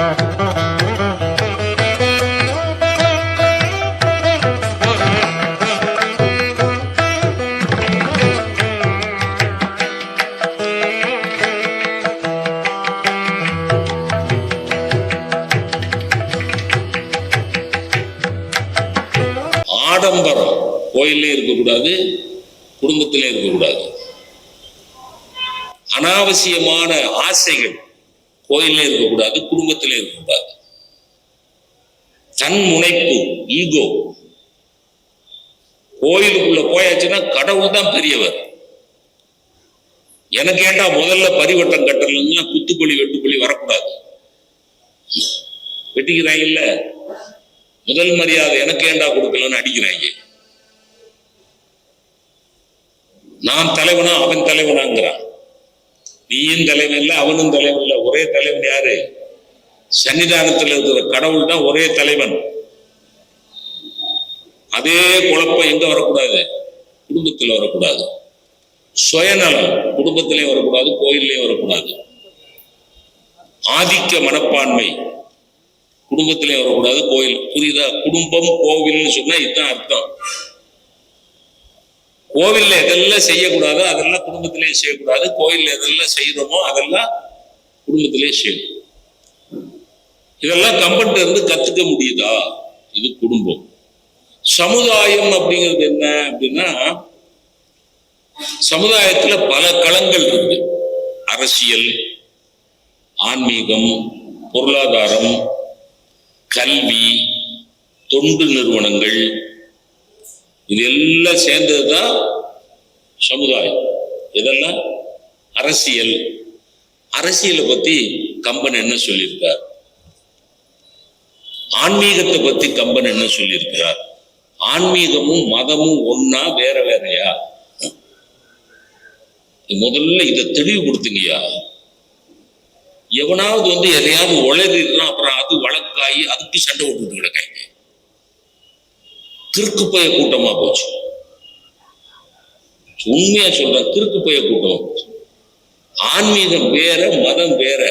ஆடம்பரம் கோயிலே இருக்கக்கூடாது, குடும்பத்திலே இருக்கக்கூடாது. அனாவசியமான ஆசைகள் கோயிலே இருக்கக்கூடாது, குடும்பத்திலே இருக்கக்கூடாது. தன் முனைப்பு, ஈகோ, கோயிலுக்குள்ள போயாச்சுன்னா கடவுள் தான் பெரியவர். எனக்கு ஏண்டா முதல்ல பரிவட்டம் கட்டலன்னா குத்துப்பள்ளி வெட்டுப்பள்ளி வரக்கூடாது. வெட்டிக்கிறாங்க இல்ல, முதல் மரியாதை எனக்கு ஏண்டா கொடுக்கலன்னு அடிக்கிறாங்க. நான் தலைவனா அவன் தலைவனாங்கிறான். நீயும் தலைவன் இல்லை, அவனும் தலைவன் இல்லை. ஒரே தலைவன் யாரு? சன்னிதானத்தில் இருக்கிற கடவுள் தான் ஒரே தலைவன். அதே குழப்பம் எங்க வரக்கூடாது? குடும்பத்தில் வரக்கூடாது. சுயநலம் குடும்பத்திலே வரக்கூடாது, கோயிலே வரக்கூடாது. ஆதிக்க மனப்பான்மை குடும்பத்திலே வரக்கூடாது, கோயில். புரியுதா? குடும்பம் கோவில்னு சொன்னா இதுதான் அர்த்தம். கோவில்ல எதெல்லாம் செய்யக்கூடாதோ அதெல்லாம் குடும்பத்திலே செய்யக்கூடாது. கோயில்ல எதெல்லாம் செய்யறோமோ அதெல்லாம் குடும்பத்திலே செய்யணும். இதெல்லாம் கம்பெனில இருந்து கத்துக்க முடியுதா? இது குடும்பம். சமுதாயம் அப்படிங்கிறது என்ன அப்படின்னா, சமுதாயத்துல பல களங்கள் இருக்கு. அரசியல், ஆன்மீகம், பொருளாதாரம், கல்வி, தொண்டு நிறுவனங்கள், இது எல்லாம் சேர்ந்ததுதான் சமுதாயம். இதெல்லாம் அரசியல். அரசியலை பத்தி கம்பன் என்ன சொல்லியிருக்கார்? ஆன்மீகத்தை பத்தி கம்பன் என்ன சொல்லியிருக்கிறார்? ஆன்மீகமும் மதமும் ஒன்னா வேற வேறையா? முதல்ல இதை தெளிவுபடுத்துங்கய்யா. எவனாவது எதையாவது உளறிடுறான், அப்புறம் அது வழக்காகி அதுக்கு சண்டை விட்டுட்டு கிடக்காங்க. கிறுக்கு பய கூட்டமா போச்சு. உண்மையா சொல்றேன், கிறுக்கு பய கூட்டம். ஆன்மீகம் வேற, மதம் வேற.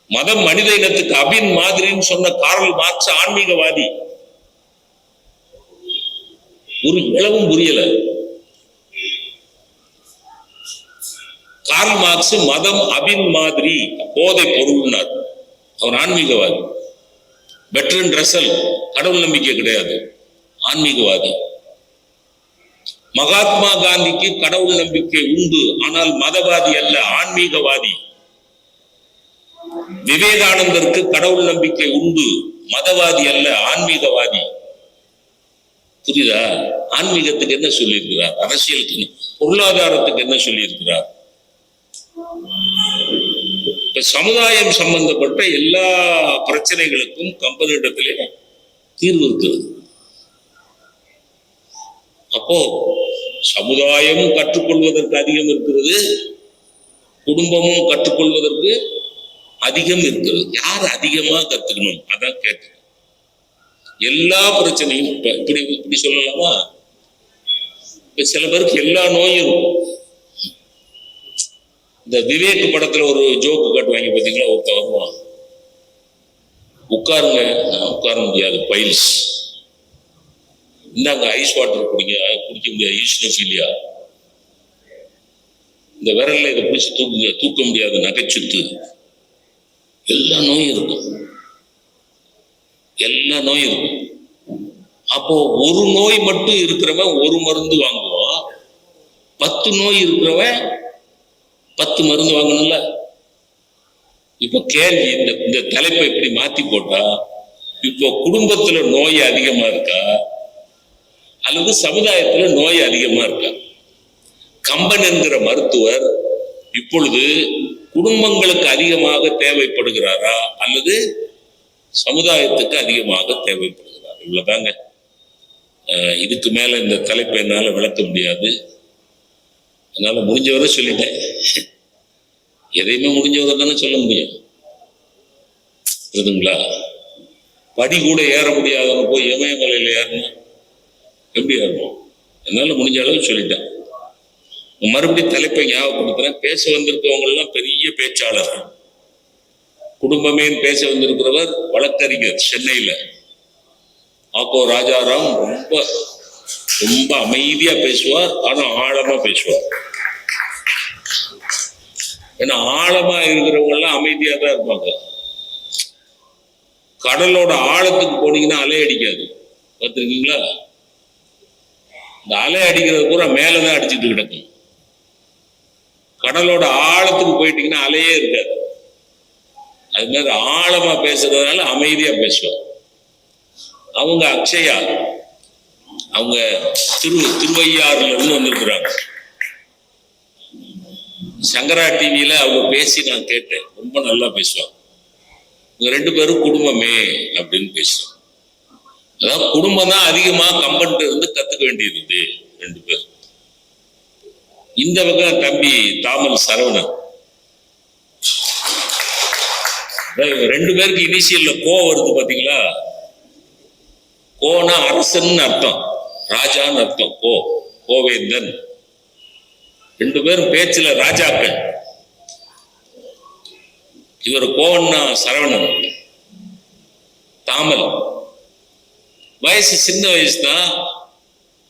மதம் மனித இனத்துக்கு அபின் மாதிரின்னு சொன்ன கார்ல் மார்க்ஸ் ஆன்மீகவாதி. ஒரு இளவும் புரியல. கார்ல் மார்க்ஸ் மதம் அபின் மாதிரி, போதை பொருள்னார். அவர் ஆன்மீகவாதி. பெர்ட்ரண்ட் ரசல் கடவுள் நம்பிக்கை கிடையாது, ஆன்மீகவாதி. மகாத்மா காந்திக்கு கடவுள் நம்பிக்கை உண்டு, ஆனால் மதவாதி அல்ல, ஆன்மீகவாதி. விவேகானந்தருக்கு கடவுள் நம்பிக்கை உண்டு, மதவாதி அல்ல, ஆன்மீகவாதி. புரியுதா? ஆன்மீகத்துக்கு என்ன சொல்லி இருக்கிறார்? அரசியலுக்கு, பொருளாதாரத்துக்கு என்ன சொல்லி இருக்கிறார்? சமுதாயம் சம்பந்தப்பட்ட எல்லா பிரச்சனைகளுக்கும் கம்பனிடத்திலே தீர்வு இருக்கிறது. அப்போ சமுதாயமும் கற்றுக்கொள்வதற்கு அதிகம் இருக்கிறது, குடும்பமும் கற்றுக்கொள்வதற்கு அதிகம் இருக்கிறது. யார் அதிகமா கத்துக்கணும்? அதான் கேட்கணும். எல்லா பிரச்சனையும் இப்படி சொல்லலாமா? இப்ப சில பேருக்கு எல்லா நோயும் இருக்கும். இந்த விவேக் படத்துல ஒரு ஜோக்கு காட்டுவாங்க பாத்தீங்களா? ஒருத்தர் வருவான், உட்காருங்க. உட்கார முடியாது, பைல்ஸ். இந்தாங்க ஐஸ் வாட்டர் குடிங்க. குடிக்க முடியாது, ஈஸ்னோஃபீலியா. இந்த விரல்ல இதை பிடிச்சி தூக்குங்க, தூக்க முடியாது, நகைச்சுத்து. எல்லா நோயும் இருக்கும், எல்லா நோயும் இருக்கும். அப்போ ஒரு நோய் மட்டும் இருக்கிறவன் ஒரு மருந்து வாங்குவான், 10 நோய் இருக்கிறவன் 10 மருந்து வாங்கணும்ல. இப்ப கேள்வி, இந்த தலைப்பை இப்படி மாத்தி போட்டா, இப்போ குடும்பத்துல நோய் அதிகமா இருக்கா அல்லது சமுதாயத்துல நோய் அதிகமா இருக்கா? கம்பன் என்கிற மருத்துவர் இப்பொழுது குடும்பங்களுக்கு அதிகமாக தேவைப்படுகிறாரா அல்லது சமுதாயத்துக்கு அதிகமாக தேவைப்படுகிறாரா? இவ்வளவுதாங்க. இதுக்கு மேல இந்த தலைப்பை என்னால விளக்க முடியாது. அதனால முடிஞ்சவரை சொல்லிட்டேன். எதையுமே முடிஞ்சவரை தானே சொல்ல முடியும், புரியுதுங்களா? படி கூட ஏற முடியாதவங்க போய் இமயமலையில ஏறணும், எப்படி ஏறணும்? என்னால முடிஞ்ச அளவு சொல்லிட்டேன். மறுபடியும் தலைப்பை ஞாபகப்படுத்துறேன். பேச வந்திருக்கவங்க எல்லாம் பெரிய பேச்சாளர்கள். குடும்பமேன்னு பேச வந்திருக்கிறவர் வழக்கறிஞர் சென்னையில ஆக்கோ ராஜாராம். ரொம்ப ரொம்ப அமைதியா பேசுவார், ஆனா ஆழமா பேசுவார். ஏன்னா ஆழமா இருக்கிறவங்க எல்லாம் அமைதியா தான் இருப்பாங்க. கடலோட ஆழத்துக்கு போனீங்கன்னா அலை அடிக்காது, பார்த்துருக்கீங்களா? இந்த அலை அடிக்கிறது பூரா மேலதான் அடிச்சுட்டு கிடக்கும். கடலோட ஆழத்துக்கு போயிட்டீங்கன்னா அலையே இருக்காது. அது மாதிரி ஆழமா பேசுறதுனால அமைதியா பேசுவார். அவங்க அக்ஷயா, அவங்க திருவையாறுல இருந்து வந்திருக்கிறாங்க. சங்கரா டிவியில அவங்க பேசி நான் கேட்டேன், ரொம்ப நல்லா பேசுவாங்க. இவங்க 2 பேரும் குடும்பமே அப்படின்னு பேசுறாங்க. அதாவது குடும்பம் தான் அதிகமா கம்பெனி இருந்து கத்துக்க வேண்டியது 2 பேர். இந்த பக்கம் தம்பி தாமல் சரவணன். 2 பேருக்கு இனிஷியல்ல கோ வருது பாத்தீங்களா? கோனா அரசன் அர்த்தம், ராஜான்னு அர்த்தம். கோவேந்தன். 2 பேரும் பேச்சுல ராஜாக்கள். இவர் கோவன்னா சரவணன், தாமல். வயசு சின்ன வயசு தான்,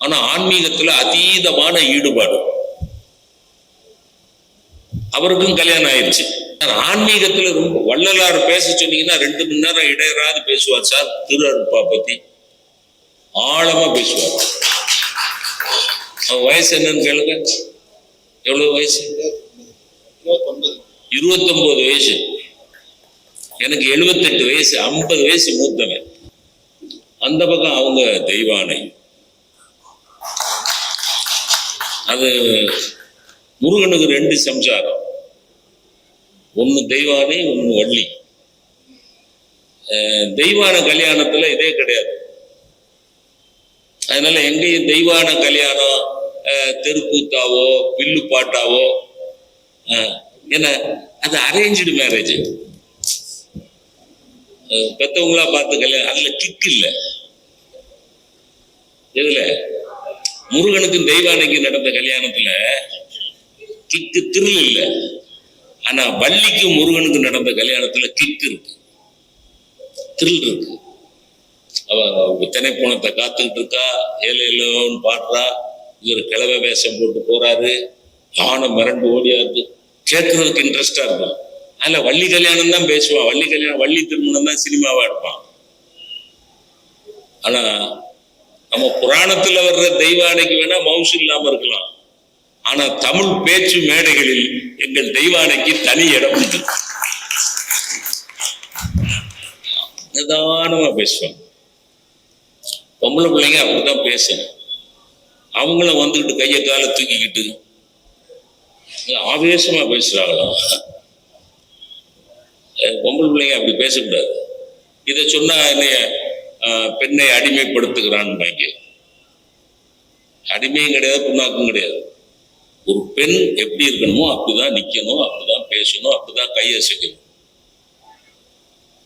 ஆனா ஆன்மீகத்துல அதீதமான ஈடுபாடு. அவருக்கும் கல்யாணம் ஆயிடுச்சு. ஆன்மீகத்துல ரொம்ப வள்ளலார் பேச சொன்னீங்கன்னா 2 மணி நேரம் இடையராது பேசுவார் சார். திருஅருட்பா பத்தி ஆழமா பேசுவார். அவர் வயசு என்னன்னு கேளுங்க. எவ்வளவு வயசு? 29 வயசு. எனக்கு 78 வயசு, 50 வயசு மூத்தவன். அந்த பக்கம் அவங்க தெய்வானை. அது முருகனுக்கு 2 சம்சாரம், ஒன்னு தெய்வானை, ஒன்னு வள்ளி. தெய்வான கல்யாணத்துல இதே கிடையாது. அதனால எங்கேயும் தெய்வான கல்யாணம் தெருக்கூத்தாவோ வில்லு பாட்டாவோ, ஏன்னா அது அரேஞ்சு மேரேஜ். பெத்தவங்களா பார்த்து கல்யாணம், அதுல கிக் இல்லை. எதுல? முருகனுக்கும் தெய்வானைக்கு நடந்த கல்யாணத்துல கிக்கு திரில் இல்லை. ஆனா வள்ளிக்கும் முருகனுக்கு நடந்த கல்யாணத்துல கிக்கு இருக்கு, திரில் இருக்கு. அவ திணைப்போனத்தை காத்துக்கிட்டு இருக்கா, ஏழைன்னு பாடுறா. இவர் கிழவை வேஷம் போட்டு போறாரு, யானை மிரண்டு ஓடியாரு. கேட்கறதுக்கு இன்ட்ரெஸ்டா இருக்கும். அதுல வள்ளி கல்யாணம் தான் பேசுவான். வள்ளி கல்யாணம், வள்ளி திருமணம் தான் சினிமாவா எடுப்பான். ஆனா நம்ம புராணத்துல வர்ற தெய்வானைக்கு வேணா மவுசு இல்லாம இருக்கலாம். ஆனா தமிழ் பேச்சு மேடைகளில் எங்கள் தெய்வானைக்கு தனி இடம் உண்டு. நிதானமா பேசுவாங்க. பொம்பளை பிள்ளைங்க அப்படிதான் பேசணும். அவங்களும் வந்துக்கிட்டு கையை காலை தூக்கிக்கிட்டு ஆவேசமா பேசுறாங்களாம். பொம்பளை பிள்ளைங்க அப்படி பேசக்கூடாது. இதை சொன்னா என்னைய பெண்ணை அடிமைப்படுத்துகிறான்னு. அடிமையும் கிடையாது, புண்ணாக்கும் கிடையாது. ஒரு பெண் எப்படி இருக்கணுமோ அப்படிதான் நிக்கணும், அப்படிதான் பேசணும், அப்படிதான் கையசைக்கணும்.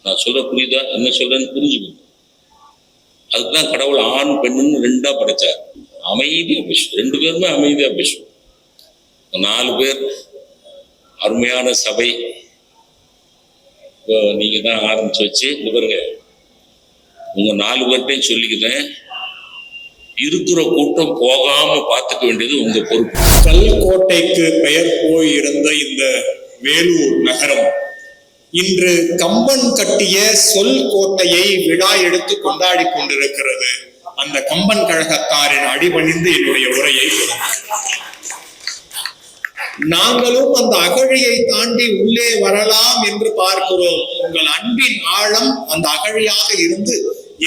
நான் சொல்ற புரியுதா? என்ன சொல்றேன்னு புரிஞ்சுக்கணும். அதுக்குதான் கடவுள் ஆண் பெண்ணுன்னு 2ஆ படைச்சார். அமைதியா பேசும், 2 பேருமே அமைதியா பேசும். 4 பேர் அருமையான சபை. இப்போ நீங்க தான் ஆரம்பிச்சு வச்சு இந்த பாருங்க, உங்க 4 பேர்ட்டையும் சொல்லிக்கிறேன், இருக்கிற கூட்டம் போகாம பார்த்துக்க வேண்டியது உங்க பொறுப்பு. கல்கோட்டைக்கு பெயர் போயிருந்த இந்த வேலூர் நகரம் இன்று கம்பன் கட்டிய சொல் கோட்டையை விழா எடுத்து கொண்டாடி கொண்டிருக்கிறது. அந்த கம்பன் கழகத்தாரின் அடிபணிந்து என்னுடைய உரையை நாங்களும் அந்த அகழியை தாண்டி உள்ளே வரலாம் என்று பார்க்கிறோம். உங்கள் அன்பின் ஆழம் அந்த அகழியாக இருந்து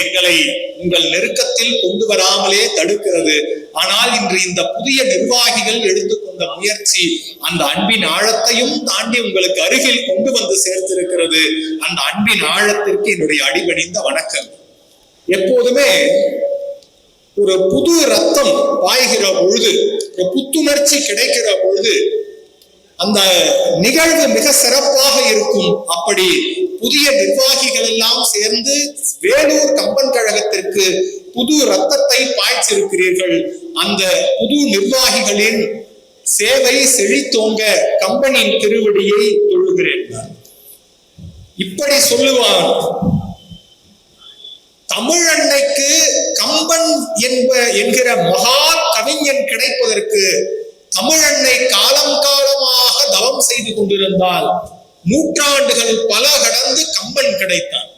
எங்களை உங்கள் நெருக்கத்தில் கொண்டு வராமலே தடுக்கிறது. ஆனால் இன்று இந்த புதிய நிர்வாகிகள் எடுத்துக்கொண்ட முயற்சி அந்த அன்பின் ஆழத்தையும் தாண்டி உங்களுக்கு அருகில் கொண்டு வந்து சேர்த்திருக்கிறது. அந்த அன்பின் ஆழத்திற்கு என்னுடைய அடிபணிந்த வணக்கம். எப்போதுமே ஒரு புது ரத்தம் பாய்கிற பொழுது, ஒரு புத்துணர்ச்சி கிடைக்கிற பொழுது அந்த நிகழ்வு மிக சிறப்பாக இருக்கும். அப்படி புதிய நிர்வாகிகள் எல்லாம் சேர்ந்து வேலூர் கம்பன் கழகத்திற்கு புது ரத்தத்தை பாய்ச்சிருக்கிறீர்கள். அந்த புது நிர்வாகிகளின் சேவை செழித்தோங்க கம்பனின் திருவடியை தொழுகிறேன். இப்படி சொல்லுவான். தமிழன்னைக்கு கம்பன் என்கிற மகா கவிஞன் கிடைப்பதற்கு தமிழன்னை காலம் காலமாக தவம் செய்து கொண்டிருந்தால் நூற்றாண்டுகள் பல கடந்து கம்பன் கிடைத்தான்.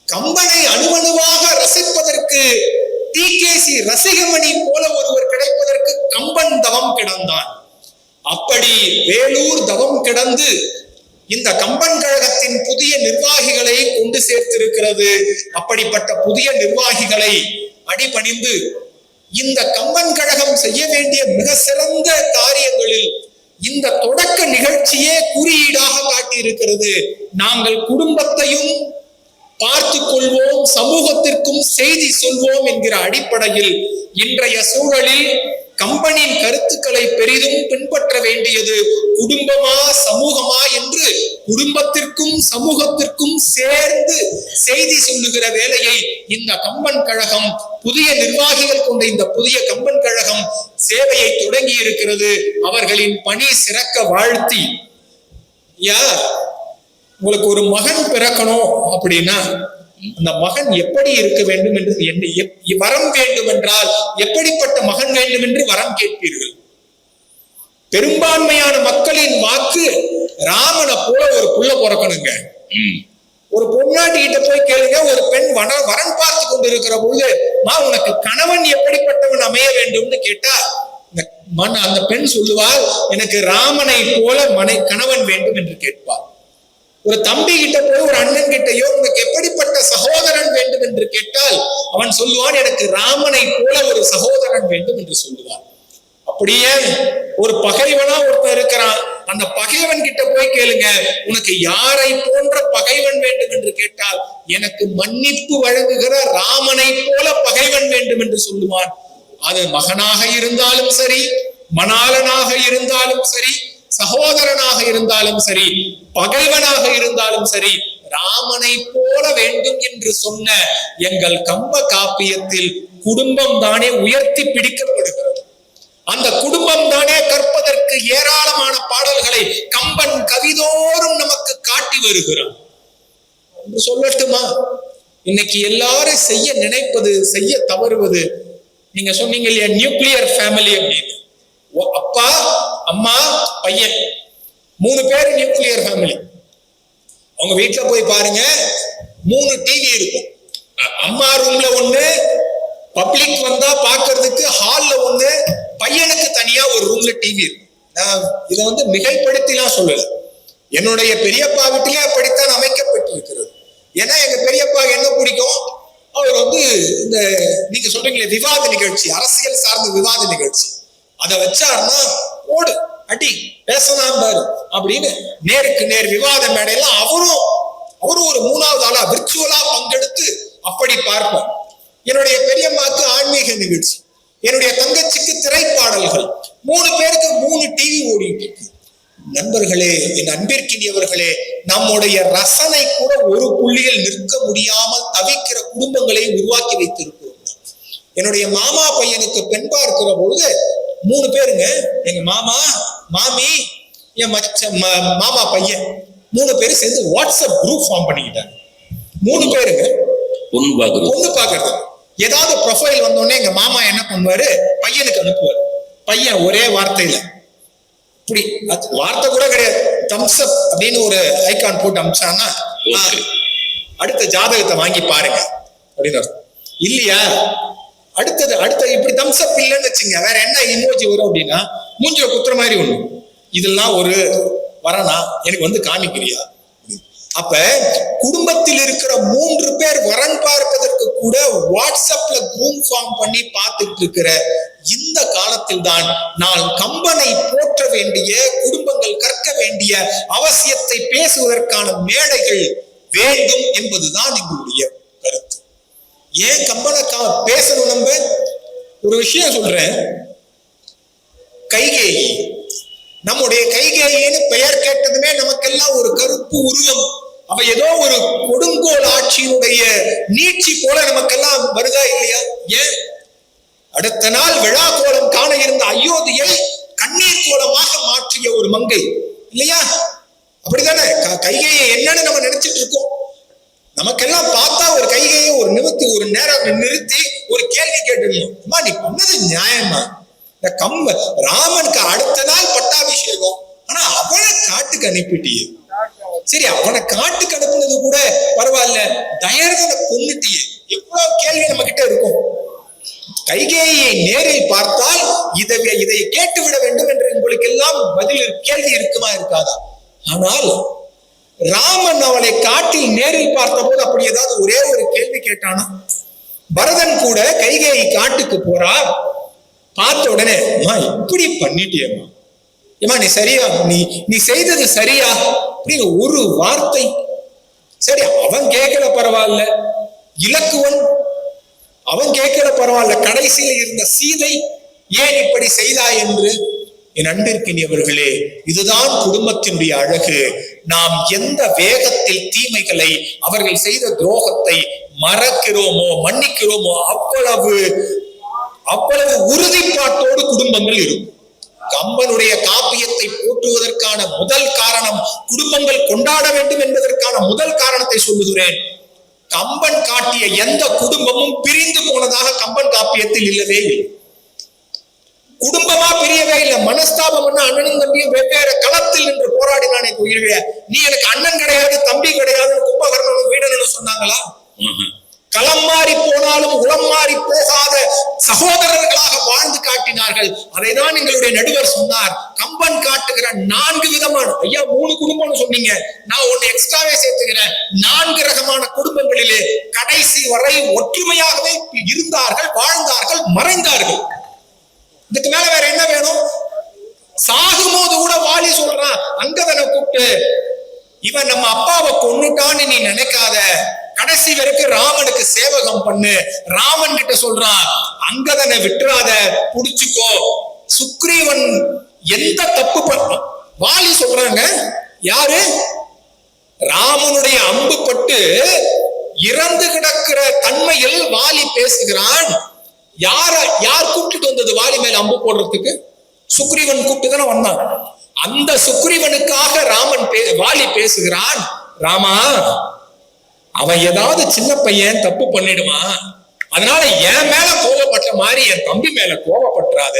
கம்பனை அணுவணுவாக ரசிப்பதற்கு டிகேசி ரசிகமணி போல ஒருவர் கிடைப்பதற்கு கம்பன் தவம் கிடந்தான். அப்படி வேலூர் தவம் கிடந்து இந்த கம்பன் கழகத்தின் புதிய நிர்வாகிகளை கொண்டு சேர்த்திருக்கிறது. அப்படிப்பட்ட புதிய நிர்வாகிகளை அடிபணிந்து இந்த கம்பன் கழகம் செய்ய வேண்டிய மிக சிறந்த காரியங்களில் இந்த தொடக்க நிகழ்ச்சியே குறியீடாக காட்டியிருக்கிறது. நாங்கள் குடும்பத்தையும் பார்த்து கொள்வோம், சமூகத்திற்கும் செய்தி சொல்வோம் என்கிற அடிப்படையில் இன்றைய சூழலில் கம்பனின் கருத்துக்களை பெரிதும் பின்பற்ற வேண்டியது குடும்பமா சமூகமா என்று குடும்பத்திற்கும் சமூகத்திற்கும் சேர்ந்து செய்தி சொல்லுகிற வேலையை இந்த கம்பன் கழகம், புதிய நிர்வாகிகள் கொண்ட இந்த புதிய கம்பன் கழகம் சேவையை தொடங்கி இருக்கிறது. அவர்களின் பணி சிறக்க வாழ்த்தி, உங்களுக்கு ஒரு மகன் பிறக்கணும் அப்படின்னா அந்த மகன் எப்படி இருக்க வேண்டும் என்று வரம் வேண்டும் என்றால் எப்படிப்பட்ட மகன் வேண்டும் என்று வரம் கேட்பீர்கள்? பெரும்பான்மையான மக்களின் வாக்கு ராமனை போல ஒரு புள்ள பிறக்கணுங்க. ஒரு பொன்னாட்டி கிட்ட போய் கேளுங்க, ஒரு பெண் வரன் பார்த்து கொண்டு இருக்கிற பொழுது உனக்கு கணவன் எப்படிப்பட்டவன் அமைய வேண்டும்னு கேட்டா அந்த பெண் சொல்லுவாள், எனக்கு ராமனை போல கணவன் வேண்டும் என்று கேட்பார். ஒரு தம்பி கிட்ட போய் ஒரு அண்ணன் கிட்டையோ உனக்கு எப்படிப்பட்ட சகோதரன் வேண்டும் என்று கேட்டால் அவன் சொல்லுவான், எனக்கு ராமனை போல ஒரு சகோதரன் வேண்டும் என்று சொல்லுவான். அப்படியே ஒரு பகைவனா ஒருத்தன் இருக்கிறான், அந்த பகைவன் கிட்ட போய் கேளுங்க, உனக்கு யாரை போன்ற பகைவன் வேண்டும் என்று கேட்டால் எனக்கு மன்னிப்பு வழங்குகிற ராமனை போல பகைவன் வேண்டும் என்று சொல்லுவான். அது மகனாக இருந்தாலும் சரி, மணாளனாக இருந்தாலும் சரி, சகோதரனாக இருந்தாலும் சரி, பகைவனாக இருந்தாலும் சரி, ராமனை போல வேண்டும் என்று சொன்ன எங்கள் கம்ப காப்பியத்தில் குடும்பம் தானே உயர்த்தி பிடிக்கப்படுகிறது. அந்த குடும்பம் தானே கற்பதற்கு ஏராளமான பாடல்களை கம்பன் கவிதோறும் நமக்கு காட்டி வருகிறான். சொல்லட்டுமா, இன்னைக்கு எல்லாரும் செய்ய நினைப்பது, செய்ய தவறுவது, நீங்க சொன்னீங்க இல்லையா நியூக்ளியர் ஃபேமிலி அப்படின்னு, அப்பா அம்மா பையன் 3 பேர் நியூக்ளியர் ஃபேமிலி. அவங்க வீட்டுல போய் பாருங்க, 3 டிவி இருக்கும். அம்மா ரூம்ல 1, பப்ளிக் வந்தா பாக்குறதுக்கு ஹால்ல 1, பையனுக்கு தனியா ஒரு ரூம்ல டிவி இருக்கும். இதை மிகைப்படுத்திலாம் சொல்லல, என்னுடைய பெரியப்பா வீட்டிலே அப்படித்தான் அமைக்கப்பட்டிருக்கிறது. ஏன்னா எங்க பெரியப்பா என்ன பிடிக்கும், அவர் இந்த நீங்க சொல்றீங்களே விவாத நிகழ்ச்சி, அரசியல் சார்ந்த விவாத நிகழ்ச்சி, அதை வச்சாருன்னா ஓடு அடி பேசலாம் பாரு அப்படின்னு நேருக்கு நேர் விவாத மேடையில அவரும் ஒரு 3வது ஆளா விர்ச்சுவலா பங்கெடுத்து அப்படி பார்ப்பார். என்னுடைய பெரியம்மாக்கு ஆன்மீக நிகழ்ச்சி, என்னுடைய தங்கச்சிக்கு திரைப்பாடல்கள், 3 பேருக்கு 3 டிவி ஓடிட்டு இருக்கு. நண்பர்களே, என் அன்பிற்கினியவர்களே, நம்முடைய ரசனை கூட ஒரு புள்ளியில் நிற்க முடியாமல் தவிக்கிற குடும்பங்களை உருவாக்கி வைத்திருக்கிறோம். என்னுடைய மாமா பையனுக்கு பெண் பார்க்கிற பொழுது 3 பேருங்க, எங்க மாமா, மாமி, என் மாமா பையன் 3 பேரும் சேர்ந்து வாட்ஸ்அப் குரூப் ஃபார்ம் பண்ணிக்கிட்டாங்க. 3 பேருங்க பொண்ணு பாக்குறது. ஏதாவது ப்ரொஃபைல் வந்தோடனே எங்க மாமா என்ன பண்ணுவாரு, பையனுக்கு அனுப்புவாரு. பையன் ஒரே வார்த்தையில, இப்படி வார்த்தை கூட கிடையாது, தம்ஸ் அப் அப்படின்னு ஒரு ஐகான் போட்டு அனுப்பிச்சான்னா அடுத்த ஜாதகத்தை வாங்கி பாருங்க அப்படின்னு. இல்லையா அடுத்த இப்படி தம்ஸ் அப் இல்லைன்னு வச்சுங்க, வேற என்ன இமோஜி வரும் அப்படின்னா மூஞ்சில குத்துற மாதிரி ஒண்ணு, இதெல்லாம் ஒரு வரனா எனக்கு காமிக்கிறியா? அப்ப குடும்பத்தில் இருக்கிற 3 பேர் வரன் பார்ப்பதற்கு கூட வாட்ஸ்அப்ல குரூப் ஃபார்ம் பண்ணி பார்த்துட்டு இருக்கிற இந்த காலத்தில் தான் நான் கம்பனை போற்ற வேண்டிய, குடும்பங்கள் கற்க வேண்டிய அவசியத்தை பேசுவதற்கான மேடைகள் வேண்டும் என்பதுதான் எங்களுடைய கருத்து. ஏன் கம்பனை பேசணும்? நம்ம ஒரு விஷயம் சொல்றேன், கைகேயி, நம்முடைய கைகேயின்னு பெயர் கேட்டதுமே நமக்கெல்லாம் ஒரு கருப்பு உருவம், அவ ஏதோ ஒரு கொடுங்கோல் ஆட்சியினுடைய நீட்சி போல நமக்கெல்லாம் வருதா இல்லையா? ஏன் அடுத்த நாள் விழா கோலம் காண இருந்த அயோத்தியை கண்ணீர் கோலமாக மாற்றிய ஒரு மங்கை இல்லையா? அப்படித்தானே? கைகையை என்னன்னு நம்ம நினைச்சிட்டு இருக்கோம். நமக்கெல்லாம் பார்த்தா ஒரு கைகையை ஒரு நிமித்தி ஒரு நேரம் நிறுத்தி ஒரு கேள்வி கேட்டுடணும். அம்மா, நீ பண்ணது நியாயமா? இந்த ராமனுக்கு அடுத்த நாள் பட்டாபிஷேகம், ஆனா அவனை காட்டுக்கு அனுப்பிட்டியே. சரி, அவனை காட்டுக்கு அனுப்புனது கூட பரவாயில்ல, தயரதனை கொன்னுட்டியே. எவ்வளவு கேள்வி நம்ம கிட்ட இருக்கும். கைகேயை நேரில் பார்த்தால் இதை கேட்டு விட வேண்டும் என்று உங்களுக்கு எல்லாம் பதில் கேள்வி இருக்குமா இருக்காதா? ஆனால் ராமன் அவளை காட்டில் நேரில் பார்த்த போது அப்படி ஏதாவது ஒரே ஒரு கேள்வி கேட்டானா? பரதன் கூட கைகேயி காட்டுக்கு போறார், பார்த்த உடனே அம்மா இப்படி பண்ணிட்டியம்மா, ஏமா நீ சரியா, நீ செய்தது சரியா அப்படின்னு ஒரு வார்த்தை. சரி, அவன் கேட்கல பரவாயில்ல, இலக்குவன் அவன் கேட்கல பரவாயில்ல, கடைசியில் இருந்த சீதை ஏன் இப்படி செய்தாய் என்று. என் அன்பிற்கினியவர்களே, இதுதான் குடும்பத்தினுடைய அழகு. நாம் எந்த வேகத்தில் தீமைகளை, அவர்கள் செய்த துரோகத்தை மறக்கிறோமோ மன்னிக்கிறோமோ அவ்வளவு உறுதிப்பாட்டோடு குடும்பங்கள் இருக்கும். கம்பனுடைய காப்பியத்தை போற்றுவதற்கான முதல் காரணம், குடும்பங்கள் கொண்டாட வேண்டும் என்பதற்கான முதல் காரணத்தை சொல்லுகிறேன். கம்பன் காட்டிய எந்த குடும்பமும் பிரிந்து போனதாக கம்பன் காப்பியத்தில் இல்லவே இல்லை. குடும்பமா பிரியவே இல்லை. மனஸ்தாபம் அண்ணனும் தம்பியும் வெவ்வேறு களத்தில் நின்று போராடினானே உயிர்வே, நீ எனக்கு அண்ணன் கிடையாது தம்பி கிடையாது கும்பகர்ணனும் வீடனும் சொன்னாங்களா? களம் மாறி போனாலும் உளம் மாறி போகாத சகோதரர்களாக வாழ்ந்து காட்டினார்கள். அதைதான் எங்களுடைய நடுவர் சொன்னார். கம்பன் காட்டுகிற 4 விதமான, ஐயா 3 குடும்பம்னு சொன்னீங்க, நான் ஒன்னு எக்ஸ்ட்ராவே சேர்த்துக்கிறேன். 4 ரகமான குடும்பங்களிலே கடைசி வரை ஒற்றுமையாகவே இருந்தார்கள், வாழ்ந்தார்கள், மறைந்தார்கள். இதுக்கு மேல வேற என்ன வேணும்? சாகும் போது கூட வாலி சொல்றான் அங்கதனை கூப்பிட்டு, இவன் நம்ம அப்பாவை கொன்னுட்டான்னு நீ நினைக்காத, கடைசி வரைக்கும் ராமனுக்கு சேவகம் பண்ணு. ராமன் கிட்ட சொல்றான் அங்கதனை விட்டுறாத, புடிச்சுக்கோ. சுக்ரீவன் எந்த தப்பு பண்ண, வாலி சொல்றாங்க, யாரு ராமனுடைய அம்பு பட்டு இறந்து கிடக்கிற தன்மையில் வாலி பேசுகிறான். யார் கூப்பிட்டு வந்தது வாலி மேல அம்பு போடுறதுக்கு? சுக்ரீவன் கூப்பிட்டு தானே வந்தான். அந்த சுக்ரீவனுக்காக வாலி பேசுகிறான், ராமா அவன் ஏதாவது சின்ன பையன் தப்பு பண்ணிடுமா, அதனால என் மேல கோபப்பட்ட மாதிரி என் தம்பி மேல கோபப்பட்டுறாத.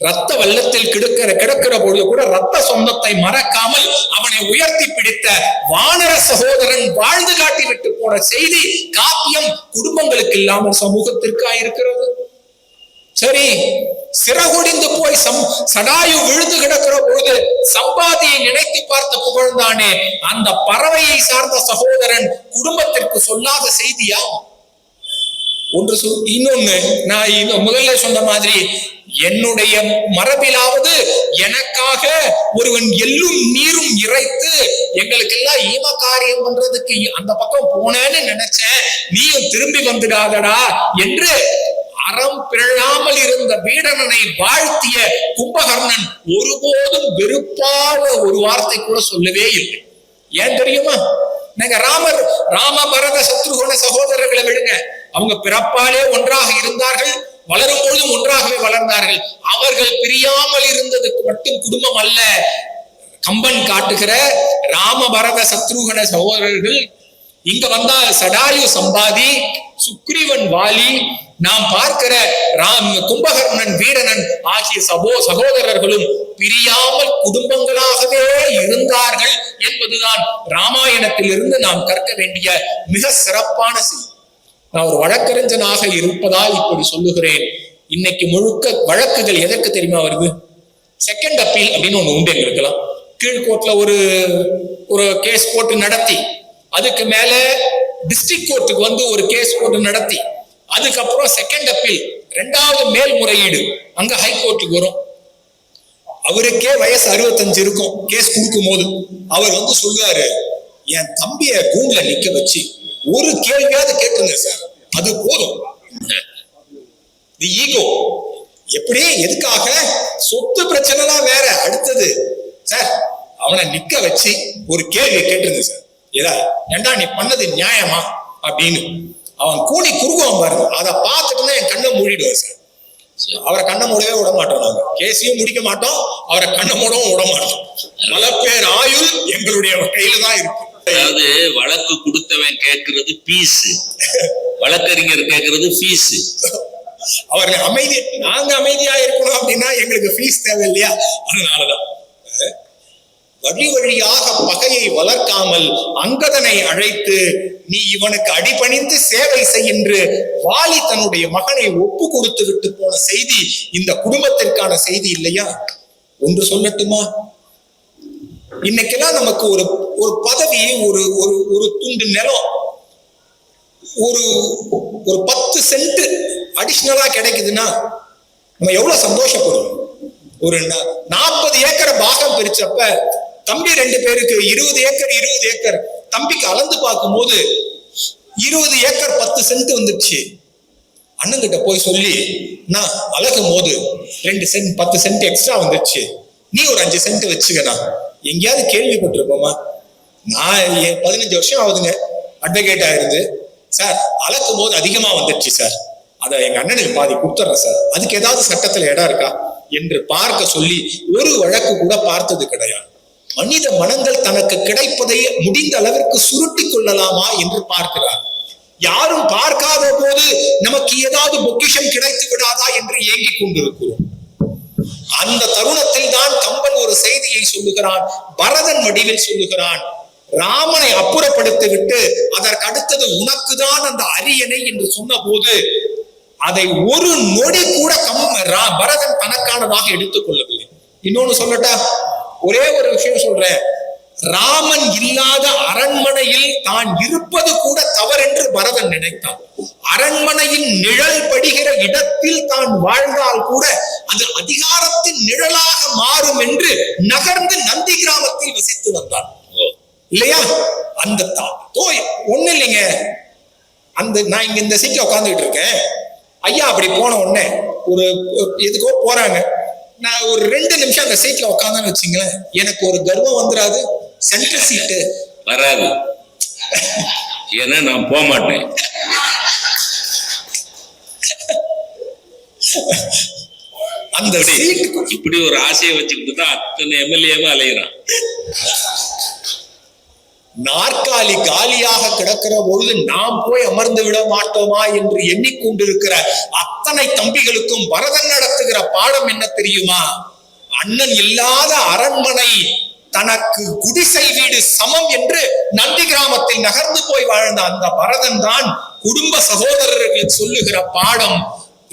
ரத்த வெள்ளத்தில் கிடக்கிற பொழுது கூட ரத்த சொந்தத்தை மறக்காமல் அவனை உயர்த்தி பிடித்த வானர சகோதரன் வாழ்ந்து காட்டி விட்டு போன செய்தி காப்பியம் குடும்பங்களுக்கு இல்லாமல் சமூகத்திற்கா இருக்கிறது. சரி, சிறகுடிந்து போய் சடாயு விழுந்து கிடக்கிற பொழுது சம்பாதியை நினைத்து பார்த்து புகழ்ந்தானே, அந்த பறவையை சார்ந்த சகோதரன் குடும்பத்திற்கு சொல்லாத செய்தியா? இன்னொன்னு, நான் முதல்ல சொன்ன மாதிரி, என்னுடைய மரபிலாவது எனக்காக ஒருவன் எள்ளும் நீரும் இறைத்து எங்களுக்கு எல்லாம் ஈம காரியம் பண்றதுக்கு அந்த பக்கம் போனேன்னு நினைச்சேன், நீயும் திரும்பி வந்துடாதடா என்று அறம் பிழாமல் இருந்த வீடனனை வாழ்த்திய கும்பகர்ணன் ஒருபோதும் வெறுப்பான ஒரு வார்த்தை கூட சொல்லவே இல்லை. ஏன் தெரியுமா? நாங்க ராம பரத சத்ருகுண சகோதரர்களை விடுங்க, அவங்க பிறப்பாலே ஒன்றாக இருந்தார்கள், வளரும் பொழுதும் ஒன்றாகவே வளர்ந்தார்கள். அவர்கள் பிரியாமல் இருந்ததுக்கு மட்டும் குடும்பம் அல்ல. கம்பன் காட்டுகிற ராம பரத சத்ருகுண சகோதரர்கள் இங்க வந்தா சடாயு சம்பாதி, சுக்ரீவன் வாலி, நாம் பார்க்கிற கும்பகர்ணன் வீரனன் ஆகிய சகோதரர்களும் பிரியாமல் குடும்பங்களாகவே இருந்தார்கள் என்பதுதான் ராமாயணத்திலிருந்து நாம் கற்க வேண்டிய மிக சிறப்பான செய்தி. நான் ஒரு வழக்கறிஞனாக இருப்பதால் இப்படி சொல்லுகிறேன். இன்னைக்கு முழுக்க வழக்குகள் எதற்கு தெரியுமா வருது? செகண்ட் அப்பீல் அப்படின்னு ஒண்ணு உண்டு எங்களுக்கெல்லாம். கீழ்கோர்ட்ல ஒரு கேஸ் போட்டு நடத்தி, அதுக்கு மேல டிஸ்ட்ரிக்ட் கோர்ட்டுக்கு வந்து ஒரு கேஸ் போட்டு நடத்தி, அதுக்கப்புறம் செகண்ட் அப்பீல் 2வது மேல்முறையீடு அங்க ஹைகோர்ட்டுக்கு வரும். அவருக்கே வயசு 65 இருக்கும். கேஸ் கொடுக்கும் போது அவர் வந்து சொல்லுவாரு, என் தம்பிய கூண்டுல நிக்க வச்சு ஒரு கேள்வியாவது கேட்டுருங்க சார், அது போதும். ஈகோ எப்படி, எதுக்காக? சொத்து பிரச்சனைலாம் வேற, அடுத்தது சார் அவனை நிக்க வச்சு ஒரு கேள்வி கேட்டுருங்க சார், ஏண்டா நீ பண்ணது நியாயமா அப்படின்னு அவன் கூடி குறுகுவான் பாருங்க. அதை பார்த்துட்டுனா என் கண்ணை மூடிடுவான் சார். அவரை கண்ண மூடவே விட மாட்டோம். நாங்க கேஸையும் முடிக்க மாட்டோம், அவரை கண்ண மூடவும் விட மாட்டோம். பல பேர் ஆயுள் எங்களுடைய கையில தான் இருக்கு. அதாவது வழக்கு கொடுத்தவன் கேட்கறது பீஸ், வழக்கறிஞர் கேட்கறது ஃபீஸ். அவர்கள் அமைதி, நாங்க அமைதியா இருக்கணும் அப்படின்னா எங்களுக்கு ஃபீஸ் தேவை இல்லையா? அதனாலதான் வழி வழியாக பகையை வளர்க்காமல் அங்கதனை அழைத்து நீ இவனுக்கு அடிபணிந்து சேவை செய்கின்ற வாலி தன்னுடைய மகனை ஒப்பு கொடுத்து விட்டு போன செய்தி இந்த குடும்பத்திற்கான செய்தி இல்லையா? ஒன்று சொல்லட்டுமா, இன்னைக்கெல்லாம் நமக்கு ஒரு ஒரு பதவி, ஒரு ஒரு ஒரு துண்டு நிலம், ஒரு ஒரு 10 சென்ட் அடிஷனலா கிடைக்குதுன்னா நம்ம எவ்வளவு சந்தோஷப்படுவோம். ஒரு 40 ஏக்கரை பாகம் பிரிச்சப்ப தம்பி 2 பேருக்கு 20 ஏக்கர் தம்பிக்கு அளந்து பார்க்கும் போது 20 ஏக்கர் 10 சென்ட் வந்துருச்சு. அண்ணங்கிட்ட போய் சொல்லி நான் அழகும் போது 2 சென்ட் 10 சென்ட் எக்ஸ்ட்ரா வந்துருச்சு, நீ ஒரு 5 சென்ட் வச்சுக்கண்ணா. எங்கேயாவது கேள்விப்பட்டிருப்போமா? நான் 15 வருஷம் ஆகுதுங்க அட்வொகேட் ஆயிருந்து. சார் அளக்கும் போது அதிகமா வந்துருச்சு சார், அதை எங்க அண்ணனுக்கு பாதி கொடுத்துட்றேன் சார், அதுக்கு ஏதாவது சட்டத்துல இடம் இருக்கா என்று பார்க்க சொல்லி ஒரு வழக்கு கூட பார்த்தது கிடையாது. மனித மனங்கள் தனக்கு கிடைப்பதை முடிந்த அளவிற்கு சுருட்டி கொள்ளலாமா என்று பார்க்கிறார். யாரும் பார்க்காத போது நமக்கு ஏதாவது பொக்கிஷம் கிடைத்து விடாதா என்று ஏங்கிக் கொண்டிருக்கிறோம். அந்த தருணத்தில் தான் கம்பன் ஒரு செய்தியை சொல்லுகிறான், பரதன் வடிவில் சொல்லுகிறான். ராமனை அப்புறப்படுத்தி விட்டு அதற்கு அடுத்தது உனக்குதான் அந்த அரியணை என்று சொன்ன போது அதை ஒரு நொடி கூட பரதன் தனக்கானதாக எடுத்துக் கொள்ளவில்லை. இன்னொன்னு சொல்லட்டா, ஒரே ஒரு விஷயம் சொல்றேன், ராமன் இல்லாத அரண்மனையில் தான் இருப்பது கூட தவறென்று பரதன் நினைத்தான். அரண்மனையின் நிழல் படுகிற இடத்தில் தான் வாழ்ந்தால் கூட அது அதிகாரத்தின் நிழலாக மாறும் என்று நகர்ந்து நந்தி கிராமத்தில் வசித்து வந்தான் இல்லையா? அந்த ஒண்ணு இல்லைங்க, அந்த நான் இங்க இந்த சீட்ல உட்கார்ந்துட்டு இருக்கேன், ஐயா அப்படி போன உடனே ஒரு எதுக்கோ போறாங்க, நான் ஒரு 2 நிமிஷம் அந்த சீட்ல உட்கார்ந்தான்னு வச்சுங்களேன், எனக்கு ஒரு கர்வம் வந்துடாது? சென்டர் சீட்டு வராது, ஏன்னா நான் போக மாட்டேன். அந்த இப்படி ஒரு ஆசையை வச்சுக்கிட்டு தான் அத்தனை எம்எல்ஏவை அலைகிறான். நாற்காலி காலியாக கிடக்கிற பொழுது நாம் போய் அமர்ந்து விட மாட்டோமா என்று எண்ணிக்கொண்டிருக்கிற அத்தனை தம்பிகளுக்கும் பரதன் நடத்துகிற பாடம் என்ன தெரியுமா? அண்ணன் இல்லாத அரண்மனை தனக்கு குடிசை வீடு சமம் என்று நந்தி கிராமத்தில் நகர்ந்து போய் வாழ்ந்த அந்த பரதன் தான் குடும்ப சகோதரர்கள் சொல்லுகிற பாடம்.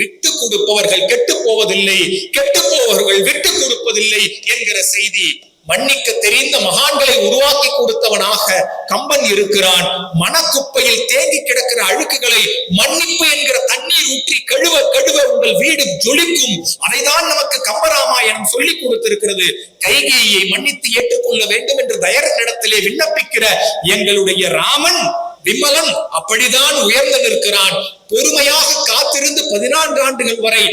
விட்டு கொடுப்பவர்கள் கெட்டு போவதில்லை, கெட்டு போவர்கள் விட்டு கொடுப்பதில்லை என்கிற செய்தி. மன்னிக்க தெரிந்த மகான்களை உருவாக்கி கொடுத்தவனாக கம்பன் இருக்கிறான். மனக்குப்பையில் தேங்கி கிடக்கிற அழுக்குகளை மன்னிப்பு என்கிற தண்ணீர் ஊற்றி கழுவ கழுவ உங்கள் வீடு ஜொலிக்கும். அதைதான் நமக்கு கம்பராமாயணம் சொல்லிக் கொடுத்திருக்கிறது. கைகேயியை மன்னித்து ஏற்றுக்கொள்ள வேண்டும் என்று தயரனிடத்திலே விண்ணப்பிக்கிற எங்களுடைய ராமன் விமலன் அப்படிதான் உயர்ந்து நிற்கிறான். பொறுமையாக காத்திருந்து 14 ஆண்டுகள் வரை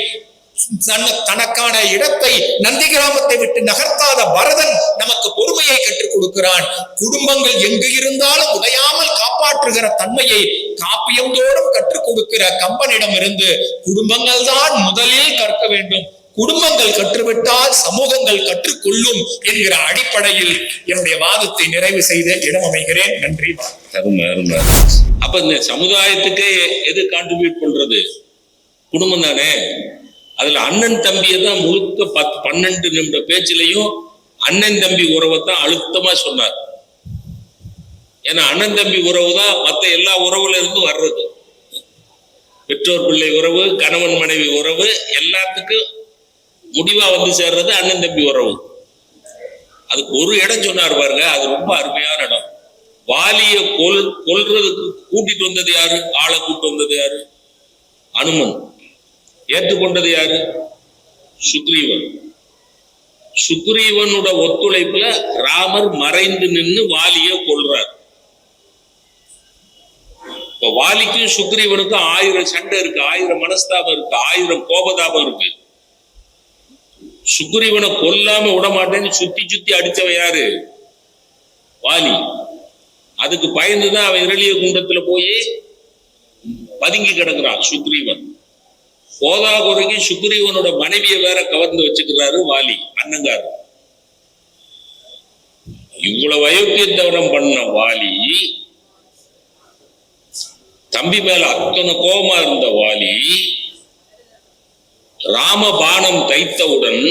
தனக்கான இடத்தை நந்தி கிராமத்தை விட்டு நகர்த்தாத பரதன் நமக்கு பொறுமையை கற்றுக் கொடுக்கிறான். குடும்பங்கள் எங்கு இருந்தாலும் உடையாமல் காப்பாற்றுகிற தன்மையை காப்பியந்தோறும் கற்றுக் கொடுக்கிற கம்பனிடம் இருந்து குடும்பங்கள் தான் முதலில் கற்க வேண்டும். குடும்பங்கள் கற்றுவிட்டால் சமூகங்கள் கற்றுக்கொள்ளும் என்கிற அடிப்படையில் என்னுடைய வாதத்தை நிறைவு செய்து இடம் அமைகிறேன். நன்றி. அப்ப இந்த சமுதாயத்துக்கு எது கான்ட்ரிபியூட் பண்றது? குடும்பம் தானே. அதுல அண்ணன் தம்பியை தான் முழுக்க 12 நிமிட பேச்சிலையும் அண்ணன் தம்பி உறவை தான் அழுத்தமா சொன்னார். ஏன்னா அண்ணன் தம்பி உறவு தான் மற்ற எல்லா உறவுல இருந்தும் வர்றது. பெற்றோர் பிள்ளை உறவு, கணவன் மனைவி உறவு, எல்லாத்துக்கும் முடிவா வந்து சேர்றது அண்ணன் தம்பி உறவு. அதுக்கு ஒரு இடம் சொன்னார் பாருங்க, அது ரொம்ப அருமையான இடம். வாலிய கொல்றதுக்கு கூட்டிட்டு வந்தது யாரு? ஆளை கூட்டு வந்தது யாரு? அனுமன். ஏற்றுக்கொண்டது யாரு? சுக்ரீவன். சுக்ரீவனோட ஒத்துழைப்புல ராமர் மறைந்து நின்று வாலிய கொல்றார். இப்ப வாலிக்கும் சுக்ரீவனுக்கும் 1000 சண்டை இருக்கு, 1000 மனஸ்தாபம் இருக்கு, 1000 கோபதாபம் இருக்கு. சுக்ரீவனை கொல்லாம விட மாட்டேன்னு சுத்தி சுத்தி அடிச்சவன் யாரு? வாலி. அதுக்கு பயந்துதான் அவன் இரளிய குண்டத்துல போய் பதுங்கி கிடக்குறான் சுக்ரீவன். போதா குறைக்கு சுக்ரீவனோட மனைவியை வேற கவர்ந்து வச்சுக்கிறாரு வாலி அண்ணங்காரு. இவ்வளவு அயோக்கியத்தவரம் பண்ண வாலி, தம்பி மேல அத்தனை கோபமா இருந்த வாலி, ராமபானம் தைத்தவுடன்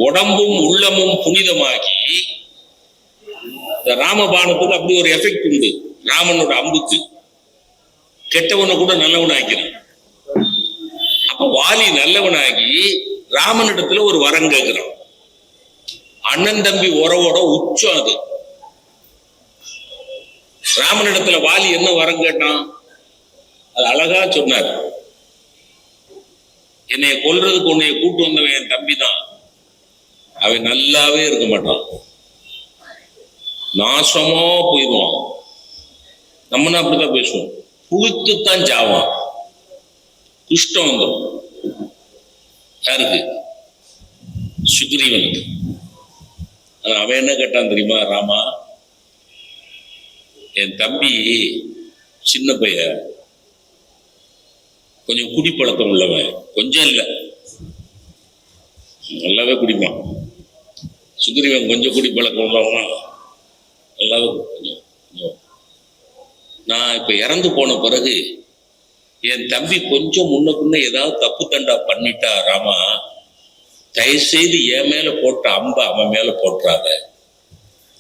உடம்பும் உள்ளமும் புனிதமாகி, இந்த ராமபானத்துக்கு அப்படி ஒரு எஃபெக்ட் உண்டு. ராமனோட அம்புக்கு கெட்டவனை கூட நல்லவனாக்கிறான். அப்ப வாலி நல்லவனாகி ராமனிடத்துல ஒரு வரம் கேட்கிறான். அண்ணன் தம்பி உறவோட உச்சம் அது. ராமனிடத்துல வாலி என்ன வரம் கேட்டான்? அது அழகா சொன்னார். என்னைய கொல்றதுக்கு உன்னைய கூட்டு வந்தவன் என் தம்பி தான். அவன் நல்லாவே இருக்க மாட்டான், நாசமா போயிடுவான். நம்மனா அப்படிதான் பேசுவோம். புழுத்துத்தான் ஜாவான், குஷ்டம் வந்துடும். யாருக்கு? சுக்ரீவனுக்கு. அவன் என்ன கேட்டான் தெரியுமா? ராமா, என் தம்பி சின்ன பையன், கொஞ்சம் குடிப்பழக்கம் உள்ளவன். கொஞ்சம் இல்லை, நல்லாவே குடிப்பான். சுக்ரீவன் கொஞ்சம் குடிப்பழக்கம் உள்ளவன், நல்லாவே குடிப்பான். நான் இப்ப இறந்து போன பிறகு என் தம்பி கொஞ்சம் முன்ன பின்ன ஏதாவது தப்பு தண்டா பண்ணிட்டா ராமா, தயவுசெய்து என் மேல போட்ட அம்ப அவன் மேல போட்டுறாத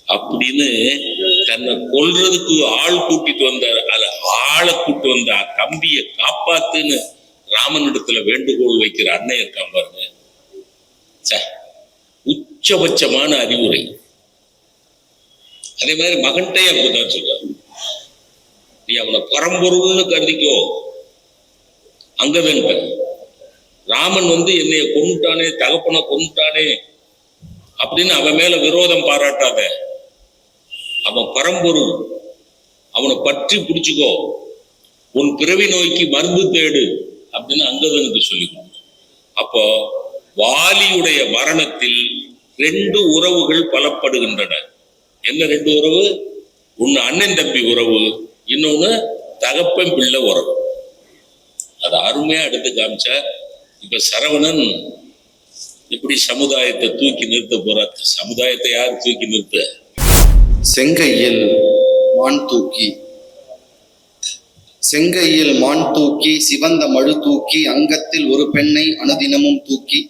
அப்படின்னு தன்னை கொல்றதுக்கு ஆள் கூட்டிட்டு வந்த ஆளை கூட்டு வந்த தம்பியை காப்பாத்துன்னு ராமனிடத்துல வேண்டுகோள் வைக்கிற அண்ணன் இருக்கான் பாருங்க. உச்சபட்சமான அறிவுரை. அதே மாதிரி மகன்கிட்டே அப்படிதான் சொல்றாரு. நீ அவனை பரம்பொருள்னு கருதிக்கோ. அங்கதன் ராமன் என்னைய கொண்டுட்டானே, தகப்பனை கொண்டுட்டானே அப்படின்னு அவன் மேல விரோதம் பாராட்டாத. அவன் பரம்பொருள், அவனை பற்றி பிடிச்சுக்கோ. உன் பிறவி நோய்க்கு மருந்து தேடு அப்படின்னு அங்கதனுக்கு சொல்லிக்கணும். அப்போ வாலியுடைய மரணத்தில் 2 உறவுகள் பலப்படுகின்றன. என்ன 2 உறவு? ஒன்னு அண்ணன் தம்பி உறவு, இன்னொன்னு தகப்பன் பிள்ளை உறவு. அது அருமையா எடுத்து காமிச்சா. இப்ப சரவணன் இப்படி சமுதாயத்தை தூக்கி நிறுத்த போறார். சமுதாயத்தை யார் தூக்கி நிறுத்த? செங்கையில் மான் தூக்கி, செங்கையில் மான் தூக்கி, சிவந்த மழு தூக்கி, அங்கத்தில் ஒரு பெண்ணை அனுதினமும் தூக்கி,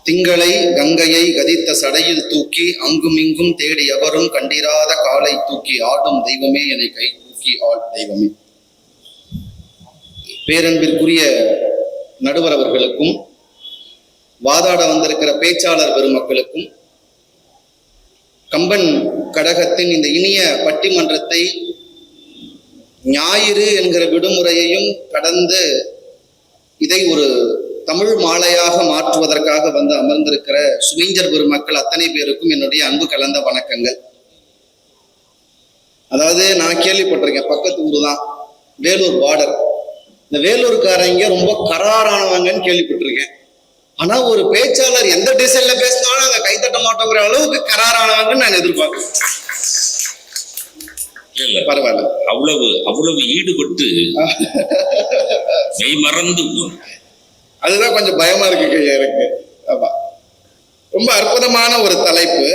திங்களை கங்கையை கதித்த சடையில் தூக்கி, அங்குமிங்கும் தேடி எவரும் கண்டிராத காலை தூக்கி, ஆடும் தெய்வமே என்னை கை தூக்கி ஆள் தெய்வமே. பேரன்பிற்குரிய நடுவர் அவர்களுக்கும், வாதாட வந்திருக்கிற பேச்சாளர் பெருமக்களுக்கும், கம்பன் கடகத்தின் இந்த இனிய பட்டிமன்றத்தை ஞாயிறு என்கிற விடுமுறையையும் கடந்து இதை ஒரு தமிழ் மாலையாக மாற்றுவதற்காக வந்து அமர்ந்திருக்கிற சுவிஞ்சர் பெருமக்கள் அத்தனை பேருக்கும் என்னுடைய அன்பு கலந்த வணக்கங்கள். அதாவது நான் கேள்விப்பட்டிருக்கேன், பக்கத்து ஊர் தான், வேலூர் பார்டர். இந்த வேலூர்காரங்க ரொம்ப கராரானவங்கன்னு கேள்விப்பட்டிருக்கேன். ஆனா ஒரு பேச்சாளர் எந்த டிசைன்ல பேசினாலும் அங்க கைத்தட்ட மாட்டோங்கிற அளவுக்கு கராரானவங்கன்னு நான் எதிர்பார்க்கிறேன். பரவாயில்ல, அவ்வளவு ஈடுபட்டு மெய் மறந்து அதுதான் கொஞ்சம் பயமா இருக்கு எனக்கு. ஆமா, ரொம்ப அற்புதமான ஒரு தலைப்பு.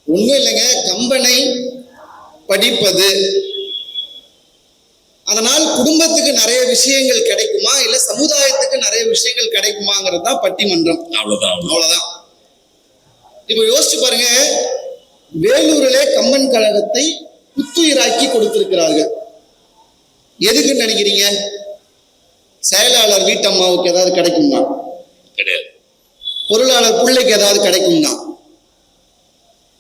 ஒண்ணும் இல்லைங்க, கம்பனை படிப்பது அதனால் குடும்பத்துக்கு நிறைய விஷயங்கள் கிடைக்குமா, இல்ல சமுதாயத்துக்கு நிறைய விஷயங்கள் கிடைக்குமாங்கிறது தான் பட்டிமன்றம். அவ்வளவுதான். இப்ப யோசிச்சு பாருங்க, வேலூரிலே கம்பன் கழகத்தை புத்துயிராக்கி கொடுத்திருக்கிறார்கள். எதுக்குன்னு நினைக்கிறீங்க? செயலாளர் வீட்டம்மாவுக்கு ஏதாவது கிடைக்கும்னா கிடையாது, பொருளாளர் பிள்ளைக்கு ஏதாவது கிடைக்கும்னா.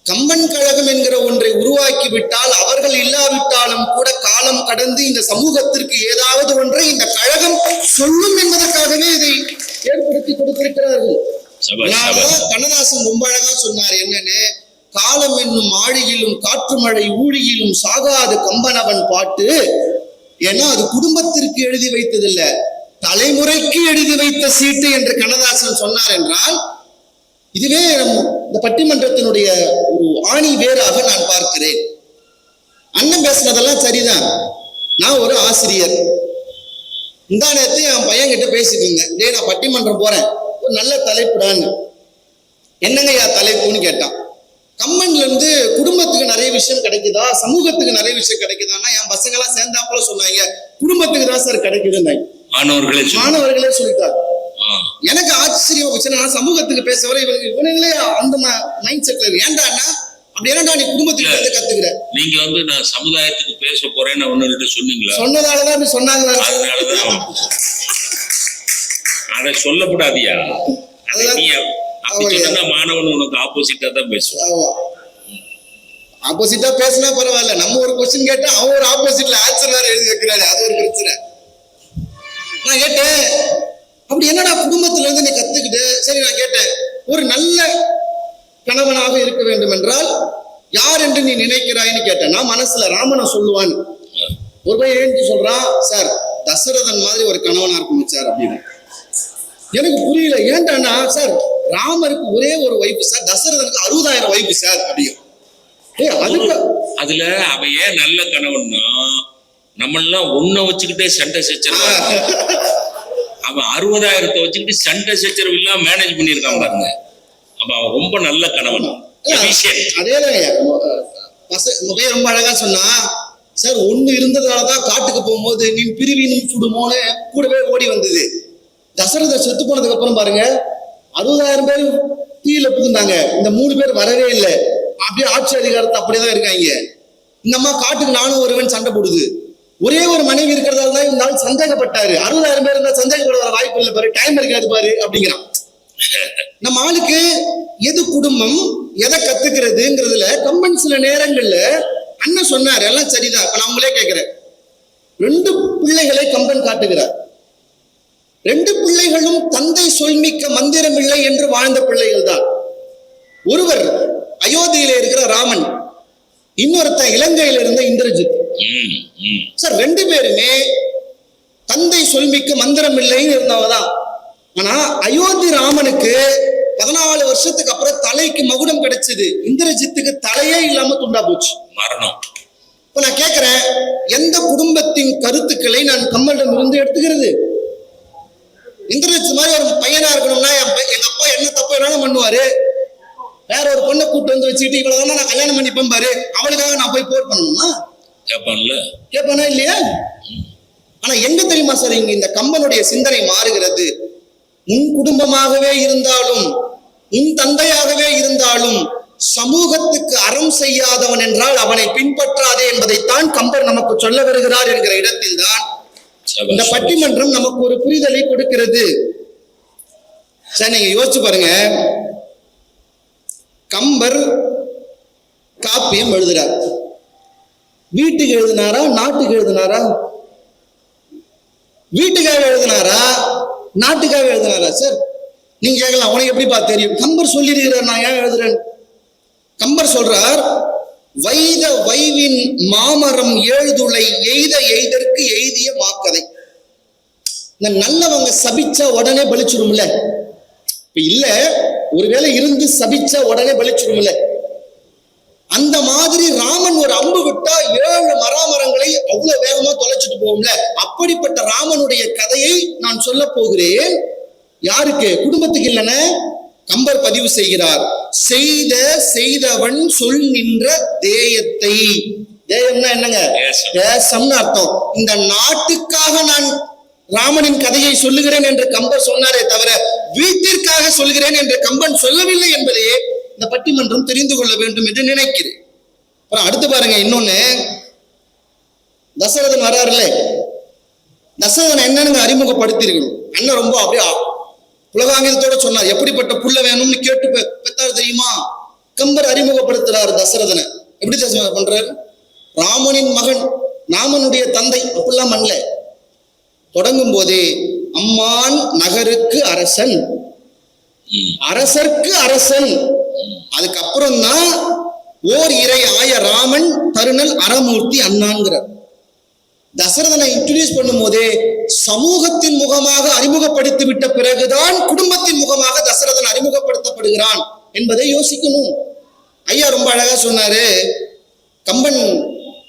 கம்பன் கழகம் என்கிற ஒன்றை உருவாக்கி விட்டால் அவர்கள் இல்லாவிட்டாலும் கூட காலம் கடந்து இந்த சமூகத்திற்கு ஏதாவது ஒன்றை இந்த கழகம் சொல்லும் என்பதற்காகவே இதை ஏற்படுத்தி கொடுத்திருக்கிறார்கள். கண்ணதாசன் ரொம்ப அழகா சொன்னார். என்னன்னு, காலம் என்னும் ஆழியிலும் காற்று மழை ஊழியிலும் சாகாது கம்பனவன் பாட்டு. ஏன்னா அது குடும்பத்திற்கு எழுதி வைத்ததில்ல, தலைமுறைக்கு எழுதி வைத்த சீட்டு என்று கண்ணதாசன் சொன்னார் என்றால், இதுவே இந்த பட்டிமன்றத்தினுடைய ஒரு ஆணி வேறாக நான் பார்க்கிறேன். அண்ணன் பேசினதெல்லாம் சரிதான். நான் ஒரு ஆசிரியர். இந்த நேரத்தை என் பையன் கிட்ட பேசிட்டு இருந்தேன். டேய், நான் பட்டிமன்றம் போறேன், ஒரு நல்ல தலைப்புடான்னு. என்னங்க தலைப்புன்னு கேட்டான். கம்பன்ல இருந்து குடும்பத்துக்கு நிறைய விஷயம் கிடைக்குதா, சமூகத்துக்கு நிறைய விஷயம் கிடைக்குதான்னா என் பசங்க எல்லாம் சேர்ந்தாப்புல சொன்னாங்க, குடும்பத்துக்கு தான் சார் கிடைக்குதுன்னு மாணவர்களே சொல்லிட்டாரு. எனக்கு ஆச்சரியம் வச்சு, நான் சமூகத்துக்கு பேச வர இவனுங்களே அந்த மைண்ட் செட்ல ஏன்டான்னா, அப்படி என்னடா நீ குடும்பத்துக்கு இருந்து கத்துக்கிற? நீங்க வந்து நான் சமுதாயத்துக்கு பேச போறேன்னு ஒன்னு சொன்னீங்களா? சொன்னதாலதான் அப்படி சொன்னாங்க. அதனாலதான் அதை சொல்லக்கூடாதியா? மாணவன் உனக்கு ஆப்போசிட்டா தான் பேசுவான். ஆப்போசிட்டா பேசினா பரவாயில்ல, நம்ம ஒரு கொஸ்டின் கேட்டா அவன் ஒரு ஆப்போசிட்ல ஆன்சர் வேற எழுதி வைக்கிறாரு, அது ஒரு பிரச்சனை. நான் கேட்டேன், அப்படி என்னடா குடும்பத்துல இருந்து நீ கத்துக்கிட்டு? சரி, நான் கேட்டேன், ஒரு நல்ல கணவனாக இருக்க வேண்டும் என்றால் யார் என்று நீ நினைக்கிறாய்ன்னு கேட்டேன். நான் மனசுல ராமனை சொல்லுவான்னு. ஒரு பையன் எழுந்து சொல்றான், சார் தசரதன் மாதிரி ஒரு கணவனா இருக்கணும் சார் அப்படின்னு. எனக்கு புரியல. ஏன்டானா, சார் ராமருக்கு ஒரே ஒரு வைஃப் சார், தசரதனுக்கு 60,000 வைஃப் சார் அப்படின்னு. அதுல அவன் ஏன் நல்ல கணவன்னா, நம்மெல்லாம் ஒன்ன வச்சுக்கிட்டே சண்டை சச்சரவு, அவன் 60,000 வச்சுக்கிட்டு சண்டை சச்சரவு இல்லாம மேனேஜ் பண்ணிருக்கான் பாருங்க. அவன் ரொம்ப நல்ல கணவன். அதேதான் ரொம்ப அழகா சொன்னா, சார் ஒண்ணு இருந்ததாலதான் காட்டுக்கு போகும்போது நீ பிரிவினும் சுடுமோன்னு கூடவே ஓடி வந்தது. தசரதர் செத்து போனதுக்கு அப்புறம் பாருங்க, 60,000 பேர் தீயில புகுந்தாங்க, இந்த 3 பேர் வரவே இல்லை. அப்படியே ஆட்சி அதிகாரத்தை அப்படியேதான் இருக்காங்க. இந்த அம்மா காட்டுக்கு நானும் ஒருவன் சண்டை போடுது. ஒரே ஒரு மனைவி இருக்கிறதால தான் இந்த ஆள் சந்தேகப்பட்டாரு. 60,000 பேர் இருந்தா சந்தேகப்பட வர வாய்ப்பு இல்லை பாரு, டைம் இருக்காது பாரு அப்படிங்கிறான். நம்ம ஆளுக்கு எது குடும்பம், எதை கத்துக்கிறதுங்கிறதுல கம்பன் சில நேரங்கள்ல அண்ணன் சொன்னாரு, எல்லாம் சரிதான். இப்ப நான் உங்களே கேட்கிறேன், 2 பிள்ளைகளை கம்பன் காட்டுகிறார். 2 பிள்ளைகளும் தந்தை சொல்மிக்க மந்திரம் இல்லை என்று வாழ்ந்த பிள்ளைகள் தான். ஒருவர் அயோத்தியில இருக்கிற ராமன், இன்னொருத்தன் இலங்கையில இருந்த இந்திரஜித். சார் 2 பேருமே தந்தை சொல்மிக்க மந்திரம் இல்லைன்னு இருந்தவதான். ஆனா அயோத்தி ராமனுக்கு 14 வருஷத்துக்கு அப்புறம் தலைக்கு மகுடம் கிடைச்சது. இந்திரஜித்துக்கு தலையே இல்லாம துண்டா போச்சு, மரணம். இப்ப நான் கேட்கிறேன், எந்த குடும்பத்தின் கருத்துக்களை நான் கம்பனிடம் இருந்து எடுத்துக்கிறது? இந்திரஜித் மாதிரி ஒரு பையனா இருக்கணும்னா எங்க அப்பா என்ன தப்பு வேணாலும் பண்ணுவாரு. வேற ஒரு பொண்ணை கூட்டு வந்து வச்சுக்கிட்டு இவ்வளவுதான் நான் கல்யாணம் பண்ணிப்பேன் பாரு, அவளுக்காக நான் போய் போர் பண்ணணுமா? கேட்பானா இல்லையா? ஆனா எங்க தெரியுமா சார் இங்க இந்த கம்பனுடைய சிந்தனை மாறுகிறது? உன் குடும்பமாகவே இருந்தாலும், உன் தந்தையாகவே இருந்தாலும், சமூகத்துக்கு அறம் செய்யாதவன் என்றால் அவனை பின்பற்றாதே என்பதைத்தான் கம்பர் நமக்கு சொல்ல வருகிறார் என்கிற இடத்தில் தான் இந்த பட்டிமன்றம் நமக்கு ஒரு புரிதலை கொடுக்கிறது. சார் நீங்க யோசிச்சு பாருங்க, கம்பர் காப்பியம் எழுதுறார். வீட்டுக்கு எழுதினாரா, நாட்டுக்கு எழுதினாரா? வீட்டுக்காக எழுதினாரா, நாட்டுக்காக எழுதினாரா? சார் நீங்க கேட்கலாம், உனக்கு எப்படிப்பா தெரியும்? கம்பர் சொல்லியிருக்கிறார், நான் ஏன் எழுதுறேன். கம்பர் சொல்றார், வைத வைவின் மாமரம் ஏழுதுளை எய்த எய்தற்கு எய்திய மாக்கதை. இந்த நல்லவங்க சபிச்சா உடனே பலிச்சிரும்ல, இப்ப இல்ல ஒருவேளை இருந்து சபிச்சா உடனே பலிச்சிரும்ல, அந்த மாதிரி ராமன் ஒரு அம்பு விட்டா 7 மராமரங்களை அவ்வளவு வேகமா தொலைச்சிட்டு போகும்ல, அப்படிப்பட்ட ராமனுடைய கதையை நான் சொல்ல போகிறேன். யாருக்கு? குடும்பத்துக்கு இல்லைன்னு கம்பர் பதிவு செய்கிறார். செய்தவன் சொல் நின்ற தேயத்தை. தேயம்னா என்னங்க? தேசம்னு அர்த்தம். இந்த நாட்டுக்காக நான் ராமனின் கதையை சொல்லுகிறேன் என்று கம்பர் சொன்னாரே தவிர வீட்டிற்காக சொல்கிறேன் என்று கம்பன் சொல்லவில்லை என்பதையே இந்த பட்டிமன்றம் தெரிந்து கொள்ள வேண்டும் என்று நினைக்கிறேன். அப்புறம் அடுத்து பாருங்க, இன்னொன்னு, தசரதன் வர்றாருல்ல, தசரதன் என்னன்னு அறிமுகப்படுத்திருக்கணும். அண்ணன் ரொம்ப அப்படியே உலகாங்கிதத்தோட சொன்னார், எப்படிப்பட்ட புள்ள வேணும்னு கேட்டு பெற்றார் தெரியுமா? கம்பர் அறிமுகப்படுத்துறாரு தசரதனை. எப்படி பண்றாரு? ராமனின் மகன், ராமனுடைய தந்தை, அப்படிலாம் பண்ணல. தொடங்கும் போதே அம்மான் நகருக்கு அரசன், அரசர்க்கு அரசன். அதுக்கப்புறம் தான் ஓர் இறை ஆய ராமன் தருணல் அறமூர்த்தி அண்ணான்கிறார். தசரதனை இன்ட்ரோடியூஸ் பண்ணும் போதே சமூகத்தின் முகமாக அறிமுகப்படுத்தி விட்ட பிறகுதான் குடும்பத்தின் முகமாக தசரதன் அறிமுகப்படுத்தப்படுகிறான் என்பதை யோசிக்கணும். ஐயா ரொம்ப அழகா சொன்னாரு, கம்பன்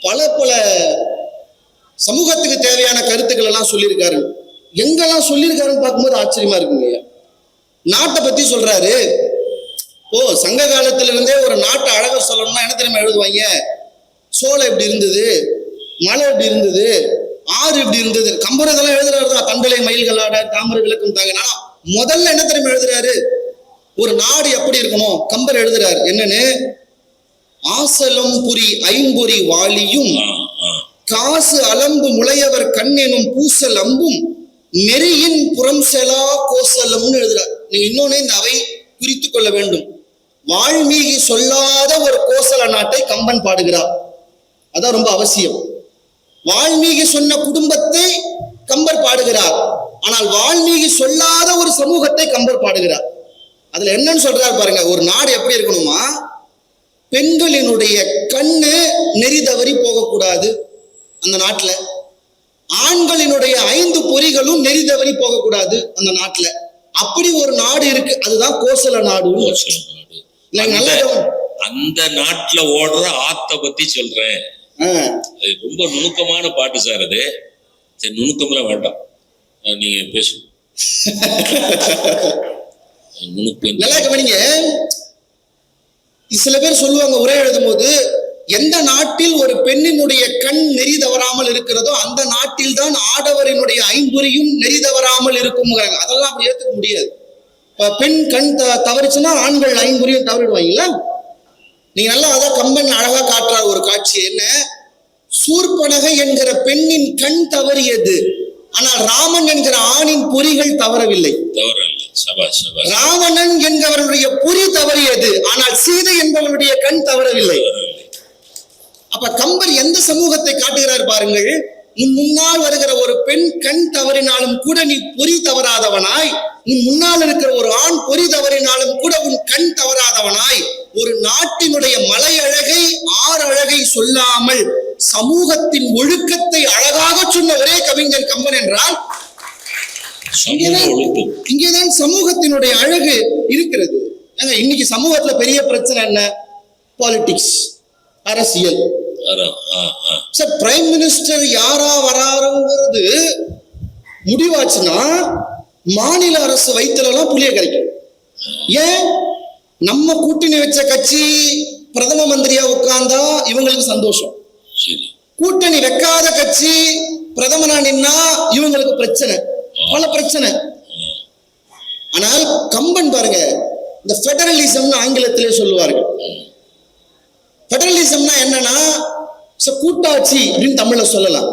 பல சமூகத்துக்கு தேவையான கருத்துக்கள் எல்லாம் சொல்லியிருக்காரு. எங்கெல்லாம் சொல்லியிருக்காருன்னு பார்க்கும்போது ஆச்சரியமா இருக்குங்க ஐயா. நாட்டை பத்தி சொல்றாரு. சங்க காலத்துல இருந்தே ஒரு நாட்டை அழகா சொல்லணும்னா என்ன தெரியுமா எழுதுவாங்க? சோலை எப்படி இருந்தது, மலை எப்படி இருந்தது, ஆறு எப்படி இருந்தது. கம்பர் இதெல்லாம் எழுதுறாருதான். தண்டலை மயில்களாட தாமரை விளக்கும் தாங்க. ஆனா முதல்ல என்ன தெரியுமா எழுதுறாரு? ஒரு நாடு எப்படி இருக்கணும் கம்பர் எழுதுறாரு. என்னன்னு? ஆசலம் புரி ஐம்பொறி வாளியும் காசு அலம்பு முளையவர் கண்ணெனும் பூசல் அம்பும் நெறியின் புறம் செலா கோசலம்னு எழுதுறார். நீங்க இன்னொன்னு இந்த அவை குறித்து கொள்ள வேண்டும். வால்மீகி சொல்லாத ஒரு கோசல நாட்டை கம்பன் பாடுகிறார். அதான் ரொம்ப அவசியம். வால்மீகி சொன்ன குடும்பத்தை கம்பர் பாடுகிறார். ஆனால் வால்மீகி சொல்லாத ஒரு சமூகத்தை கம்பர் பாடுகிறார். அதுல என்னன்னு சொல்றாரு பாருங்க. ஒரு நாடு எப்படி இருக்கணுமா? பெண்களினுடைய கண்ணு நெறி தவறி போகக்கூடாது அந்த நாட்டுல. ஆண்களினுடைய 5 பொறிகளும் நெறி தவறி போகக்கூடாது அந்த நாட்டுல. அப்படி ஒரு நாடு இருக்கு. அதுதான் கோசல நாடு. அந்த நாட்டுல ஓடுற ஆத்த பத்தி சொல்றேன். அது ரொம்ப நுணுக்கமான பாட்டு சார். அது சரி, நுணுக்கம்லாம் வேண்டாம், நீங்க பேசுங்க. நல்லா கவனிங்க. சில பேர் சொல்லுவாங்க உரை எழுதும் போது, எந்த நாட்டில் ஒரு பெண்ணினுடைய கண் நெறி தவறாமல் இருக்கிறதோ அந்த நாட்டில் தான் ஆடவரினுடைய ஐம்பொறியும் நெறி தவறாமல் இருக்கும். அதெல்லாம் அப்படி ஏத்துக்க முடியாது. பெண் கண் தவறிச்சுன்னா ஆண்கள் ஐம்பொறியும் தவறிடுவாங்களா? நீங்க நல்லா அதான் கம்பன் அழகா காட்டுறார் ஒரு காட்சி. என்ன? சூர்பனகை என்கிற பெண்ணின் கண் தவறியது, ஆனால் ராமன் என்கிற ஆணின் பொறிகள் தவறவில்லை. ராவணன் என்பவருடைய பொறி தவறியது, ஆனால் சீதை என்பவருடைய கண் தவறவில்லை. அப்ப கம்பர் எந்த சமூகத்தை காட்டுகிறார் பாருங்கள். உன் முன்னால் வருகிற ஒரு பெண் கண் தவறினாலும் கூட நீ பொறி தவறாதவனாய், உன் முன்னால் இருக்கிற ஒரு ஆண் பொறி தவறினாலும் கூட உன் கண் தவறாதவனாய், ஒரு நாட்டினுடைய மலை அழகை ஆறு அழகை சொல்லாமல் சமூகத்தின் ஒழுக்கத்தை அழகாக சொன்ன ஒரே கவிஞன் கம்பன் என்றால் இங்கேதான் சமூகத்தினுடைய அழகு இருக்கிறது. இன்னைக்கு சமூகத்துல பெரிய பிரச்சனை என்ன? பாலிடிக்ஸ், அரசியல். சார், பிரைம் மினிஸ்டர் யாரா வராருங்கிறது முடிவாச்சுன்னா மாநில அரசு வயிற்றுலாம் புளிய கரைக்கும். ஏன்? நம்ம கூட்டணி வச்ச கட்சி பிரதம மந்திரியா உட்கார்ந்தா இவங்களுக்கு சந்தோஷம். கூட்டணி வைக்காத கட்சி பிரதமரா நின்னா இவங்களுக்கு பிரச்சனை, பல பிரச்சனை. ஆனால் கம்பன் பாருங்க, இந்த பெடரலிசம் ஆங்கிலத்திலே சொல்லுவார்கள். பெடரலிசம்னா என்னன்னா கூட்டாட்சி அப்படின்னு தமிழ்ல சொல்லலாம்.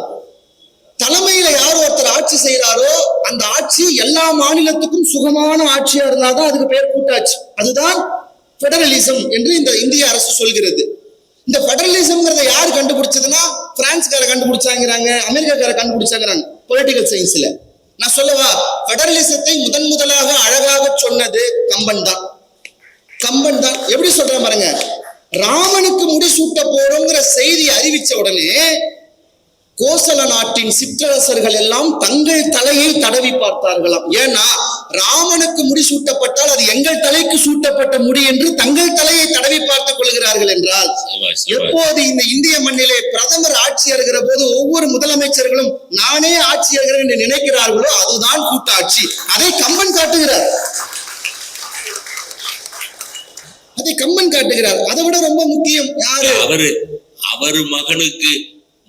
தலைமையில யார் ஒருத்தர் ஆட்சி செய்யறாரோ அந்த ஆட்சி எல்லா மாநிலத்துக்கும் சுகமான ஆட்சியா இருந்தாதான் அதுக்கு பேர் கூட்டாட்சி. அதுதான் பெடரலிசம் என்று இந்த இந்திய அரசு சொல்கிறது. இந்த பெடரலிசம்ங்கிறத யார் கண்டுபிடிச்சதுன்னா பிரான்ஸ்கார கண்டுபிடிச்சாங்கிறாங்க, அமெரிக்காக்கார கண்டுபிடிச்சாங்கிறாங்க பொலிட்டிக்கல் சயின்ஸ்ல. நான் சொல்லவா, பெடரலிசத்தை முதலாக அழகாக சொன்னது கம்பன் தான். கம்பன் தான். எப்படி சொல்றேன் பாருங்க. ராமனுக்கு முடிசூட்ட போறோங்கிற செய்தி அறிவிச்ச உடனே கோசல நாட்டின் சிற்றரசர்கள் எல்லாம் தங்கள் தலையை தடவி பார்த்தார்களாம். ஏன்னா ராமனுக்கு முடிசூட்டப்பட்டால் அது எங்கள் தலைக்கு சூட்டப்பட்ட முடி என்று தங்கள் தலையை தடவி பார்த்துக் கொள்கிறார்கள் என்றால், எப்போது இந்த இந்திய மண்ணிலே பிரதமர் ஆட்சி ஏறுகிற போது ஒவ்வொரு முதலமைச்சர்களும் நானே ஆட்சி ஏறுகிறேன் என்று நினைக்கிறார்களோ அதுதான் கூட்டாட்சி. அதை கம்பன் காட்டுகிறார். அதை கம்பன் காட்டுகிறார். அதை விட ரொம்ப முக்கியம் யாரு? அவரு மகனுக்கு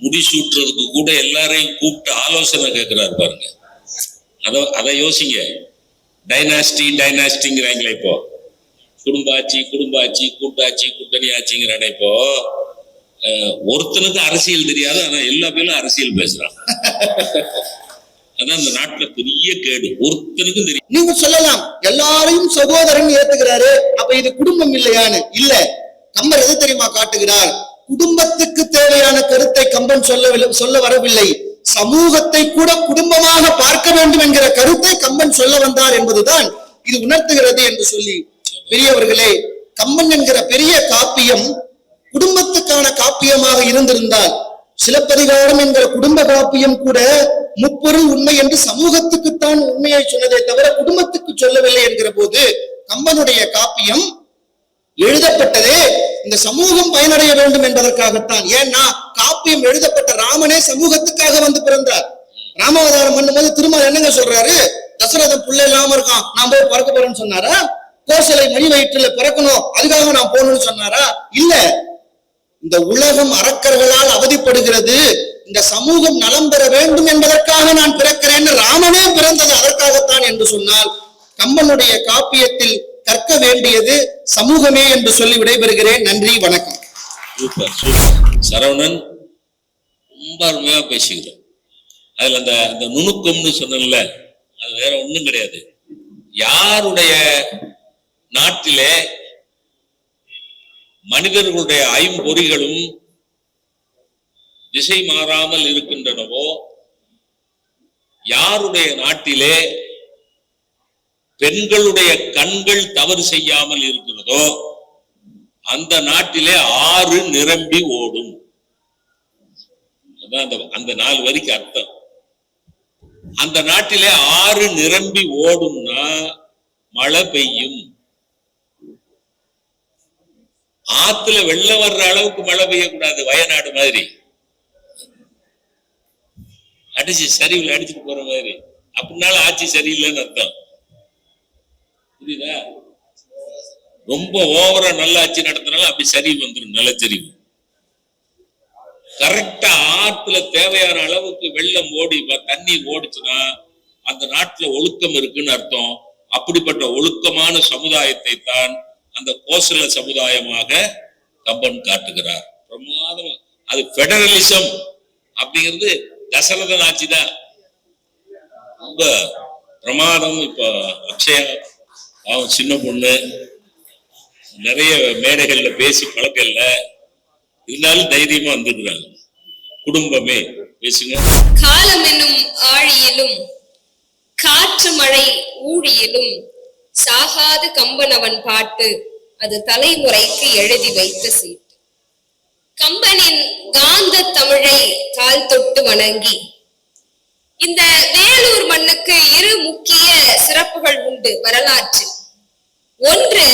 முடிசூட்டுறதுக்கு கூட எல்லாரையும் கூப்பிட்டு ஆலோசனை கேட்கிறாரு பாருங்க. அதை யோசிங்க. டைனாஸ்டிங்கிறாங்களே இப்போ. குடும்பாட்சி, கூட்டாட்சி, கூட்டணி ஆட்சிங்கிறானே இப்போ. ஒருத்தனுக்கு அரசியல் தெரியாது, ஆனா எல்லா பேரும் அரசியல் பேசுறாங்க. அதான் அந்த நாட்டுல பெரிய கேடு. ஒருத்தனுக்கும் தெரியும். நீங்க சொல்லலாம் எல்லாரையும் சகோதரன் ஏத்துக்கிறாரு, அப்ப இது குடும்பம் இல்லையான்னு. இல்ல, கம்பர் எது தெரியுமா காட்டுகிறார்? குடும்பத்துக்கு தேவையான கருத்தை கம்பன் சொல்ல வரவில்லை. சமூகத்தை கூட குடும்பமாக பார்க்க வேண்டும் என்கிற கருத்தை கம்பன் சொல்ல வந்தார் என்பதுதான் இது உணர்த்துகிறது என்று சொல்லி, பெரியவர்களே, கம்பன் என்கிற பெரிய காப்பியம் குடும்பத்துக்கான காப்பியமாக இருந்திருந்தால், சிலப்பதிகாரம் என்கிற குடும்ப காப்பியம் கூட முப்பொருள் உண்மை என்று சமூகத்துக்குத்தான் உண்மையை சொன்னதை தவிர குடும்பத்துக்கு சொல்லவில்லை என்கிற போது, கம்பனுடைய காப்பியம் எழுதப்பட்டதே இந்த சமூகம் பயனடைய வேண்டும் என்பதற்காகத்தான். ஏன்னா காப்பியம் எழுதப்பட்ட ராமனே சமூகத்துக்காக வந்து பிறந்தார். ராமாவதாரம் பண்ணும்போது திருமால் என்னங்க சொல்றாரு? தசரதன் புள்ள இல்லாம இருக்கான், நான் போய் பிறக்க போறேன்னு சொன்னாரா? கோசலை மணி வயிற்றுல பிறக்கணும், அதுக்காக நான் போகணும்னு சொன்னாரா? இல்ல. இந்த உலகம் அரக்கர்களால் அவதிப்படுகிறது, இந்த சமூகம் நலம் பெற வேண்டும் என்பதற்காக நான் பிறக்கிறேன்னு ராமனே பிறந்தது அதற்காகத்தான் என்று சொன்னால், கம்பனுடைய காப்பியத்தில் கற்க வேண்டியது சமூகமே என்று சொல்லி விடைபெறுகிறேன். நன்றி, வணக்கம். Super super. சரவணன் ரொம்ப அருமையா பேசுகிறேன். அதுல அந்த நுணுக்கம்னு சொன்னல, அது வேற ஒண்ணும் கிடையாது. யாருடைய நாட்டிலே மனிதர்களுடைய ஐம்பொறிகளும் திசை மாறாமல் இருக்கின்றனவோ, யாருடைய நாட்டிலே பெண்களுடைய கண்கள் தவறு செய்யாமல் இருக்கிறதோ, அந்த நாட்டிலே ஆறு நிரம்பி ஓடும். அதான் அந்த 4 வரிக்கு அர்த்தம். அந்த நாட்டிலே ஆறு நிரம்பி ஓடும்னா மழை பெய்யும். ஆத்துல வெள்ளம் வர்ற அளவுக்கு மழை பெய்யக்கூடாது, வயநாடு மாதிரி அடிச்சு சரிவில் அடிச்சுட்டு போற மாதிரி. அப்படின்னாலும் ஆட்சி சரியில்லைன்னு அர்த்தம். புரியுதா? ரொம்ப ஓவரா நல்ல ஆட்சி நடத்தினாலும் அப்படி சரிவு வந்துடும், நிலச்சரிவு. கரெக்டா ஆத்துல தேவையான அளவுக்கு வெள்ளம் ஓடி தண்ணீர் ஓடிச்சுன்னா அந்த நாட்டுல ஒழுக்கம் இருக்குன்னு அர்த்தம். அப்படிப்பட்ட ஒழுக்கமான சமுதாயத்தை தான் அந்த கோசல சமுதாயமாக கம்பன் காட்டுகிறார். பிரமாதமா. அது பெடரலிசம் அப்படிங்கிறது தசரதன் ஆட்சி தான். ரொம்ப பிரமாதம். இப்ப அக்ஷயா அவன் சின்ன பொண்ணு, நிறைய மேடைகள்ல பேசி பழக்கல்ல, இருந்தாலும் தைரியமா வந்துடுறாங்க. குடும்பமே பேசுங்க. காலம் என்னும் ஆழியிலும் காற்று மழை ஊழியிலும் சாகாத கம்பன் அவன் பாட்டு, அது தலைமுறைக்கு எழுதி வைத்த சீட்டு. கம்பனின் காந்த தமிழை கால் தொட்டு வணங்கி, இந்த வேலூர் மண்ணுக்கு 2 முக்கிய சிறப்புகள் உண்டு வரலாற்றில். ஒன்று,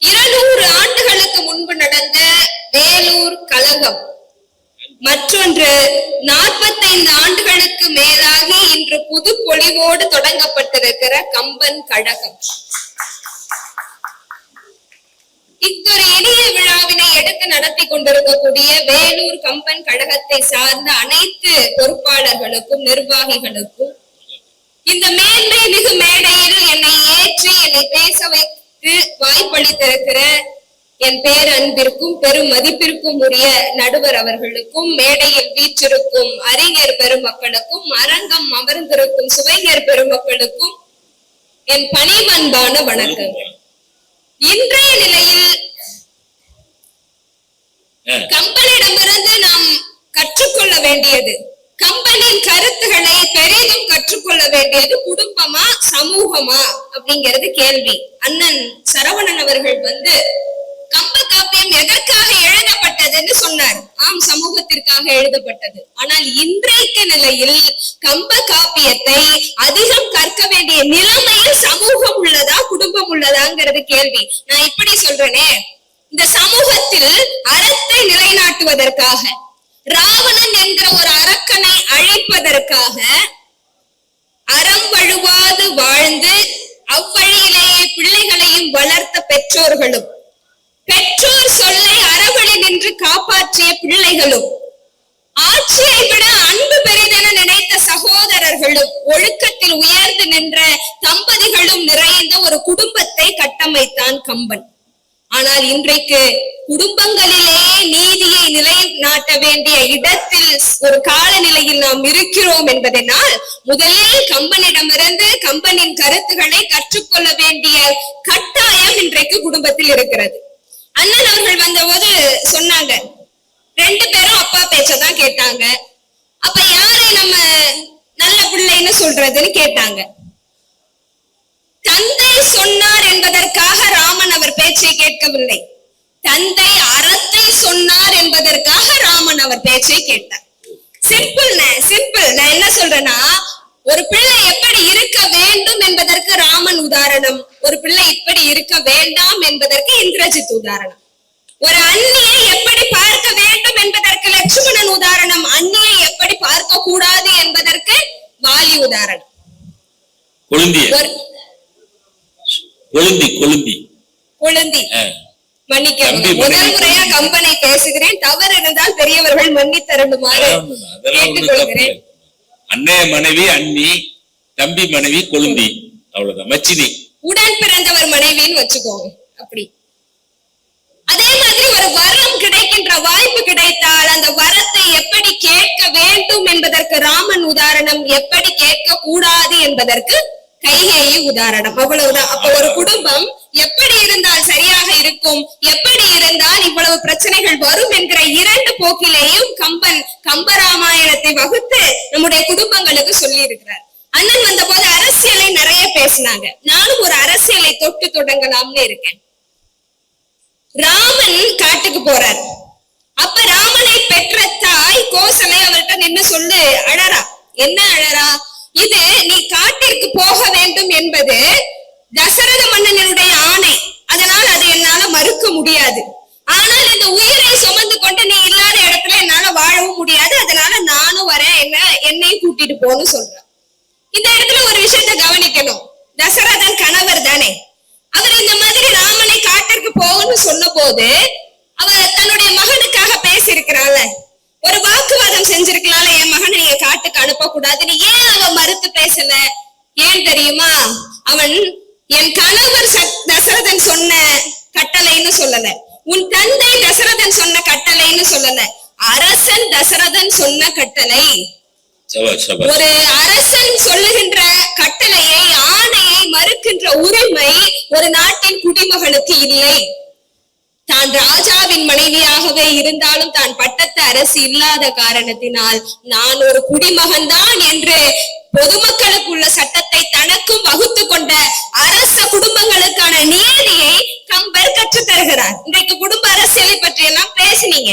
200 ஆண்டுகளுக்கு முன்பு நடந்த வேலூர் கலகம். மற்றொன்று, 45 ஆண்டுகளுக்கு மேலாகி இன்று புது பொலிவோடு தொடங்கப்பட்டிருக்கிற கம்பன் கழகம். இத்தொரு இனிய விழாவினை எடுத்து நடத்தி கொண்டிருக்கக்கூடிய வேலூர் கம்பன் கழகத்தை சார்ந்த அனைத்து பொறுப்பாளர்களுக்கும் நிர்வாகிகளுக்கும் இந்த மேன்மை மிகு மேடையில் என்னை ஏற்றி என்னை பேச வைத்து வாய்ப்பளித்திருக்கிற என் பேரன்பிற்கும் பெரும் மதிப்பிற்கும் உரிய நடுவர் அவர்களுக்கும், மேடையில் வீற்றிருக்கும் அறிஞர் பெருமக்களுக்கும், அரங்கம் அமர்ந்திருக்கும் சுவைஞர் பெருமக்களுக்கும் என் பணிவன்பான வணக்கங்கள். இன்றைய நிலையில் கம்பனிடமிருந்து நாம் கற்றுக்கொள்ள வேண்டியது, கம்பனின் கருத்துக்களை பெரிதும் கற்றுக்கொள்ள வேண்டியது குடும்பமா சமூகமா அப்படிங்கிறது கேள்வி. அண்ணன் சரவணன் அவர்கள் கம்ப காப்பியம் எதற்காக எழுதப்பட்டதுன்னு சொன்னார். ஆம், சமூகத்திற்காக எழுதப்பட்டது. ஆனால் இன்றைக்கு நிலையில் கம்ப காப்பியத்தை அதிகம் கற்க வேண்டிய நிலைமையில் சமூகம் உள்ளதா குடும்பம் உள்ளதாங்கிறது கேள்வி. நான் இப்படி சொல்றேனே, இந்த சமூகத்தில் அறத்தை நிலைநாட்டுவதற்காக, ராவணன் என்ற ஒரு அரக்கனை அழிப்பதற்காக அறம் வழுவாது வாழ்ந்து அவ்வழியிலேயே பிள்ளைகளையும் வளர்த்த பெற்றோர்களும், பெற்றோர் சொல்லை அறவழி நின்று காப்பாற்றிய பிள்ளைகளும், ஆட்சியை விட அன்பு பெரிதென நினைத்த சகோதரர்களும், ஒழுக்கத்தில் உயர்ந்து நின்ற தம்பதிகளும் நிறைந்த ஒரு குடும்பத்தை கட்டமைத்தான் கம்பன். ஆனால் இன்றைக்கு குடும்பங்களிலேயே நீதியை நிலைநாட்ட வேண்டிய இடத்தில் ஒரு காலநிலையில் நாம் இருக்கிறோம் என்பதனால் முதலில் கம்பனிடமிருந்து கம்பனின் கருத்துக்களை கற்றுக்கொள்ள வேண்டிய கட்டாயம் இன்றைக்கு குடும்பத்தில் இருக்கிறது. அண்ணன் அவர்கள் வந்தபோது சொன்னாங்க, 2 பேரும் அப்பா பேச்சதான் கேட்டாங்க. அப்ப யாரை நம்ம நல்ல பிள்ளைன்னு சொல்றதுன்னு கேட்டாங்க. தந்தை சொன்னார் என்பதற்காக ராமன் அவர் பேச்சை கேட்கவில்லை. தந்தை அறத்தை சொன்னார் என்பதற்காக ராமன் அவர் பேச்சை கேட்டார். சிம்பிள். நான் என்ன சொல்றேன்னா, ஒரு பிள்ளை எப்படி இருக்க வேண்டும் என்பதற்கு ராமன் உதாரணம், ஒரு பிள்ளை இப்படி இருக்க வேண்டாம் என்பதற்கு இந்திரஜித் உதாரணம். ஒரு உதாரணம். கொழுந்திய கொழுந்தி கொழுந்தி. மன்னிக்க, முதல் முறையா கம்பனை பேசுகிறேன். தவறு இருந்தால் பெரியவர்கள் மன்னித்தருளுமாறு கேட்டுக்கொள்கிறேன். அன்னைய மனைவி அண்ணி, தம்பி மனைவி கொழுந்தி, அவ்வளவுதான். மச்சினி உடன் பிறந்தவர் மனைவின்னு வச்சுக்கோங்க. அப்படி அதே மாதிரி ஒரு வரம் கிடைக்கின்ற வாய்ப்பு கிடைத்தால் அந்த வரத்தை எப்படி கேட்க வேண்டும் என்பதற்கு ராமன் உதாரணம், எப்படி கேட்க கூடாது என்பதற்கு கைகேயி உதாரணம். அவ்வளவுதான். அப்ப ஒரு குடும்பம் எப்படி இருந்தால் சரியாக இருக்கும், எப்படி இருந்தால் இவ்வளவு பிரச்சனைகள் வரும் என்கிற இரண்டு போக்கிலேயும் கம்பராமாயணத்தை வகுத்து நம்முடைய குடும்பங்களுக்கு சொல்லி இருக்கிறார். அண்ணன் வந்த போது அரசியலை நிறைய பேசினாங்க. நானும் ஒரு அரசியலை தொட்டு தொடங்கலாம்னு இருக்கேன். ராமன் காட்டுக்கு போறார். அப்ப ராமனை பெற்ற தாய் கோசலை அவர்கிட்ட நின்னு சொல்லு அழறா. என்ன அழறா? இது நீ காட்டிற்கு போக வேண்டும் என்பது தசரத மன்னனுடைய ஆணை, அதனால் அதை என்னால மறுக்க முடியாது. ஆனால் இந்த உயிரை சுமந்து கொண்டு நீ இல்லாத இடத்துல என்னால வாழவும் முடியாது, அதனால நானும் வரேன், என்னையும் கூட்டிட்டு போன்னு சொல்றான். இந்த இடத்துல ஒரு விஷயத்த கவனிக்கணும். தசரதன் கணவர் தானே, அவர் இந்த மாதிரி ராமனை காட்டிற்கு போகணும்னு சொன்ன போது அவர் தன்னுடைய மகனுக்காக பேசியிருக்கிறாள். ஒரு வாக்குவாதம் செஞ்சிருக்கலாம்ல, என் மகனை நீங்க காட்டுக்கு அனுப்ப கூடாதுன்னு. ஏன் அவன் மறுத்து பேசல? ஏன் தெரியுமா? அவன் என் கணவர் தசரதன் சொன்ன கட்டளைன்னு சொல்லல, உன் தந்தை தசரதன் சொன்ன கட்டளைன்னு சொல்லல, அரசன் தசரதன் சொன்ன கட்டளை. ஒரு அரசன் சொல்லுகின்ற கட்டளையை, ஆணையை மறுக்கின்ற உரிமை ஒரு நாட்டின் குடிமகனுக்கு இல்லை. தான் ராஜாவின் மனைவியாகவே இருந்தாலும் தான் பட்டத்து அரசு இல்லாத காரணத்தினால் நான் ஒரு குடிமகன் தான் என்று பொதுமக்களுக்கு உள்ள சட்டத்தை தனக்கும் வகுத்து கொண்ட அரச குடும்பங்களுக்கான நீதியை கம்பர் கற்றுத் தருகிறார். இன்றைக்கு குடும்ப அரசியலை பற்றி எல்லாம் பேசினீங்க.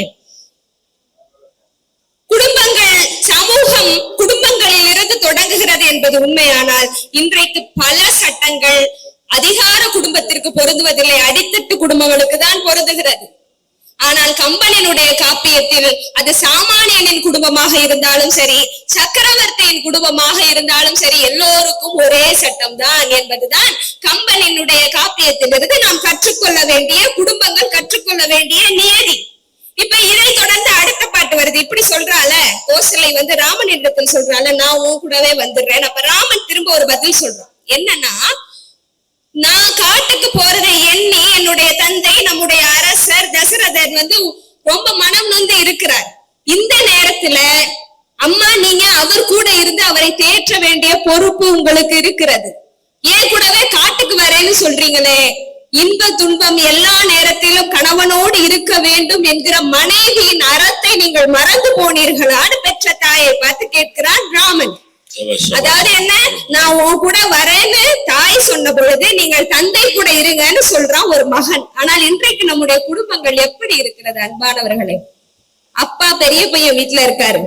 குடும்பங்கள், சமூகம் குடும்பங்களில் இருந்து தொடங்குகிறது என்பது உண்மையானால் இன்றைக்கு பல சட்டங்கள் அதிகார குடும்பத்திற்கு பொருந்துவதில்லை, அடித்தட்டு குடும்பங்களுக்கு தான் பொருந்துகிறது. ஆனால் கம்பனினுடைய காப்பியத்தில் அது சாமானியனின் குடும்பமாக இருந்தாலும் சரி, சக்கரவர்த்தியின் குடும்பமாக இருந்தாலும் சரி, எல்லோருக்கும் ஒரே சட்டம் தான் என்பதுதான் கம்பனினுடைய காப்பியத்திலிருந்து நாம் கற்றுக்கொள்ள வேண்டிய, குடும்பங்கள் கற்றுக்கொள்ள வேண்டிய நியதி. இப்ப இதை தொடர்ந்து அடுத்த பாட்டு வருது. இப்படி சொல்றால கோசலை ராமனிடத்தில் சொல்றால, நான் உன் கூடவே வந்துடுறேன். அப்ப ராமன் திரும்ப ஒரு பதில் சொல்றான். என்னன்னா, நான் காட்டுக்கு போறதை எண்ணி என்னுடைய தந்தை, நம்முடைய அரசர் தசரதர் ரொம்ப மனம் நொந்து இருக்கிறார். இந்த நேரத்துல அம்மா, நீங்க அவர் கூட இருந்து அவரை தேற்ற வேண்டிய பொறுப்பு உங்களுக்கு இருக்கிறது. ஏன் கூடவே காட்டுக்கு வரேன்னு சொல்றீங்களே, இன்ப துன்பம் எல்லா நேரத்திலும் கணவனோடு இருக்க வேண்டும் என்கிற மனைவியின் அறத்தை நீங்கள் மறந்து போனீர்களான்னு பெற்ற தாயை பார்த்து கேட்கிறான் ராமன். அதாவது என்ன, நான் உன் கூட வரேன்னு தாய் சொன்ன பொழுது நீங்கள் தந்தை கூட இருங்கன்னு சொல்றான் ஒரு மகன். ஆனால் இன்றைக்கு நம்முடைய குடும்பங்கள் எப்படி இருக்கிறது அன்பானவர்களே? அப்பா பெரிய பையன் வீட்டுல இருக்காரு,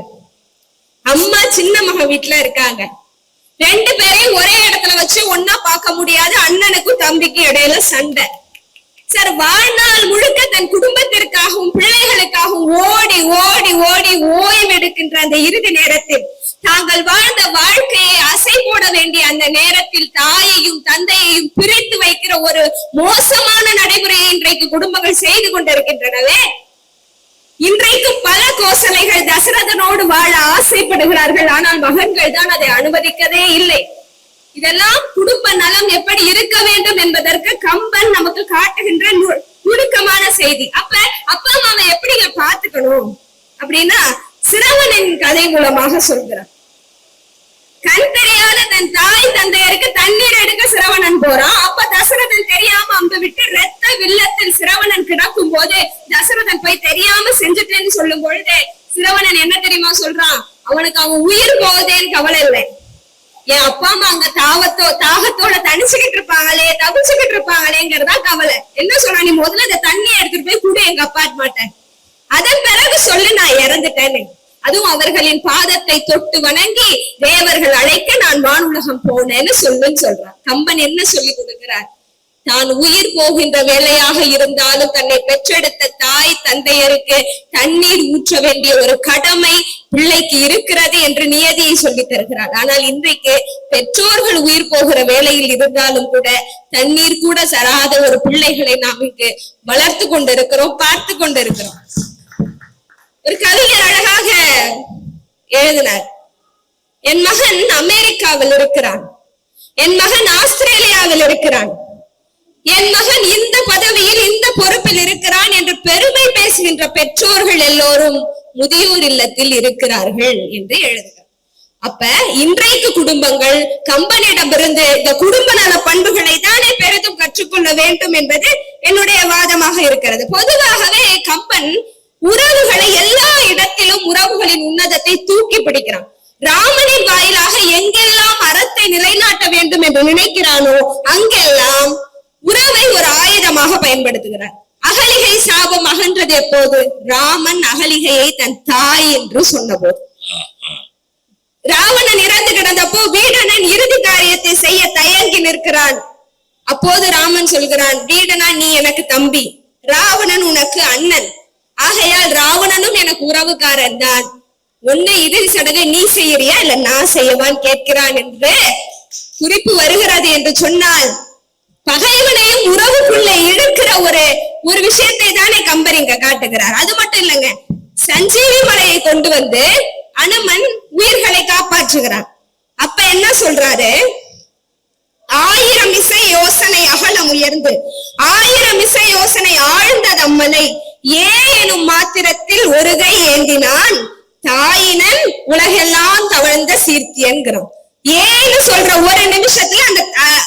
அம்மா சின்ன மகன் வீட்டுல இருக்காங்க. ரெண்டு பேரையும் ஒரே இடத்துல வச்சு ஒன்னா பார்க்க முடியாது. அண்ணனுக்கும் தம்பிக்கும் இடையில சண்டை. சார், வாழ்நாள் முழுக்க தன் குடும்பத்திற்காகவும் பிள்ளைகளுக்காகவும் ஓடி ஓடி ஓடி ஓய்வெடுக்கின்ற அந்த இறுதி நேரத்தில், தாங்கள் வாழ்ந்த வாழ்க்கையை அசை போட வேண்டிய அந்த நேரத்தில் தாயையும் தந்தையையும் பிரித்து வைக்கிற ஒரு மோசமான நடைமுறையை இன்றைக்கு குடும்பங்கள் செய்து கொண்டிருக்கின்றனவே. இன்றைக்கும் பல கோசலைகள் தசரதனோடு வாழ ஆசைப்படுகிறார்கள், ஆனால் மகன்கள் தான் அதை அனுமதிக்கவே இல்லை. இதெல்லாம் குடும்ப நலம் எப்படி இருக்க வேண்டும் என்பதற்கு கம்பன் நமக்கு காட்டுகின்ற நுணுக்கமான செய்தி. அப்ப அப்பா அம்மாவை எப்படிங்க பாத்துக்கணும் அப்படின்னா, சிரவணன் கதை மூலமாக சொல்கிறார். கண் தெரியாத தன் தாய் தந்தையருக்கு தண்ணீர் எடுக்க சிரவணன் போறான். அப்ப தசரதன் தெரியாம அம்பு விட்டு ரத்த வில்லத்தில் சிரவணன் கிடக்கும் போது தசரதன் போய் தெரியாம செஞ்சுட்டேன்னு சொல்லும் பொழுது சிரவணன் என்ன தெரியுமா சொல்றான்? அவனுக்கு அவன் உயிர் போகுதேன்னு கவலை இல்லை, என் அப்பா அம்மா அங்க தாகத்தோட தனிச்சுக்கிட்டு இருப்பாங்களே, தவிச்சுக்கிட்டு இருப்பாங்களேங்கிறதா கவலை. என்ன சொல்ற, நீ முதல்ல இந்த தண்ணியை எடுத்துட்டு போய் கூட எங்க அப்பார்ட்மெண்ட், அதன் பிறகு சொல்லு நான் இறந்துட்டேன்னு. அதுவும் அவர்களின் பாதத்தை தொட்டு வணங்கி தேவர்கள் அழைக்க நான் வானுலகம் போனேன்னு சொல்லுன்னு சொல்றான். கம்பன் என்ன சொல்லி கொடுக்கிறார்? தான் உயிர் போகின்ற வேலையாக இருந்தாலும் தன்னை பெற்றெடுத்த தாய் தந்தையருக்கு தண்ணீர் ஊற்ற வேண்டிய ஒரு கடமை பிள்ளைக்கு இருக்கிறது என்று நியதியை சொல்லி தருகிறார். ஆனால் இன்றைக்கு பெற்றோர்கள் உயிர் போகிற வேலையில் இருந்தாலும் கூட தண்ணீர் கூட சராத ஒரு பிள்ளைகளை நாம் இங்கு வளர்த்து கொண்டிருக்கிறோம், பார்த்து கொண்டிருக்கிறோம். ஒரு கவிஞர் அழகாக எழுதினார், என் மகன் அமெரிக்காவில் இருக்கிறான், என் மகன் ஆஸ்திரேலியாவில் இருக்கிறான், என் மகன் இந்த பதவியில் இந்த பொறுப்பில் இருக்கிறான் என்று பெருமை பேசுகின்ற பெற்றோர்கள் எல்லோரும் முதியோர் இல்லத்தில் இருக்கிறார்கள் என்று எழுதுகிறார். அப்ப இன்றைக்கு குடும்பங்கள் கம்பனிடமிருந்து இந்த குடும்ப நல பண்புகளை தானே பெரிதும் கற்றுக்கொள்ள வேண்டும் என்பது என்னுடைய வாதமாக இருக்கிறது. பொதுவாகவே கம்பன் உறவுகளை எல்லா இடத்திலும் உறவுகளின் உன்னதத்தை தூக்கி பிடிக்கிறான். ராமனின் வாயிலாக எங்கெல்லாம் அறத்தை நிலைநாட்ட வேண்டும் என்று நினைக்கிறானோ அங்கெல்லாம் உறவை ஒரு ஆயுதமாக பயன்படுத்துகிறார். அகலிகை சாபம் அகன்றது எப்போது? ராமன் அகலிகையை தன் தாய் என்று சொன்னபோது. ராவணன் இறந்து கிடந்தப்போ வீடனன் இறுதி காரியத்தை செய்ய தயங்கி நிற்கிறான். அப்போது ராமன் சொல்கிறான், வீடனா நீ எனக்கு தம்பி, ராவணன் உனக்கு அண்ணன், ஆகையால் ராவணனும் எனக்கு உறவுக்காரன் தான், உன்னை இறுதி சடங்கை நீ செய்யறியா இல்ல நான் செய்யவான் கேட்கிறான் என்று குறிப்பு வருகிறது என்று சொன்னால் பகைவனையும் உறவுக்குள்ள இழுக்கிற ஒரு விஷயத்தை தானே கம்பர் இங்க காட்டுகிறார். அது மட்டும் இல்லைங்க, சஞ்சீவி மலையை கொண்டு வந்து அனுமன் உயிர்களை காப்பாற்றுகிறான். அப்ப என்ன சொல்றாரு, 1000 இசை யோசனை அகலம் உயர்ந்து 1000 இசை யோசனை ஆழ்ந்த தம்மலை எனும் மாத்திரத்தில் ஒரு கை ஏந்தினான் தாயினன் உலகெல்லாம் தவழ்ந்த சீர்த்தியன்கிறான். ஏன்னு சொல்ற ஒரு நிமிஷத்துல அந்த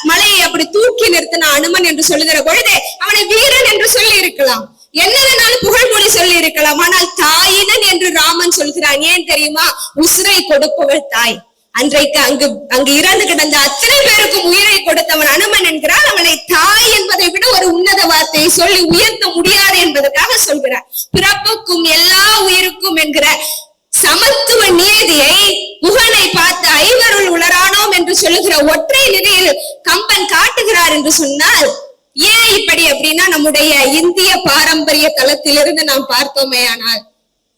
மலையை அப்படி தூக்கி நிறுத்தின அனுமன் என்று சொல்லுகிற பொழுது அவனை வீரன் என்று சொல்லி இருக்கலாம், என்ன வேணாலும் புகழ்மொழி சொல்லி இருக்கலாம். ஆனால் தாயினன் என்று ராமன் சொல்கிறான். ஏன் தெரியுமா? உசுரை கொடுப்பவள் தாய். அன்றைக்கு அங்கு இறந்து கிடந்த அத்தனை பேருக்கும் உயிரை கொடுத்தவன் அனுமன் என்கிறார். அவனை தாய் என்பதை விட ஒரு உன்னத வார்த்தையை சொல்லி உயர்த்த முடியாது என்பதற்காக சொல்கிறார். பிறப்புக்கும் எல்லா உயிருக்கும் என்கிற சமத்துவ நீதியை முகனை பார்த்து ஐவருள் உளரானோம் என்று சொல்லுகிற ஒற்றை நிலையில் கம்பன் காட்டுகிறார் என்று சொன்னால் ஏன் இப்படி அப்படின்னா, நம்முடைய இந்திய பாரம்பரிய தளத்திலிருந்து நாம் பார்த்தோமே ஆனால்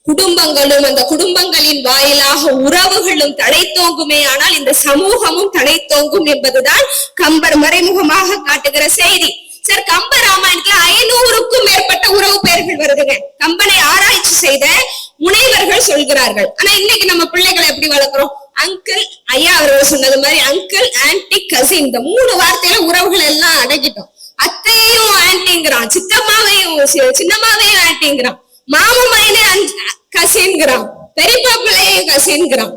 குடும்பங்களும் அந்த குடும்பங்களின் வாயிலாக உறவுகளும் தழைத்தோங்குமே ஆனால் இந்த சமூகமும் தழைத்தோங்கும் என்பதுதான் கம்பர் மறைமுகமாக காட்டுகிற செய்தி. சார், கம்ப ராமாயணத்துல 500க்கும் மேற்பட்ட உறவு பெயர்கள் வருதுங்க. கம்பனை ஆராய்ச்சி செய்த முனைவர்கள் சொல்கிறார்கள். ஆனா இன்னைக்கு நம்ம பிள்ளைகளை எப்படி வளர்க்கிறோம்? அங்கிள், ஐயா அவர்கள் சொன்னது மாதிரி அங்கிள், ஆன்டி, கசின், இந்த 3 வார்த்தையில உறவுகள் எல்லாம் அடக்கிட்டோம். அத்தையும் ஆன்டிங்கிறான், சித்தம்மாவையும் சின்னம்மாவையும் ஆன்டிங்கிறான், மாமம்மையிலே கசின்கிறான், பெரியப்பா பிள்ளையும் கசின்கிறான்.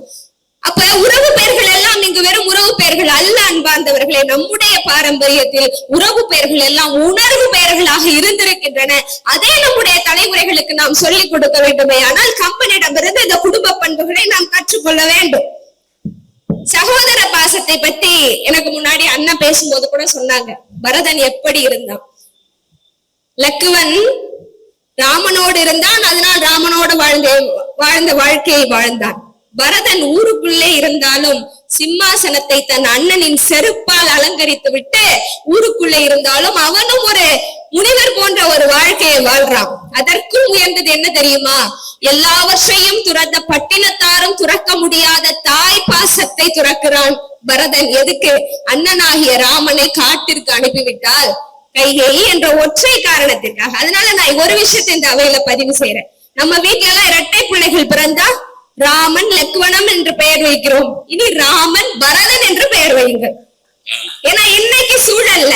அப்ப உறவு பெயர்கள் எல்லாம் இங்கு வெறும் உறவு பெயர்கள் அல்ல அன்பார்ந்தவர்களே. நம்முடைய பாரம்பரியத்தில் உறவு பெயர்கள் எல்லாம் உணர்வு பெயர்களாக இருந்திருக்கின்றன. அதே நம்முடைய தலைமுறைகளுக்கு நாம் சொல்லிக் கொடுக்க வேண்டுமே. ஆனால் கம்பனிடமிருந்து இந்த குடும்ப பண்புகளை நாம் கற்றுக்கொள்ள வேண்டும். சகோதர பாசத்தை பத்தி எனக்கு முன்னாடி அண்ணன் பேசும்போது கூட சொன்னாங்க. பரதன் எப்படி இருந்தான்? லக்குவன் ராமனோடு இருந்தான், அதனால் ராமனோடு வாழ்ந்த வாழ்க்கையை வாழ்ந்தான். பரதன் ஊருக்குள்ளே இருந்தாலும் சிம்மாசனத்தை தன் அண்ணனின் செருப்பால் அலங்கரித்து விட்டு ஊருக்குள்ளே இருந்தாலும் அவனும் ஒரு முனிவர் போன்ற ஒரு வாழ்க்கையை வாழ்றான். அதற்கும் உயர்ந்தது என்ன தெரியுமா? எல்லாவற்றையும் துறந்த பட்டினத்தாரும் துறக்க முடியாத தாய் பாசத்தை துறக்கிறான் பரதன். எதுக்கு? அண்ணனாகிய ராமனை காட்டிற்கு அனுப்பிவிட்டால் கைகேயி என்ற ஒற்றை காரணத்திற்காக. அதனால நான் ஒரு விஷயத்தை இந்த அவையில பதிவு செய்யறேன். நம்ம வீட்டுல எல்லாம் இரட்டை பிள்ளைகள் பிறந்தா ராமன் லக்வனம் என்று பெயர் வைக்கிறோம். இனி ராமன் பரதன் என்று பெயர் வையுங்கள். ஏன்னா இன்னைக்கு சூழல்ல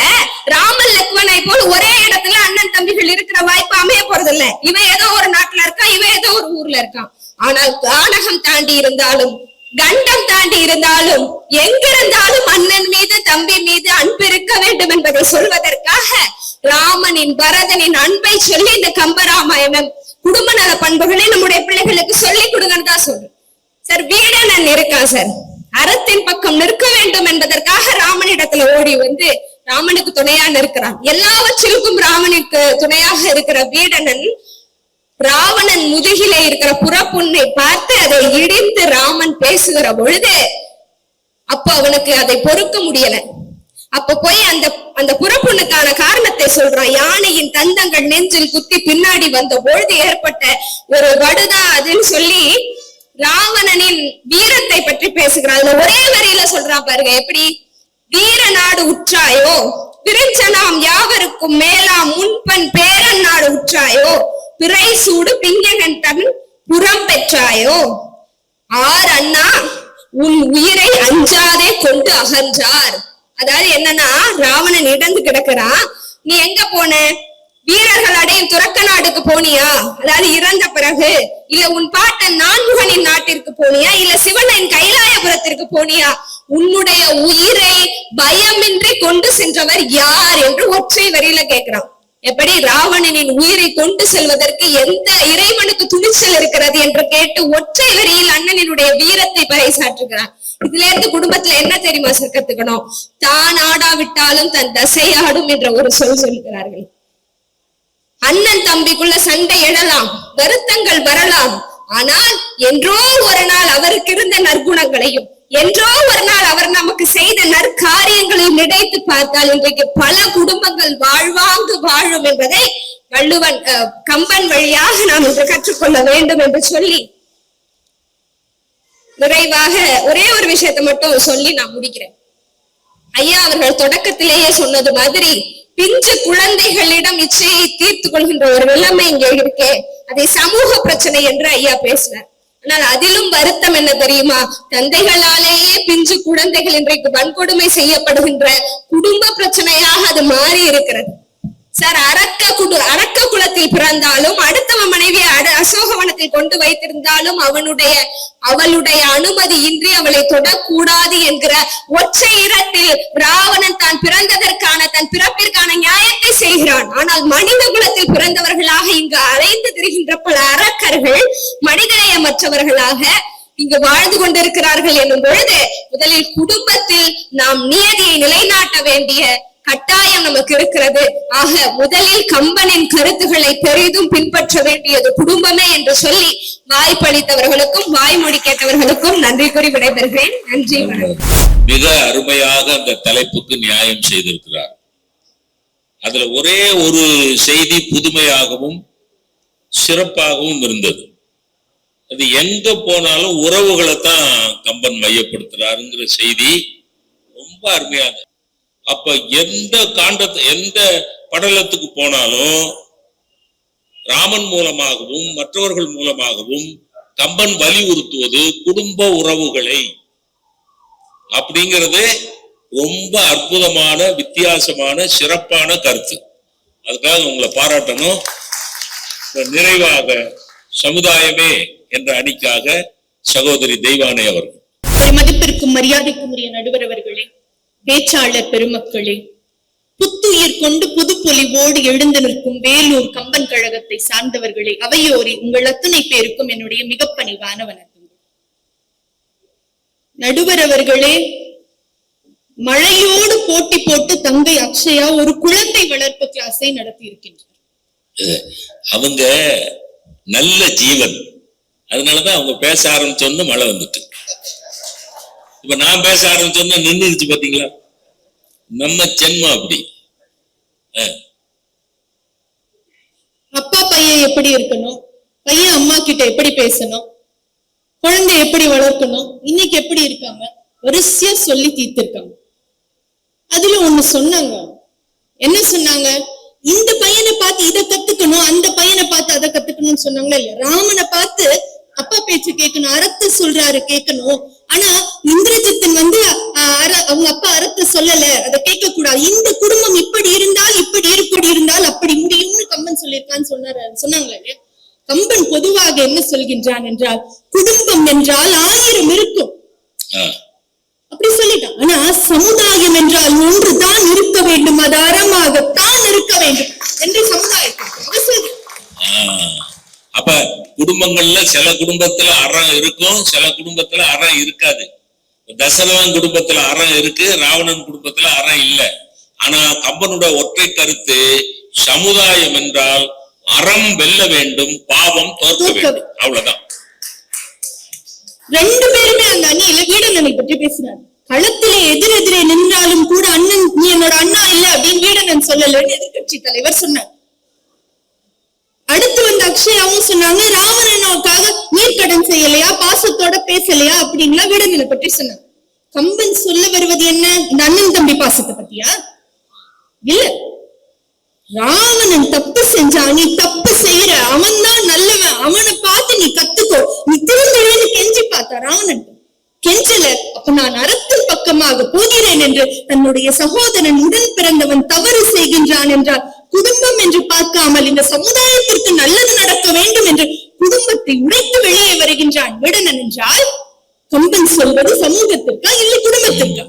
ராமன் லக்வனை போல் ஒரே இடத்துல அண்ணன் தம்பிகள் இருக்கிற வாய்ப்பு அமைய போறது இல்ல. இவன் ஏதோ ஒரு நாட்டுல இருக்கான், இவன் ஏதோ ஒரு ஊர்ல இருக்கான். ஆனால் கானகம் தாண்டி இருந்தாலும் கண்டம் தாண்டி இருந்தாலும் எங்கிருந்தாலும் அண்ணன் மீது தம்பி மீது அன்பு இருக்க வேண்டும் என்பதை சொல்வதற்காக ராமனின் பரதனின் அன்பை சொல்லி இந்த கம்பராமாயணம் குடும்ப நல பண்புகளை நம்முடைய பிள்ளைகளுக்கு சொல்லிக் கொடுங்கன்னு தான் சொல்றேன். சார், வீடனன் இருக்கான் சார், அறத்தின் பக்கம் நிற்க வேண்டும் என்பதற்காக ராமனிடத்துல ஓடி வந்து ராமனுக்கு துணையா நிற்கிறான். எல்லாவற்றிற்கும் ராமனுக்கு துணையாக இருக்கிற வீடனன் ராவணன் முதுகிலே இருக்கிற புறப்புண்ணை பார்த்து அதை இடிந்து ராமன் பேசுகிற பொழுது அப்ப அவனுக்கு அதை பொறுக்க முடியல. அப்ப போய் அந்த புறப்புண்ணுக்கான காரணத்தை சொல்றான். யானையின் தந்தங்கள் நெஞ்சில் குத்தி பின்னாடி வந்த பொழுது ஏற்பட்ட ஒரு வடுதான் அதுன்னு சொல்லி ராவணனின் வீரத்தை பற்றி பேசுகிறான். அதுல ஒரே வரியில சொல்றான் பாருங்க, எப்படி வீர நாடு உற்றாயோ, பிரிஞ்சனாம் யாவருக்கும் மேலாம் முன்பன் பேரன் நாடு உற்றாயோ, பிறை சூடு பிஞ்சகன் தன் புறம் பெற்றாயோ, ஆர் அண்ணா உன் உயிரை அஞ்சாதே கொண்டு அகன்றார். அதாவது என்னன்னா, ராவணன் இடந்து கிடக்குறான், நீ எங்க போன? வீரர்கள் அடையும் துறக்க நாடுக்கு போனியா? அதாவது இறந்த பிறகு, இல்ல உன் பாட்டன் நான்முகனின் நாட்டிற்கு போனியா, இல்ல சிவனின் கைலாயபுரத்திற்கு போனியா? உன்னுடைய உயிரை பயமின்றி கொண்டு சென்றவர் யார் என்று ஒற்றை வரியில கேட்கிறான். எப்படி ராவணனின் உயிரை கொண்டு செல்வதற்கு எந்த இறைவனுக்கு துணிச்சல் இருக்கிறது என்று கேட்டு ஒற்றை வரியில் அண்ணனினுடைய வீரத்தை பறைசாற்றுகிறார். இதுல இருந்து குடும்பத்துல என்ன தெரியுமா சார் கத்துக்கணும்? தான் ஆடாவிட்டாலும் தன் தசையாடும் என்ற ஒரு சொல் சொல்கிறார்கள். அண்ணன் தம்பிக்குள்ள சண்டை எழலாம், வருத்தங்கள் வரலாம், ஆனால் என்றோ ஒரு நாள் அவருக்கு இருந்த நற்குணங்களையும், என்றோ ஒரு நாள் அவர் நமக்கு செய்த நற்காரியங்களையும் நினைத்து பார்த்தால் இன்றைக்கு பல குடும்பங்கள் வாழ்வாங்கு வாழும் என்பதை வள்ளுவன் கம்பன் வழியாக நாம் இன்று கற்றுக்கொள்ள வேண்டும் என்று சொல்லி நிறைவாக ஒரே ஒரு விஷயத்தை மட்டும் சொல்லி நான் முடிக்கிறேன். ஐயா அவர்கள் தொடக்கத்திலேயே சொன்னது மாதிரி பிஞ்சு குழந்தைகளிடம் இச்சையை தீர்த்து கொள்கின்ற ஒரு நிலைமை இங்கே இருக்கே, அதை சமூக பிரச்சனை என்று ஐயா பேசினார். ஆனால் அதிலும் வருத்தம் என்ன தெரியுமா? தந்தைகளாலேயே பிஞ்சு குழந்தைகள் இன்றைக்கு வன்கொடுமை செய்யப்படுகின்ற குடும்ப பிரச்சனையாக அது மாறி இருக்கிறது. சார், அரக்க குலத்தில் பிறந்தாலும் அடுத்தவன் மனைவியை அசோகவனத்தில் கொண்டு வைத்திருந்தாலும் அவளுடைய அனுமதி இன்றி அவளை தொடக்கூடாது என்கிற ஒற்றை இடத்தில் ராவணன் தான் பிறந்ததற்கான தன் பிறப்பிற்கான நியாயத்தை செய்கிறான். ஆனால் மனித குலத்தில் பிறந்தவர்களாக இங்கு அலைந்து திரிகின்ற பல அரக்கர்கள் மனிதநேயமற்றவர்களாக இங்கு வாழ்ந்து கொண்டிருக்கிறார்கள் என்னும் பொழுது முதலில் குடும்பத்தில் நாம் நீதியை நிலைநாட்ட வேண்டிய கட்டாயம் நமக்கு இருக்கிறது. ஆக முதலில் கம்பனின் கருத்துக்களை பெரிதும் பின்பற்ற வேண்டியது குடும்பமே என்று சொல்லி வாய்ப்பளித்தவர்களுக்கும் வாய்மொழி கேட்டவர்களுக்கும் நன்றி கூறி விடைபெறுகிறேன். நன்றி. மிக அருமையாக அந்த தலைப்புக்கு நியாயம் செய்திருக்கிறார். அதுல ஒரே ஒரு செய்தி புதுமையாகவும் சிறப்பாகவும் இருந்தது. அது எங்க போனாலும் உறவுகளை தான் கம்பன் மையப்படுத்துறாருங்கிற செய்தி ரொம்ப அருமையாக. அப்ப எந்த படலத்துக்கு போனாலும் ராமன் மூலமாகவும் மற்றவர்கள் மூலமாகவும் கம்பன் வலியுறுத்துவது குடும்ப உறவுகளை அப்படிங்கிறது ரொம்ப அற்புதமான வித்தியாசமான சிறப்பான கருத்து. அதுக்காக உங்களை பாராட்டணும். நிறைவாக சமுதாயமே என்ற அணிக்காக சகோதரி தெய்வானை அவர்கள். மதிப்பிற்கும் மரியாதைக்கும் உரிய நடுவர் அவர்களே, பேச்சாளர் பெருமக்களே, புத்துயிர் கொண்டு புது பொலிவோடு எழுந்து நிற்கும் வேலூர் கம்பன் கழகத்தை சார்ந்தவர்களே, அவையோரி உங்கள் அத்தனை பேருக்கும் என்னுடைய மிக பணிவான வணக்கங்கள். நடுவர் அவர்களே, மழையோடு போட்டி போட்டு தங்கை அக்ஷயா ஒரு குழந்தை வளர்ப்பு கிளாஸை நடத்தி இருக்கின்றார். அவங்க நல்ல ஜீவன், அதனாலதான் அவங்க பேச ஆரம்பிச்சோன்னு மழை வந்துட்டு. இப்ப நான் பேச ஆரம்பிச்சோன்னா நின்றுச்சு. பாத்தீங்களா, நம்ம ஜென்மம் அப்படி. அப்பா பையன் எப்படி இருக்கணும், பையன் அம்மா கிட்ட எப்படி பேசணும், குழந்தை எப்படி வளர்க்கணும், இன்னைக்கு எப்படி இருக்காங்க வரிசையா சொல்லி தீர்த்திருக்காங்க. அதுல ஒண்ணு சொன்னாங்க. என்ன சொன்னாங்க? இந்த பையனை பார்த்து இதை கத்துக்கணும், அந்த பையனை பார்த்து அதை கத்துக்கணும்னு சொன்னாங்களா இல்ல? ராமனை பார்த்து அப்பா பேச்சு கேட்கணும், அறத்தை சொல்றாரு கேட்கணும். ஆனா இந்திரஜித்தன் அவங்க அப்பா அறத்தை சொல்லல, அதை கேட்க கூடாது. இந்த குடும்பம் இப்படி இருந்தால் இப்படி இருந்தால் அப்படி முடியும்னு கம்பன் சொல்லியிருக்கான்னு சொன்னாங்களே. கம்பன் பொதுவாக என்ன சொல்கின்றான் என்றால், குடும்பம் என்றால் 1000 இருக்கும் அப்படி சொல்லிட்டான். ஆனா சமுதாயம் என்றால் ஒன்றுதான் இருக்க வேண்டும், அது அறமாகத்தான் இருக்க வேண்டும் என்று சமுதாயத்திற்கு. அப்ப குடும்பங்கள்ல சில குடும்பத்துல அறம் இருக்கும், சில குடும்பத்துல அறம் இருக்காது. தசரதன் குடும்பத்துல அறம் இருக்கு, ராவணன் குடும்பத்துல அறம் இல்ல. ஆனா கம்பனோட ஒற்றை கருத்து, சமுதாயம் என்றால் அறம் வெல்ல வேண்டும், பாவம் தோற்க வேண்டும், அவ்வளவுதான். 2 பேருமே அந்த அணியில வீடனனை பற்றி பேசினார். களத்திலே எதிரெதிரே நின்றாலும் கூட அண்ணன் நீ என்னோட அண்ணா இல்ல அப்படின்னு வீடனன் சொல்லலன்னு எதிர்கட்சி தலைவர் சொன்னார். அடுத்து வந்த அக்ஷயாவும் சொன்னாங்க, ராவணனுக்காக நீர்க்கடன் செய்யலையா, பாசத்தோட பேசலையா அப்படின்ல வீடனனை பற்றி சொன்னாங்க. கம்பன் சொல்ல வருவது என்ன? இந்த அண்ணன் தம்பி பாசத்தை பத்தியா? இல்ல, ராவணன் தப்பு செஞ்சா நீ தப்பு செய்யற, அவன் தான் நல்லவன், அவனை பார்த்து நீ கத்துக்கோ, நீ திரும்பி கெஞ்சி பார்த்தா ராவணன் கெஞ்சல. அப்ப நான் அறத்தின் பக்கமாக போகிறேன் என்று தன்னுடைய சகோதரன் உடன் பிறந்தவன் தவறு செய்கின்றான் என்றால் குடும்பம் என்று பார்க்காமல் இந்த சமுதாயத்திற்கு நல்லது நடக்க வேண்டும் என்று குடும்பத்தை உடைத்து வெளியே வருகின்றான் வீடனன் என்றால் கம்பன் சொல்வது சமூகத்திற்கா இல்லை குடும்பத்திற்கா?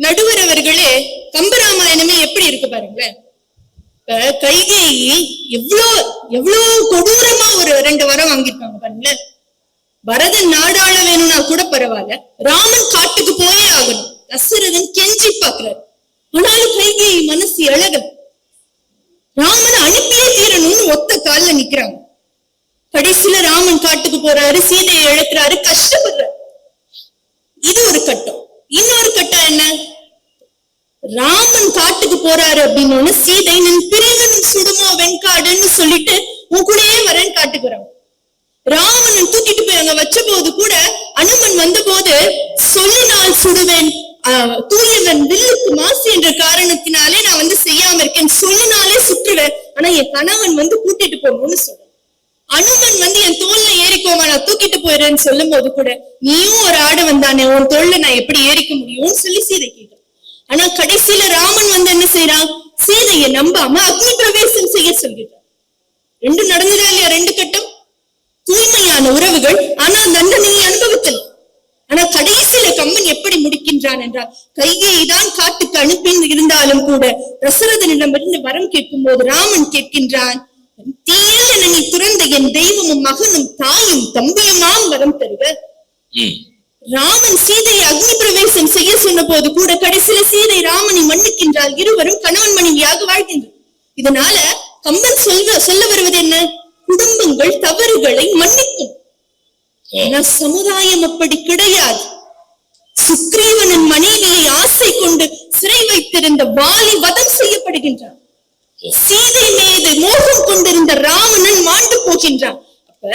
நடுவர் அவர்களே, கம்பராமாயணமே எப்படி இருக்கு பாருங்களேன். கைகேயி எவ்வளவு கொடூரமா ஒரு 2 வரம் வாங்கிருக்காங்க பாருங்களேன். பரதன் நாடாள வேணும்னா கூட பரவாயில்ல, ராமன் காட்டுக்கு போயே ஆகணும். தசரதன் கெஞ்சி பாக்குறாரு, ஆனாலும் கைகேயி மனசு அழகல. ராமனை அனுப்பியே தீரணும்னு ஒத்த கால்ல நிக்கிறாங்க. கடைசியில ராமன் காட்டுக்கு போறாரு, சீதையை இழக்கிறாரு, கஷ்டப்படுறாரு. இது ஒரு கட்டம். இன்னொரு கட்டம் என்ன? ராமன் காட்டுக்கு போறாரு அப்படின்னு சீதை நின் பிரிவனும் சுடுமோ வெண்காடுன்னு சொல்லிட்டு உன் கூடயே வரேன்னு காட்டுக்கு வராங்க. ராவணன் தூக்கிட்டு போய் அங்க வச்ச போது கூட அனுமன் வந்த போது சொல்லினால் சுடுவேன், தூயவன் வில்லுக்கு மாசு என்ற காரணத்தினாலே நான் செய்யாம இருக்கேன், சொல்லினாலே சுற்றுவேன், ஆனா என் கணவன் கூட்டிட்டு போகணும்னு சொல்றேன். அனுமன் என் தோல்ல ஏறிக்கோமா நான் தூக்கிட்டு போயிடுறேன்னு சொல்லும் போது கூட நீயும் ஒரு ஆடவன் தானே, உன் தோல்ல நான் எப்படி ஏறிக்க முடியும்னு சொல்லி சீதை கேட்கிறான். ஆனா கடைசியில ராமன் என்ன செய்யறான்? சீதையை நம்பாம அக்னி பிரவேசம் செய்ய சொல்கிறான். 2 நடந்ததா இல்லையா? 2 கட்டம் தூய்மையான உறவுகள், ஆனா தண்டனையை அனுபவித்தல். ஆனா கடைசியில கம்பன் எப்படி முடிக்கின்றான் என்றால், கைகேயி தான் காட்டுக்கு அனுப்பி இருந்தாலும் கூட தசரதனிடமிருந்து வரம் கேட்கும் போது ராமன் கேட்கின்றான், தீயல் என நீ துறந்த என் தெய்வமும் மகனும் தாயும் தம்பியுமாம் வரம் தருவ. ராமன் சீதையை அக்னி பிரவேசம் செய்ய சொன்ன போது கூட கடைசியில சீதை ராமனை மன்னிக்கின்றால், இருவரும் கணவன் மனைவியாக வாழ்கின்றனர். இதனால கம்பன் சொல்ல வருவது என்ன? குடும்பங்கள் தவறுகளை மன்னிக்கும். ஆனா சமுதாயம் அப்படி கிடையாது. சுக்ரீவனின் மனைவியை ஆசை கொண்டு சிறை வைத்திருந்த வாலி வதம் செய்யப்படுகின்றான். சீதை மீது மோகம் கொண்டிருந்த ராவணன் மாண்டு போகின்றான். அப்ப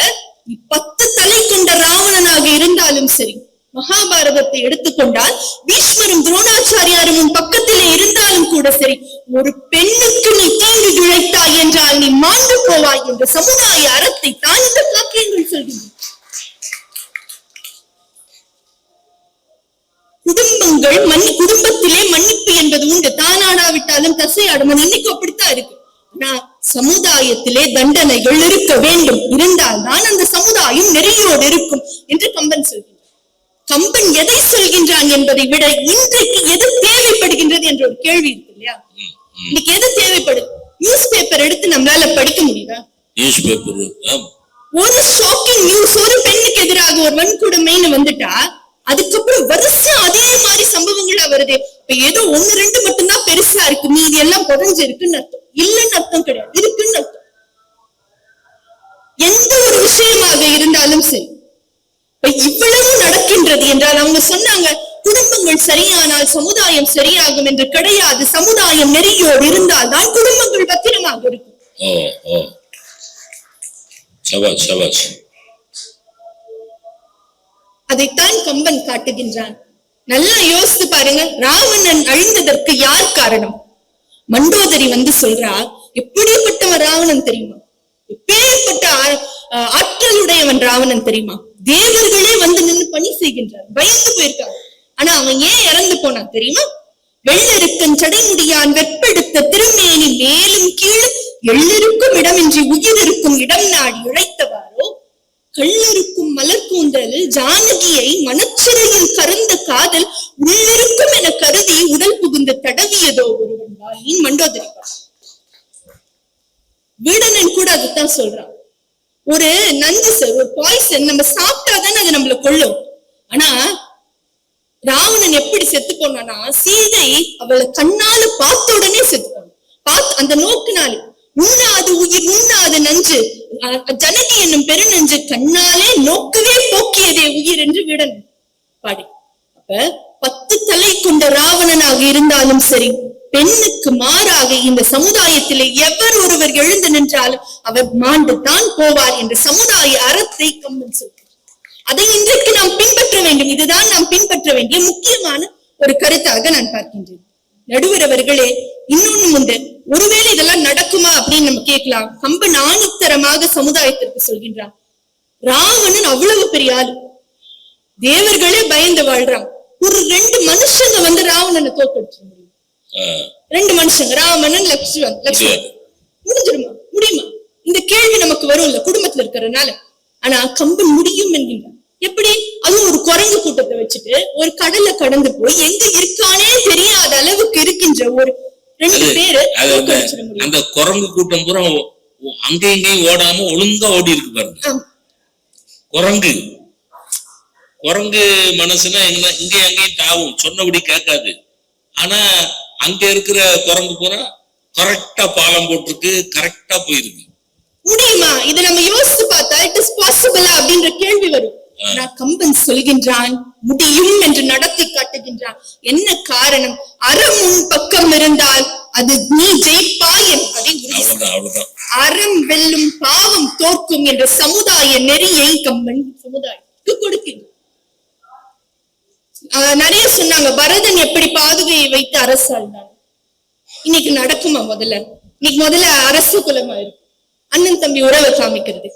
10 தலை கொண்ட ராவணனாக இருந்தாலும் சரி, மகாபாரதத்தை எடுத்துக்கொண்டால் பீஷ்மரும் துரோணாச்சாரியாரும் பக்கத்திலே இருந்தாலும் கூட சரி, ஒரு பெண்ணுக்கு நீ தீங்கு இழைத்தாய் என்றால் நீ மாண்டு போவாய் என்ற சமுதாய அறத்தை தான் இந்த காப்பியங்கள் சொல்கின்றன. குடும்பத்திலே மன்னிப்பு என்பது உண்டு, தானாடாவிட்டாலும் தசையாடும், இன்னைக்கு அப்படித்தான் இருக்கு. ஆனா சமுதாயத்திலே தண்டனைகள் இருக்க வேண்டும், இருந்தால்தான் அந்த சமுதாயம் நெறியோடு இருக்கும் என்று கம்பன் சொல்கின்றான். கம்பன் எதை சொல்கின்றான் என்பதை விட இன்றைக்கு எது தேவைப்படுகின்றது என்ற ஒரு கேள்வி இருக்கு இல்லையா? இன்னைக்கு எது தேவைப்படுது? நியூஸ் பேப்பர் எடுத்து நம்மளால படிக்க முடியுதா? நியூஸ் பேப்பர் ஒரு ஷாக்கிங் நியூஸ், ஒரு பெண்ணுக்கு எதிராக ஒரு வன்கொடுமைன்னு வந்துட்டா அதுக்கப்புறம் வரிசையா அதே மாதிரி சம்பவங்களா வருது. இப்ப ஏதோ 1-2 மட்டும்தான் பெருசா இருக்கு, மீதி எல்லாம் புதஞ்சு இருக்குன்னு அர்த்தம் இல்லைன்னு அர்த்தம் கிடையாது, இருக்குன்னு அர்த்தம். எந்த ஒரு விஷயமாக இருந்தாலும் சரி, இவ்வளவு நடக்கின்றது என்றால் அவங்க சொன்னாங்க குடும்பங்கள் சரியானால் சமுதாயம் சரியாகும் என்று கிடையாது. சமுதாயம் நெறியோடு இருந்தால் தான் குடும்பங்கள் பத்திரமாக இருக்கும். அதைத்தான் கம்பன் காட்டுகின்றான். நல்லா யோசித்து பாருங்க, ராவணன் அழிந்ததற்கு யார் காரணம்? மண்டோதரி சொல்றா, எப்படிப்பட்டவன் ராவணன் தெரியுமா? எப்பேற்பட்ட ஆற்றலுடையவன் ராவணன் தெரியுமா? தேவர்களே நின்று பணி செய்கின்றார், பயந்து போயிருக்காங்க. ஆனா அவன் ஏன் இறந்து போனான் தெரியுமா? வெள்ளருக்கன் சடைமுடியான் வெற்பெடுத்த திருமேனி மேலும் கீழ் எள்ளருக்கும் இடமின்றி உயிரிருக்கும் இடம் நாடி இழைத்தவாரோ, கள்ளருக்கும் மலர்கூந்தலில் ஜானகியை மனச்சிறையில் கறந்த காதல் உள்ளிருக்கும் என கருதி உடல் புகுந்து தடவியதோ ஒருவன் வாயின் மண்டோதரி. வீடனன் கூட அதுதான் சொல்றான். ஒரு நஞ்சு ஒரு பாய்சன் நம்ம சாப்பிட்டாதானே அது நம்மள கொல்லும். ஆனா ராவணன் எப்படி செத்து போனானா, சீதை அவளை கண்ணால பார்த்த உடனே செத்து போனான். அந்த நோக்குனாலே உண்ணாது உயிர் உண்ணாது நஞ்சு ஜனகி என்னும் பெருநஞ்சு கண்ணாலே நோக்கவே போக்கியதே உயிர் என்று வீடன் பாடி. அப்ப 10 தலை கொண்ட ராவணனாக இருந்தாலும் சரி, பெண்ணுக்கு மாறாக இந்த சமுதாயத்திலே எவர் ஒருவர் எழுந்து நின்றாலும் அவர் மாண்டு தான் போவார் என்ற சமுதாய அறத்தை கம்பன் சொல்கிறார். அதை இன்றைக்கு நாம் பின்பற்ற வேண்டும். இதுதான் நாம் பின்பற்ற வேண்டிய முக்கியமான ஒரு கருத்தாக நான் பார்க்கின்றேன். நடுவர் அவர்களே, இன்னொன்னு உண்டு. ஒருவேளை இதெல்லாம் நடக்குமா அப்படின்னு நம்ம கேட்கலாம். கம்பன் ஆணித்தரமாக சமுதாயத்திற்கு சொல்கின்றான், ராவணன் அவ்வளவு பெரிய ஆளு, தேவர்களே பயந்து வாழ்றான். ஒரு 2 மனுஷங்க வந்து ராவணனை தோற்கடிச்சிட முடியும். 2 மனுஷங்க, ராமன் லக்ஷ்மணன் முடிஞ்சிருமா? முடியுமா? இந்த கேள்வி நமக்கு வரும் இல்ல குடும்பத்துல இருக்கிறதுனால. ஆனா கம்பன் முடியும் என்கின்றான். எப்படி? அதுவும் ஒரு குரங்கு கூட்டத்தை வச்சுட்டு ஒரு கடல்ல கடந்து போய் எங்க இருக்கானே தெரியாத அளவுக்கு இருக்கின்ற ஒரு 2 பேரு அந்த குரங்கு கூட்டம் பூரா அங்கேயும் இங்கேயும் ஓடாம ஒழுங்கா ஓடி இருக்கு பாருங்க. குரங்கு மனசுனா இங்க அங்கேயும் தாவும், சொன்னபடி கேட்காது. ஆனா அங்க இருக்கிற குரங்கு பூரா கரெக்டா பாலம் போட்டிருக்கு, கரெக்டா போயிருக்கு. முடியுமா? இதை நம்ம யோசித்து பார்த்தா இட் இஸ் பாசிபிளா அப்படின்ற கேள்வி வரும். கம்பன் சொல்கின்றான் முடியும் என்று நடத்தி காட்டுகின்றான். என்ன காரணம்? அறம் உன் பக்கம் இருந்தால் அது நீ ஜெயிப்பாய் என்பதை அறம் வெல்லும் பாவம் தோற்கும் என்ற சமுதாய நெறியை கம்பன் சமுதாயத்துக்கு கொடுக்கின்றான். நிறைய சொன்னாங்க, பரதன் எப்படி பாதுகையை வைத்து அரசாண்டான். இன்னைக்கு நடக்குமா? முதல்ல அரசு குலமா இருக்கும், அண்ணன் தம்பி உறவை காமிக்கிறது.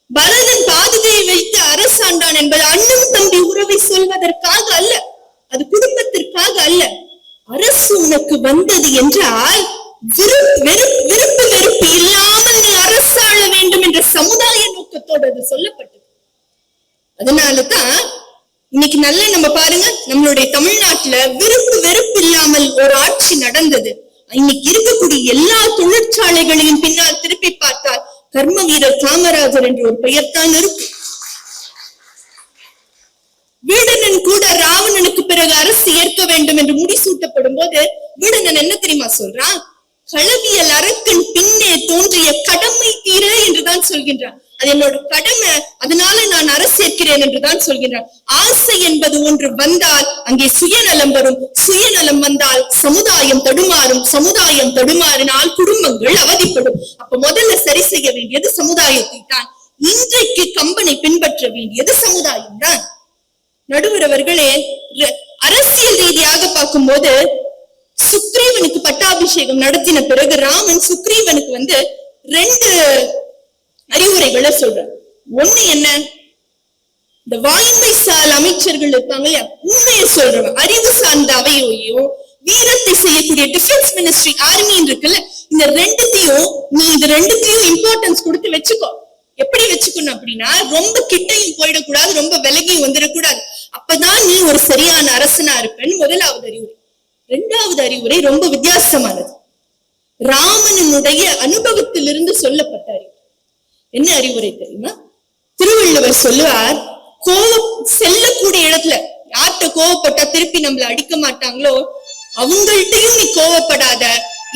பரதன் பாதுகையை வைத்து அரசாண்டான் என்பது அண்ணன் தம்பி உறவை சொல்வதற்காக அல்ல, அது குடும்பத்திற்காக அல்ல. அரசு உனக்கு வந்தது என்றால் விருப்பு வெறுப்பு இல்லாமல் நீ அரசாள வேண்டும் என்ற சமுதாய நோக்கத்தோடு அது சொல்லப்பட்டது. அதனாலதான் இன்னைக்கு நம்ம பாருங்க, நம்மளுடைய தமிழ்நாட்டுல விருப்பு வெறுப்பு இல்லாமல் ஒரு ஆட்சி நடந்தது. இன்னைக்கு இருக்கக்கூடிய எல்லா தொழிற்சாலைகளையும் பின்னால் திருப்பி பார்த்தால் கர்ம வீரர் காமராஜர் என்ற ஒரு பெயர் தான் இருக்கு. வீடனன் கூட ராவணனுக்கு பிறகு அரசு ஏற்க வேண்டும் என்று முடிசூட்டப்படும் போது வீடனன் என்ன தெரியுமா சொல்றான்? களவியல் அரக்கன் பின்னே தோன்றிய கடமை தீர என்றுதான் சொல்கின்றான். அது என்னோட கடமை, அதனால நான் அரசேற்கிறேன் என்றுதான் சொல்கின்றான். ஆசை என்பது ஒன்று வந்தால் அங்கே சுயநலம் வரும், சுயநலம் வந்தால் சமுதாயம் தடுமாறும், சமுதாயம் தடுமாறினால் குடும்பங்கள் அவதிப்படும். அப்ப முதல்ல சரி செய்ய வேண்டியது சமுதாயத்தை தான். இன்றைக்கு கம்பனை பின்பற்ற வேண்டியது சமுதாயம் தான். நடுவர் அவர்களே, அரசியல் ரீதியாக பார்க்கும்போது சுக்ரீவனுக்கு பட்டாபிஷேகம் நடத்தின பிறகு ராமன் சுக்ரீவனுக்கு 2 அறிவுரைகளை சொல்றார். ஒண்ணு என்ன? இந்த வாய்மை சால் அமைச்சர்கள் இருப்பாங்க இல்லையா, உண்மையை சொல்றவன், அறிவு சார்ந்த அவையோயோ வீரத்தை செய்யக்கூடிய டிஃபென்ஸ் மினிஸ்ட்ரி ஆர்மின்னு இருக்குல்ல, இந்த 2த்தையும் நீ இது 2த்தையும் இம்பார்ட்டன்ஸ் கொடுத்து வச்சுக்கோ. எப்படி வச்சுக்கணும் அப்படின்னா, ரொம்ப கிட்டையும் போயிடக்கூடாது, ரொம்ப விலகியும் வந்துடக்கூடாது. அப்பதான் நீ ஒரு சரியான அரசனா இருப்பேன்னு முதலாவது அறிவுரை. 2வது அறிவுரை ரொம்ப வித்தியாசமானது. ராமனுடைய அனுபவத்திலிருந்து சொல்லப்பட்ட அறிவுரை. என்ன அறிவுரை தெரியுமா? திருவள்ளுவர் சொல்லுவார், கோபம் செல்லக்கூடிய இடத்துல யார்கிட்ட கோவப்பட்டா திருப்பி நம்மள அடிக்க மாட்டாங்களோ அவங்கள்ட்டையும் நீ கோவப்படாத.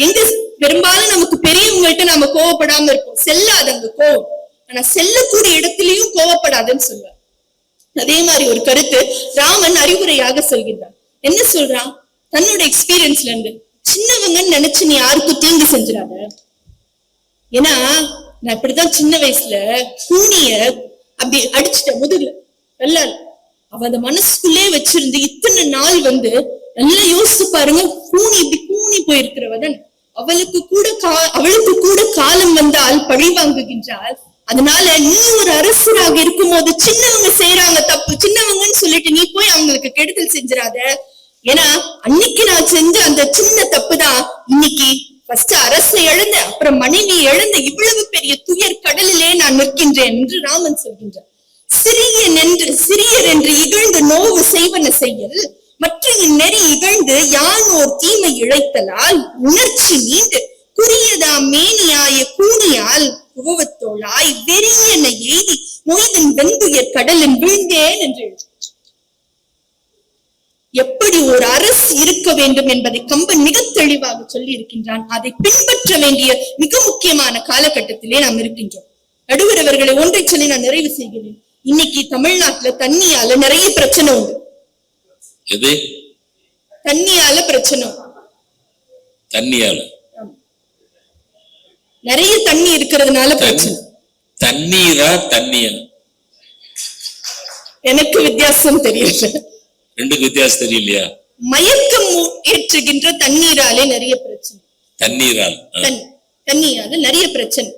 எங்க பெரும்பாலும் நமக்கு பெரியவங்கள்ட்ட நாம கோவப்படாம இருப்போம், செல்லாத அங்க கோவம். ஆனா செல்லக்கூடிய இடத்திலையும் கோவப்படாதுன்னு சொல்லுவார். அதே மாதிரி ஒரு கருத்து ராமன் அறிவுரையாக சொல்கின்றான். என்ன சொல்றான்? தன்னோட எக்ஸ்பீரியன்ஸ்ல இருந்து, சின்னவங்கன்னு நினைச்சு நீ யாருக்கும் தீங்கு செஞ்சிடாத. ஏன்னா நான் இப்படிதான் சின்ன வயசுல கூனிய அப்படி அடிச்சுட்டேன் முதுகுல, வெள்ளால. அவ அந்த மனசுக்குள்ளே வச்சிருந்து இத்தனை நாள் நல்லா யோசிச்சு பாருங்க, கூனி இப்படி கூனி போயிருக்கிறவன் அவளுக்கு கூட காலம் வந்தால் பழி வாங்குகின்றாள். அதனால நீ ஒரு அரசராக இருக்கும் போது சின்னவங்க செய்யறாங்க தப்பு, சின்னவங்கன்னு சொல்லிட்டு நீ போய் அவங்களுக்கு கெடுதல் செஞ்சிடாத. ஏன்னா அன்னைக்கு நான் செஞ்ச அந்த சின்ன தப்பு தான் இன்னைக்கு ஃபர்ஸ்ட் அரசை இழந்த, அப்புறம் மனைவி இழந்த இவ்வளவு பெரிய துயர் கடலிலே நான் நிற்கின்றேன் என்று ராமன் சொல்கின்றார். சிறியர் என்று இகழ்ந்து நோவு செய்வன செயல் மற்ற நெறி இகழ்ந்து யானோர் தீமை இழைத்தலால் உணர்ச்சி நீண்டு குறியதாம் மேனியாய கூனியால் குவத்தோளாய் வெறியன எய்தி மொய்தன் வெந்துயர் கடலில் வீழ்ந்தேன் என்று. எப்படி ஒரு அரசு இருக்க வேண்டும் என்பதை கம்பன் மிக தெளிவாக சொல்லி இருக்கின்றான். அதை பின்பற்ற வேண்டிய மிக முக்கியமான காலகட்டத்திலே நாம் இருக்கின்றோம். நடுவர் அவர்களை ஒன்றை சொல்லி நான் நிறைவு செய்கிறேன். இன்னைக்கு தமிழ்நாட்டுல தண்ணியால நிறைய பிரச்சனை உண்டு. எது? தண்ணியால பிரச்சனை. தண்ணியால? நிறைய தண்ணி இருக்கிறதுனால பிரச்சனை. தண்ணீரா தண்ணியா? எனக்கு வித்தியாசம் தெரியல. ரெண்டுக்கு வித்தியாசம் தெரியலையா? மயக்கம் ஏற்றுகின்ற தண்ணீராலே நிறைய பிரச்சனை. தண்ணீரால்? தண்ணியால நிறைய பிரச்சனை.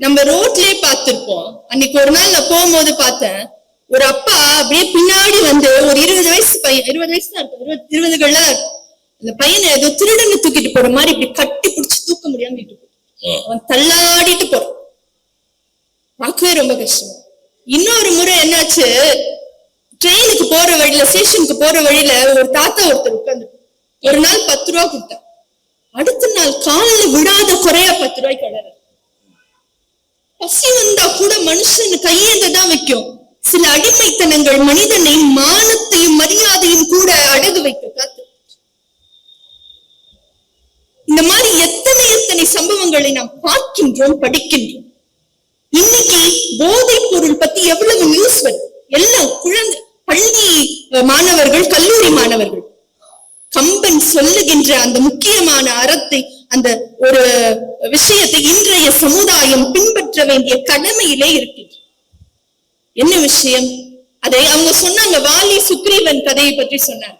நம்ம ரோட்லயே பார்த்திருப்போம். அன்னைக்கு ஒரு நாள் நான் போகும்போது பார்த்தேன், ஒரு அப்பா அப்படியே பின்னாடி வந்து ஒரு 20 வயசு பையன், 20 வயசு தான் இருக்கும், 20 அந்த பையனை ஏதோ திருடன்னு தூக்கிட்டு போற மாதிரி இப்படி கட்டி பிடிச்சி தூக்க முடியாம அவன் தள்ளாடிட்டு போறான். பார்க்கவே ரொம்ப கஷ்டம். இன்னொரு முறை என்னாச்சு, ட்ரெயினுக்கு போற வழியில, ஸ்டேஷனுக்கு போற வழியில ஒரு தாத்தா ஒருத்தர் உட்கார்ந்து ஒரு நாள் 10 ரூபா கொடுத்தான். அடுத்த நாள் காலில் விடாத குறையா 10 ரூபாய்க்கு வளர. பசி வந்தா கூட மனுஷன் கையேந்ததான் வைக்கும். சில அடிமைத்தனங்கள் மனிதனை மானத்தையும் மரியாதையும் கூட அடகு வைக்க காத்து. இந்த மாதிரி எத்தனை சம்பவங்களை நாம் பார்க்கின்றோம், படிக்கின்றோம். இன்னைக்கு போதைப் பொருள் பத்தி எவ்வளவு நியூஸ் வருது. எல்லாம் குழந்தை, பள்ளி மாணவர்கள், கல்லூரி மாணவர்கள். கம்பன் சொல்லுகின்ற அந்த முக்கியமான அறத்தை, அந்த ஒரு விஷயத்தை இன்றைய சமுதாயம் பின்பற்ற வேண்டிய கடமையிலே இருக்கின்ற. என்ன விஷயம்? அதை அவங்க சொன்னாங்க, வாலி சுக்ரீவன் கதையை பற்றி சொன்னாங்க.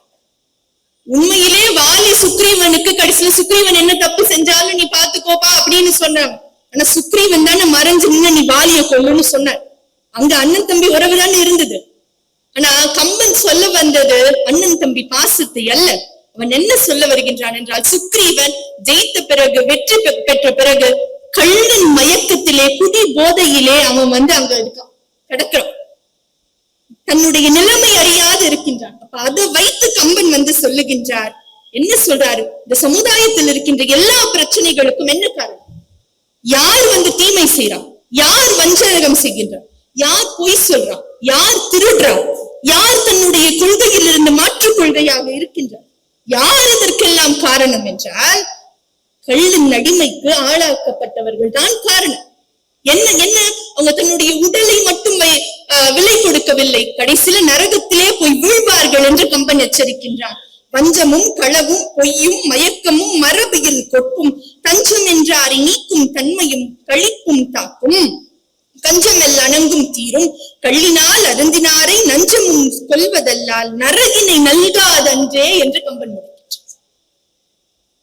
உண்மையிலே வாலி சுக்ரீவனுக்கு கடைசியில சுக்ரீவன் என்ன தப்பு செஞ்சாலும் நீ பாத்துக்கோப்பா அப்படின்னு சொன்னாங்க. ஆனா சுக்ரீவன் தானே மறைஞ்சு நின்று நீ வாலிய கொல்லுன்னு சொன்னார். அங்க அண்ணன் தம்பி உறவு தானே இருந்தது. ஆனா கம்பன் சொல்ல வந்தது அண்ணன் தம்பி பாசத்தை அல்ல. அவன் என்ன சொல்ல வருகின்றான் என்றால், சுக்ரீவன் ஜெயித்த பிறகு, வெற்றி பெற்ற பிறகு கள்ளன் மயக்கத்திலே, குடி போதையிலே அவன் வந்து அங்க இருக்கான், கிடக்கிறான், தன்னுடைய நிலைமை அறியாது இருக்கின்றான். அப்ப அதை வைத்து கம்பன் வந்து சொல்லுகின்றார். என்ன சொல்றாரு? இந்த சமுதாயத்தில் இருக்கின்ற எல்லா பிரச்சனைகளுக்கும் என்ன காரணம்? யார் வந்து தீமை செய்யறான்? யார் வஞ்சகம் செய்கின்றான்? யார் பொய் சொல்றான்? யார் திருடுறான்? யார் தன்னுடைய கொள்கையில் இருந்து மாற்று கொள்கையாக இருக்கின்றார்? யார் இதற்கெல்லாம் காரணம் என்றால், கள்ளின் அடிமைக்கு ஆளாக்கப்பட்டவர்கள் தான் காரணம். என்ன என்ன அவங்க தன்னுடைய உடலை மட்டும் விலை கொடுக்கவில்லை, கடைசியில நரகத்திலே போய் வீழ்வார்கள் என்று கம்பன் எச்சரிக்கின்றான். வஞ்சமும் களவும் பொய்யும் மயக்கமும் மரபியில் கொட்டும், தஞ்சம் என்றாரை நீக்கும் தன்மையும் கழிப்பும் தாக்கும், கஞ்சமெல் அணங்கும் தீரும், கள்ளினால் அருந்தினாரை நஞ்சமும் கொல்வதல்லால் நரகினை நல்காதன்றே என்று கம்பன் முடிக்கின்றார்.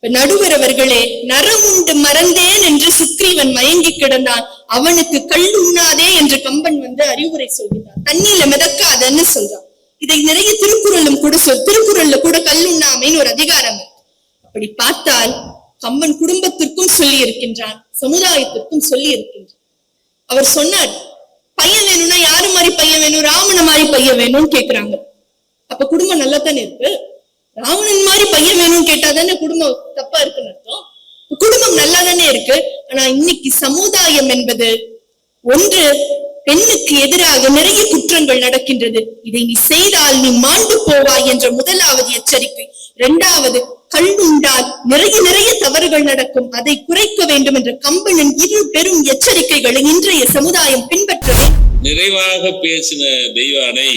நடுவர் அவர்களே, நரமுண்டு மறந்தேன் என்று சுக்ரீவன் மயங்கி கிடந்தான், அவனுக்கு கல் உண்ணாதே என்று கம்பன் வந்து அறிவுரை சொல்கிறான். தண்ணியில மிதக்காதன்னு சொல்றான். இதை நிறைய திருக்குறளும் கூட திருக்குறள்ல கூட கல் உண்ணாமைன்னு ஒரு அதிகாரம் இருக்கு. அப்படி பார்த்தால் கம்பன் குடும்பத்திற்கும் சொல்லி இருக்கின்றான், சமுதாயத்திற்கும் சொல்லி இருக்கின்றான். அவர் சொன்னார், பையன் வேணும்னா யாரு மாதிரி பையன் வேணும்? ராவண மாதிரி பையன் வேணும்னு கேக்குறாங்க. அப்ப குடும்பம் நல்லா தானே இருக்கு. ராவணன் மாதிரி பையன் வேணும்னு கேட்டாதானே குடும்பம் தப்பா இருக்குன்னு அர்த்தம். குடும்பம் நல்லா தானே இருக்கு. ஆனா இன்னைக்கு சமுதாயம் என்பது ஒன்று, பெண்ணுக்கு எதிராக நிறைய குற்றங்கள் நடக்கின்றது. இதை நீ செய்தால் நீ மாண்டு போவாய் என்ற முதலாவது எச்சரிக்கை. 2வது, கள்ளுண்டால் நிறைய தவறுகள் நடக்கும், அதை குறைக்க வேண்டும் என்ற கம்பனின் 2 பெரும் எச்சரிக்கைகளை இன்றைய சமுதாயம் பின்பற்ற. நிறைவாக பேசின தெய்வானை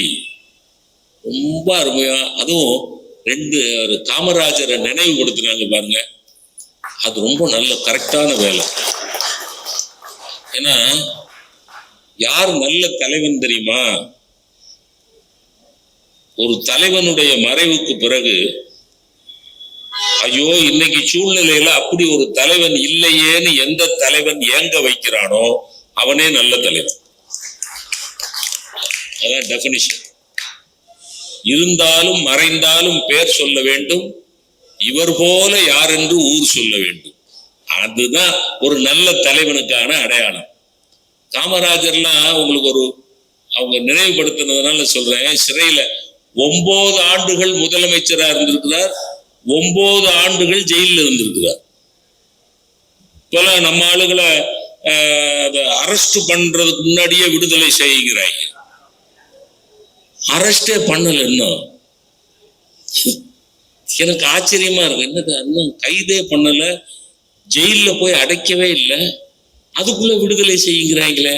ரொம்ப அருமையா, அதுவும் 2 காமராஜரை நினைவுபடுத்தினாங்க பாருங்க. அது ரொம்ப நல்ல கரெக்டான வேலை. ஏன்னா யார் நல்ல தலைவன் தெரியுமா? ஒரு தலைவனுடைய மறைவுக்கு பிறகு, ஐயோ இன்னைக்கு சூழ்நிலையில அப்படி ஒரு தலைவன் இல்லையேன்னு எந்த தலைவன் ஏங்க வைக்கிறானோ அவனே நல்ல தலைவன். அதான் டெபினிஷன். இருந்தாலும் மறைந்தாலும் பேர் சொல்ல வேண்டும், இவர் போல யார் என்று ஊர் சொல்ல வேண்டும். அதுதான் ஒரு நல்ல தலைவனுக்கான அடையாளம். காமராஜர்லாம் உங்களுக்கு ஒரு அவங்க நினைவுபடுத்தினதுனால சொல்றேன். சிறையில 9 ஆண்டுகள் முதலமைச்சரா இருந்திருக்கிறார், 9 ஆண்டுகள் ஜெயில இருந்திருக்கிறார். இப்பெல்லாம் நம்ம ஆளுகளை அரெஸ்ட் பண்றதுக்கு முன்னாடியே விடுதலை செய்கிறாங்க. அரெஸ்டே பண்ணல இன்னும். எனக்கு ஆச்சரியமா இருக்கு, என்னது இன்னும் கைதே பண்ணல, ஜெயில போய் அடைக்கவே இல்லை, அதுக்குள்ள விடுதலை செய்யுங்கிறாங்களே.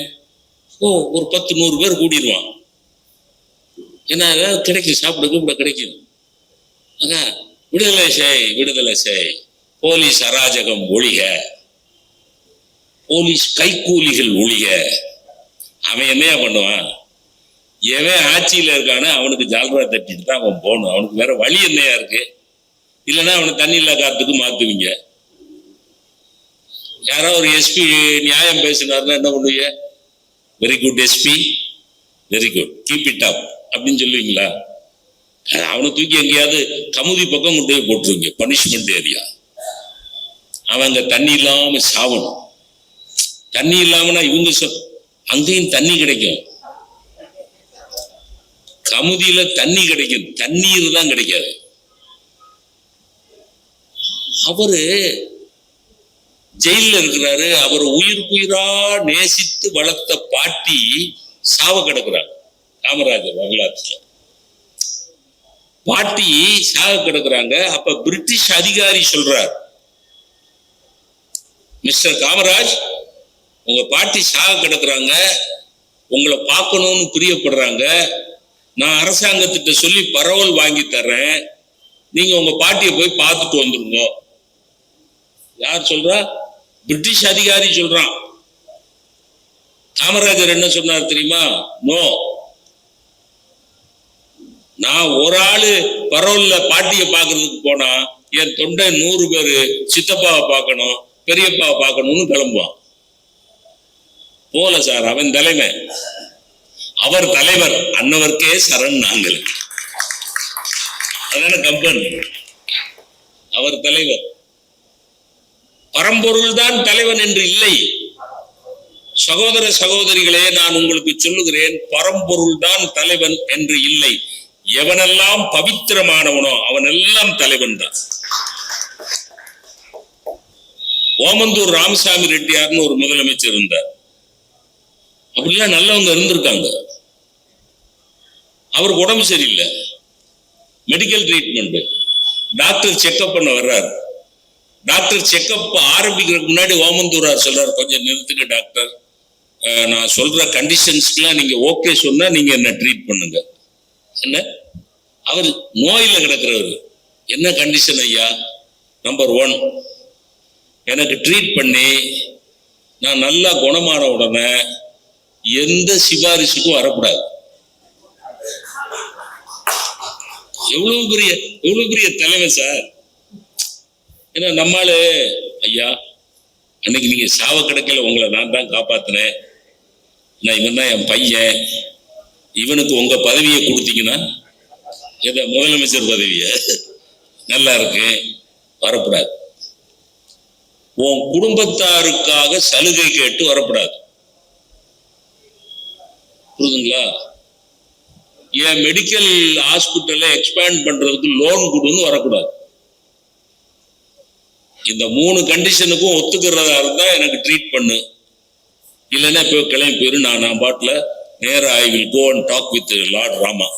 ஓ, ஒரு 10-100 பேர் கூடிடுவான். ஏன்னா ஏதாவது கிடைக்கும், சாப்பிட கூப்பிட கிடைக்கும். விடுதலை செய், விடுதலை செய், போலீஸ் அராஜகம் ஒழிக, போலீஸ் கைக்கூலிகள் ஒழிக. அவன் என்னையா பண்ணுவான்? எவன் ஆட்சியில இருக்கானோ அவனுக்கு ஜால்ரா தட்டிட்டு தான் அவன் போகணும். அவனுக்கு வேற வழி என்னையா இருக்கு? இல்லைன்னா அவனை தண்ணி இல்லா காத்துக்கு மாத்துவீங்க. யாரோ ஒரு எஸ்பி நியாயம் பேசினாருன்னா என்ன பண்ணுவீங்க? Very good SP, very good, keep it up அப்படின்னு சொல்லுவீங்களா? அவனை தூக்கி எங்கேயாவது கமுதி பக்கம் கொண்டு போய் போட்டுருவீங்க, பனிஷ்மெண்ட் ஏரியா. அவன் அங்க தண்ணி இல்லாம சாவணும். தண்ணி இல்லாமனா இவங்க அங்கேயும் தண்ணி கிடைக்கும், கமுதியில தண்ணி கிடைக்கும், தண்ணீர் தான் கிடைக்காது. அவரு ஜெயில இருக்கிறாரு. அவர் உயிருக்குயிரா நேசித்து வளர்த்த பாட்டி சாவ கிடக்குறாங்க. காமராஜர் வரலாற்றுல பாட்டி சாக கிடக்குறாங்க. அப்ப பிரிட்டிஷ் அதிகாரி சொல்றார், மிஸ்டர் காமராஜ், உங்க பாட்டி சாக கிடக்குறாங்க, உங்களை பார்க்கணும்னு பிரியப்படுறாங்க. நான் அரசாங்கத்திட்ட சொல்லி பரவல் வாங்கி தர்றேன், நீங்க உங்க பாட்டியை போய் பார்த்துட்டு வந்துருங்க. யார் சொல்றா? பிரிட்டிஷ் அதிகாரி சொல்றான். காமராஜர் என்ன சொன்னார் தெரியுமா? நோ, நான் ஒரு ஆளு பரவல்ல பாட்டியை பார்க்கறதுக்கு போனா என் தொண்டை 100 பேரு சித்தப்பாவை பார்க்கணும், பெரியப்பாவை பார்க்கணும்னு கிளம்புவான். போல சார், அவன் தலைமை, அவர் தலைவர், அன்னவர்க்கே சரண் நாங்கள். அதான கம்பன், அவர் தலைவர். பரம்பொருள் தான் தலைவன் என்று இல்லை. சகோதர சகோதரிகளே, நான் உங்களுக்கு சொல்லுகிறேன், பரம்பொருள் தான் தலைவன் என்று இல்லை. எவனெல்லாம் பவித்திரமானவனோ அவனெல்லாம் தலைவன் தான். ஓமந்தூர் ராமசாமி ரெட்டியார்னு ஒரு முதலமைச்சர் இருந்தார். அப்படிலாம் நல்லவங்க இருந்திருக்காங்க. அவருக்கு உடம்பு சரியில்லை, மெடிக்கல் ட்ரீட்மெண்ட், டாக்டர் செக்அப் பண்ண வர்றாரு. டாக்டர் செக்அப் ஆரம்பிக்கிறதுக்கு முன்னாடி ஓமந்தூரார் சொல்றாரு, கொஞ்சம் நிறுத்துக்க டாக்டர், நான் சொல்ற கண்டிஷன்ஸ்க்குலாம் நீங்க ஓகே சொன்னா நீங்க என்ன ட்ரீட் பண்ணுங்க. என்ன, அவர் நோயில கிடக்கிறவர். என்ன கண்டிஷன் ஐயா? நம்பர் 1, எனக்கு ட்ரீட் பண்ணி நான் நல்லா குணமான உடனே எந்த சிபாரிசுக்கும் வரக்கூடாது. எவ்வளவு பெரிய தலைமை சார். ஏன்னா நம்மால, ஐயா அன்னைக்கு நீங்க சாவ கிடக்கல, உங்களை நான் தான் காப்பாத்தினேன், நான் இவன் தான் என் பையன், இவனுக்கு உங்க பதவியை கொடுத்தீங்கன்னா, எதை முதலமைச்சர் பதவிய, நல்லா இருக்கு, வரக்கூடாது. உன் குடும்பத்தாருக்காக சலுகை கேட்டு வரக்கூடாது. புரியுதுங்களா? என் மெடிக்கல் ஹாஸ்பிட்டலை எக்ஸ்பேண்ட் பண்றதுக்கு லோன் கொடுன்னு வரக்கூடாது. இந்த 3 கண்டிஷனுக்கும் ஒத்துக்கிறதா இருந்தா எனக்கு ட்ரீட் பண்ணு, இல்லைன்னா இப்போ கிளம்பி போயிரு. நான் பாட்டுல நேரா I will go and talk with Lord Rama,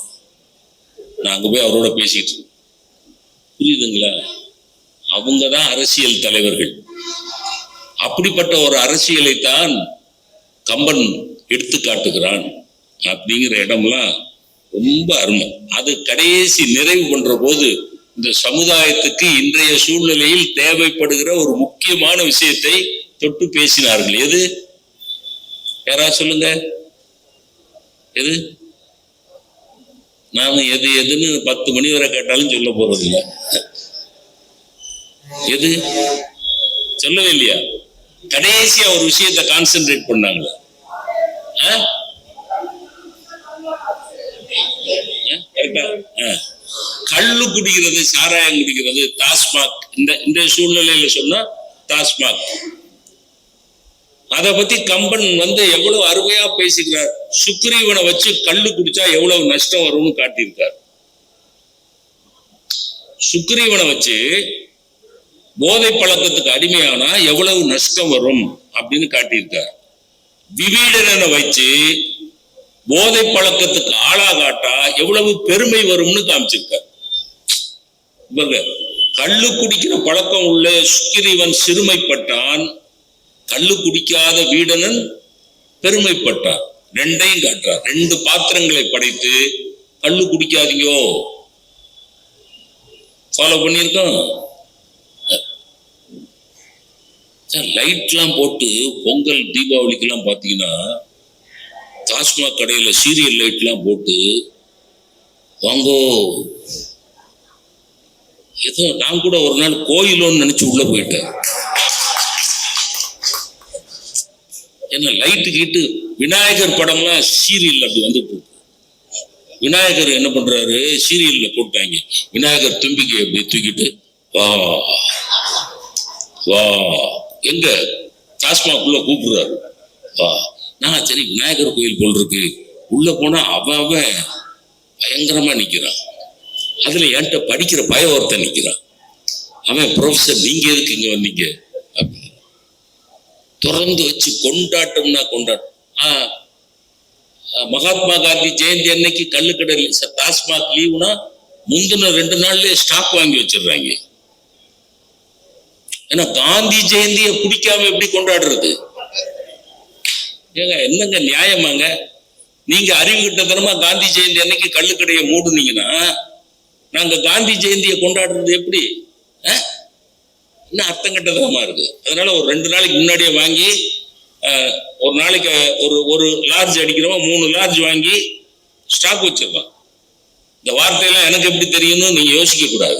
நான் அங்க போய் அவரோட பேசிட்டு. புரியுதுங்களா? அவங்க தான் அரசியல் தலைவர்கள். அப்படிப்பட்ட ஒரு அரசியலைத்தான் கம்பன் எடுத்து காட்டுகிறான். அப்படிங்கிற இடம்லாம் ரொம்ப அருமை. அது கடைசி நிறைவு பண்ற போது இந்த சமுதாயத்துக்கு இன்றைய சூழ்நிலையில் தேவைப்படுகிற ஒரு முக்கியமான விஷயத்தை தொட்டு பேசினார்கள். எது? யாராவது சொல்லுங்க. எது? நாம எதுன்னு 10 மணி வரை கேட்டாலும் சொல்ல போறது இல்லை. எது? சொல்லவே இல்லையா? கடைசியா ஒரு விஷயத்தை கான்சென்ட்ரேட் பண்ணாங்களா? கள்ளு குடிக்கிறது, சாராயம் குடிக்கிறது, டாஸ்மாக். இந்த சூழ்நிலையில சொன்னா டாஸ்மாக். அதை பத்தி கம்பன் எவ்வளவு அருமையா பேசிக்கிறார். சுக்ரீவனை வச்சு கள்ளு குடிச்சா எவ்வளவு நஷ்டம் வரும்னு காட்டியிருக்கார். சுக்ரீவனை வச்சு போதை பழக்கத்துக்கு அடிமையானா எவ்வளவு நஷ்டம் வரும் அப்படின்னு காட்டியிருக்கார். விபீடனை வச்சு போதை பழக்கத்துக்கு ஆளாகாட்டா எவ்வளவு பெருமை வரும்னு காமிச்சிருக்கார். கள்ளு குடிக்கிற பழக்கம் உள்ள சுக்கிரீவன் சிறுமைப்பட்டான், கள்ளு குடிக்காத வீடனன் பெருமைப்பட்டான். 2ஐயும் காட்டுறார். 2 பாத்திரங்களை படைத்து கள்ளு குடிக்காதீங்கோ ஃபாலோ பண்ணியிருக்கோம். லைட்லாம் போட்டு பொங்கல் தீபாவளிக்கெல்லாம் பார்த்தீங்கன்னா டாஸ்மாக் கடையில சீரியல் லைட்லாம் போட்டு வாங்கோ. ஏதோ நான் கூட ஒரு நாள் கோயிலோன்னு நினைச்சு உள்ள போயிட்டேன். ஏன்னா லைட்டு கீட்டு விநாயகர் படம்லாம் சீரியல் அப்படி வந்துட்டு இருக்கு. விநாயகர் என்ன பண்றாரு, சீரியல்ல போட்டாங்க விநாயகர் தும்பிக்கை அப்படி தூக்கிட்டு வா வா, எங்க டாஸ்மாக் கூப்பிடுறாரு வா. நான் சரி விநாயகர் கோயில் போல் இருக்கு, உள்ள போனா அவன் பயங்கரமா நிக்கிறான். அதுல என்கிட்ட படிக்கிற பய ஒருத்தன் நிக்கிறான். அவன் ப்ரொஃபசர் நீங்க எதுக்கு இங்க வந்தீங்க அப்படின்னு திறந்து வச்சு கொண்டாட்டம்னா கொண்டாட்டம். மகாத்மா காந்தி ஜெயந்தி அன்னைக்கு கள்ளுக்கடை டாஸ்மாக் லீவுனா முந்தின 2 நாள்லயே ஸ்டாக் வாங்கி வச்சிடுறாங்க. ஏன்னா காந்தி ஜெயந்தியை பிடிக்காம எப்படி கொண்டாடுறது? ஏங்க என்னங்க நியாயமாங்க? நீங்க அறிவு கிட்டத்தனமா காந்தி ஜெயந்தி அன்னைக்கு கள்ளுக்கடையை மூடுனீங்கன்னா நாங்க காந்தி ஜெயந்தியை கொண்டாடுறது எப்படி? இன்னும் அர்த்தம் கட்டதனமா இருக்கு. அதனால ஒரு 2 நாளைக்கு முன்னாடியே வாங்கி ஒரு நாளைக்கு ஒரு லார்ஜ் அடிக்கிறவன் 3 லார்ஜ் வாங்கி ஸ்டாக் வச்சிருக்கான். இந்த வார்த்தையெல்லாம் எனக்கு எப்படி தெரியும்னு நீங்க யோசிக்க கூடாது.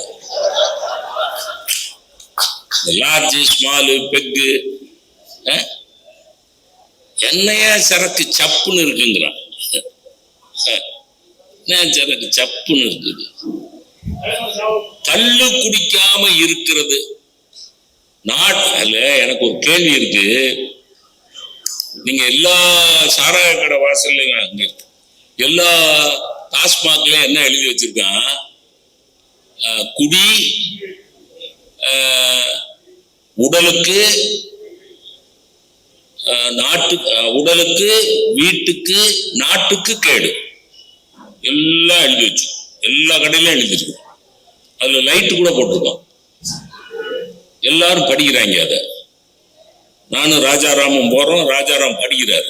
லார்ஜ் ஸ்மாலு பெக்கு என்னையா சரக்கு சப்புன்னு இருக்குங்கிறான். சரக்கு சப்புன்னு இருக்குது. கள்ளு குடிக்காம இருக்கிறது நாட்டுல. எனக்கு ஒரு கேள்வி இருக்கு. நீங்க எல்லா சாராய கடை வாசல்லையும் எல்லா டாஸ்மாக்லயும் என்ன எழுதி வச்சிருக்கான்? குடி உடலுக்கு உடலுக்கு வீட்டுக்கு நாட்டுக்கு கேடு எல்லாம் எழுதி வச்சு எல்லா கடையிலும் எழுதிருக்கு. அதுல லைட்டு கூட போட்டிருக்கோம். எல்லாரும் படிக்கிறாங்க. அதை நானும் ராஜாராமும் போறோம். ராஜாராம் படிக்கிறாரு.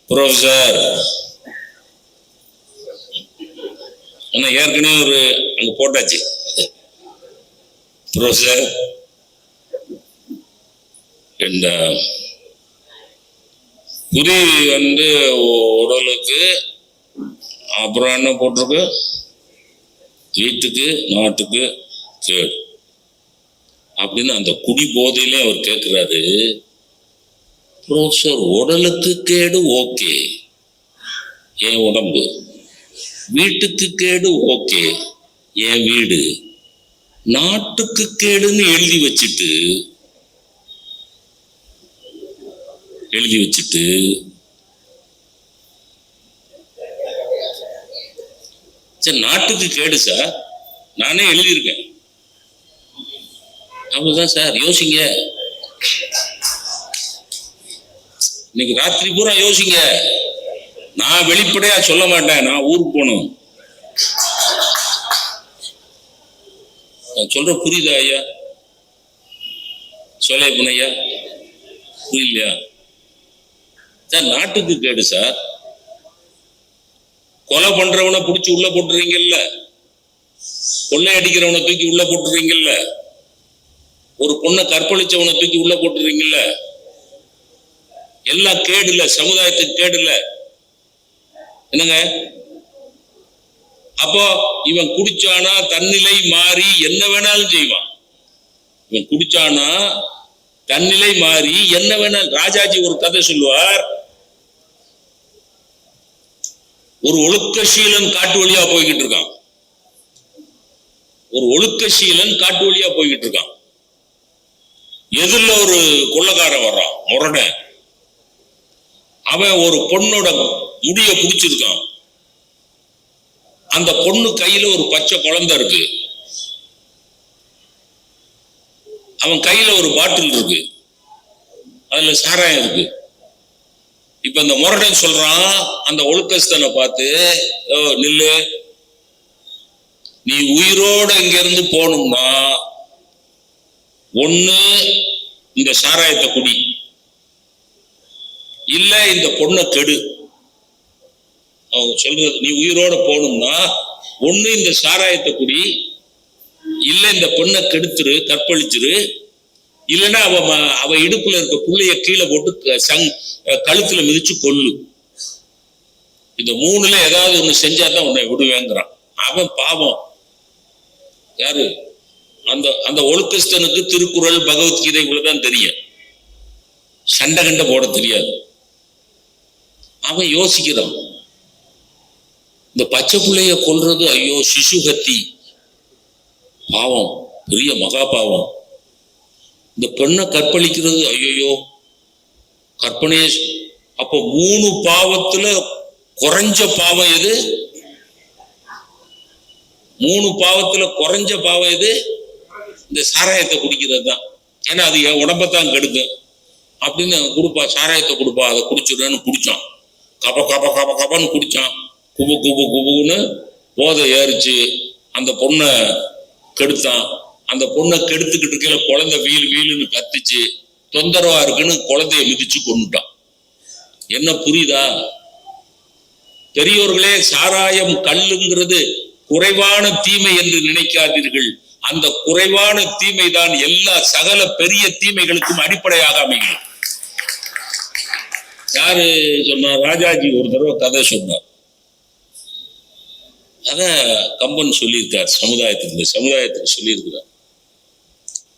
ப்ரொஃபசர் ஆனா ஏற்கனவே அங்க போட்டாச்சு. ப்ரொஃபசர் இந்த குறி உடலுக்கு அப்புறம் என்ன போட்டிருக்கு? வீட்டுக்கு நாட்டுக்கு கேடு அப்படின்னு அந்த குடி போதையிலே அவர் கேட்கிறாரு. ப்ரொஃபசர் உடலுக்கு கேடு ஓகே, என் உடம்பு. வீட்டுக்கு கேடு ஓகே, என் வீடு. நாட்டுக்கு கேடுன்னு எழுதி வச்சுட்டு சரி நாட்டுக்கு கேடு சார், நானே எழுதியிருக்கேன். அப்படிதான் சார் யோசிங்க. இன்னைக்கு ராத்திரி பூரா யோசிங்க. நான் வெளிப்படையா சொல்ல மாட்டேன். நான் ஊருக்கு போகணும். சொல்ற புரியுதா ஐயா? சொல்ல ஐயா புரியலையா சார்? நாட்டுக்கு கேடு சார். கொலை பண்றவனை பிடிச்சி உள்ள போட்டுறீங்கல்ல, கொள்ளை அடிக்கிறவனை தூக்கி உள்ள போட்டுறீங்கல்ல, ஒரு பொண்ணை கற்பழிச்சவனை தூக்கி உள்ள போட்டுறீங்கல்ல, எல்லாம் கேடு இல்ல, சமுதாயத்துக்கு கேடு இல்ல. என்னங்க அப்போ இவன் குடிச்சானா தன்னிலை மாறி என்ன வேணாலும் செய்வான். இவன் குடிச்சானா தன்னிலை மாறி என்ன வேணாலும். ராஜாஜி ஒரு கதை சொல்லுவார். ஒரு ஒழுக்கசீலன் காட்டு வழியா போய்கிட்டு இருக்கான். ஒரு ஒழுக்கசீலன் காட்டு வழியா போய்கிட்டு இருக்கான். எதிரில் ஒரு கொள்ளைக்காரன் வர்றான், முரடன். அவன் ஒரு பொண்ணோட முடிய பிடிச்சிருக்கான். அந்த பொண்ணு கையில ஒரு பச்சை குழந்தை இருக்கு. அவன் கையில ஒரு பாட்டில் இருக்கு, அதுல சாராயம் இருக்கு. இப்ப இந்த முரடன் சொல்றான் அந்த ஒழுக்கஸ்தனை பார்த்து, நில்லு, நீ உயிரோட இங்க இருந்து போகணும்னா ஒண்ணு இந்த சாராயத்தை குடி, இல்ல இந்த பொண்ணை கெடு. அவங்க சொல்றது, நீ உயிரோட போகணும்னா ஒண்ணு இந்த சாராயத்தை குடி, இல்ல இந்த பெண்ணை கெடுத்துரு, கற்பழிச்சிரு, இல்லைன்னா அவ இடுப்புல இருக்க புள்ளைய கீழே போட்டு கழுத்துல மிதிச்சு கொல்லு. இந்த மூணுல ஏதாவது ஒண்ணு செஞ்சாதான் உன்னை விடுவேங்கிறான். அவன் பாவம் யாரு? அந்த அந்த ஒழுக்கஸ்தனுக்கு திருக்குறள் பகவத்கீதை இவ்வளவுதான் தெரியும், சண்டை கண்ட போட தெரியாது. அவன் யோசிக்கிறான், இந்த பச்சை பிள்ளைய கொல்றது ஐயோ சிசுகத்தி பாவம், பெரிய மகா பாவம். இந்த பெண்ணை கற்பழிக்கிறது ஐயோ கற்பனையே. அப்போ 3 பாவத்துல குறைஞ்ச பாவம் எது? 3 பாவத்துல குறைஞ்ச பாவம் எது? இந்த சாராயத்தை குடிக்கிறது தான். ஏன்னா அது என் உடம்பத்தான் கெடுக்கும் அப்படின்னு கொடுப்பா, சாராயத்தை கொடுப்பா, அதை குடிச்சிடுன்னு குடிச்சான். கப கப கப கபன்னு குடிச்சான். குபு குபு குபுன்னு போதை ஏறிச்சு, அந்த பொண்ணை கெடுத்தான். அந்த பொண்ணை கெடுத்துக்கிட்டு இருக்கையில குழந்தை வீல் வீலுன்னு கத்துச்சு, தொந்தரவா இருக்குன்னு குழந்தைய மிதிச்சு கொண்டுட்டான். என்ன புரியுதா? பெரியோர்களே, சாராயம் கல்லுங்கிறது குறைவான தீமை என்று நினைக்காதீர்கள். அந்த குறைவான தீமை தான் எல்லா சகல பெரிய தீமைகளுக்கும் அடிப்படையாக அமைகிறது. யாரு சொன்னார்? ராஜாஜி ஒரு தடவை கதை சொன்னார். அத கம்பன் சொல்லியிருக்கார், சமுதாயத்துக்கு சொல்லியிருக்கிறார்.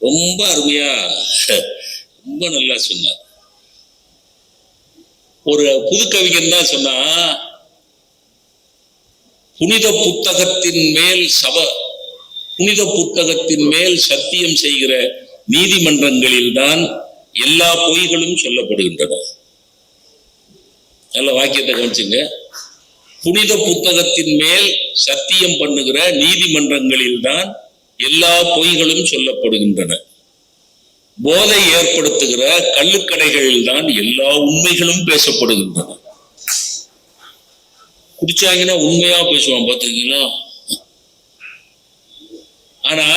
ரொம்ப அருமையா, ரொம்ப நல்லா சொன்னார். ஒரு புது கவிஞன் தான் சொன்னா, புனித புத்தகத்தின் மேல் சத்தியம் செய்கிற நீதிமன்றங்களில் தான் எல்லா பொய்களும் சொல்லப்படுகின்றன. நல்ல வாக்கியத்தை கவனிச்சுங்க. புனித புத்தகத்தின் மேல் சத்தியம் பண்ணுகிற நீதிமன்றங்களில் தான் எல்லா பொய்களும் சொல்லப்படுகின்றன. போதை ஏற்படுத்துகிற கள்ளுக்கடைகளில் தான் எல்லா உண்மைகளும் பேசப்படுகின்றன. குடிச்சாங்கன்னா உண்மையா பேசுவான், பார்த்திருக்கீங்களா? ஆனா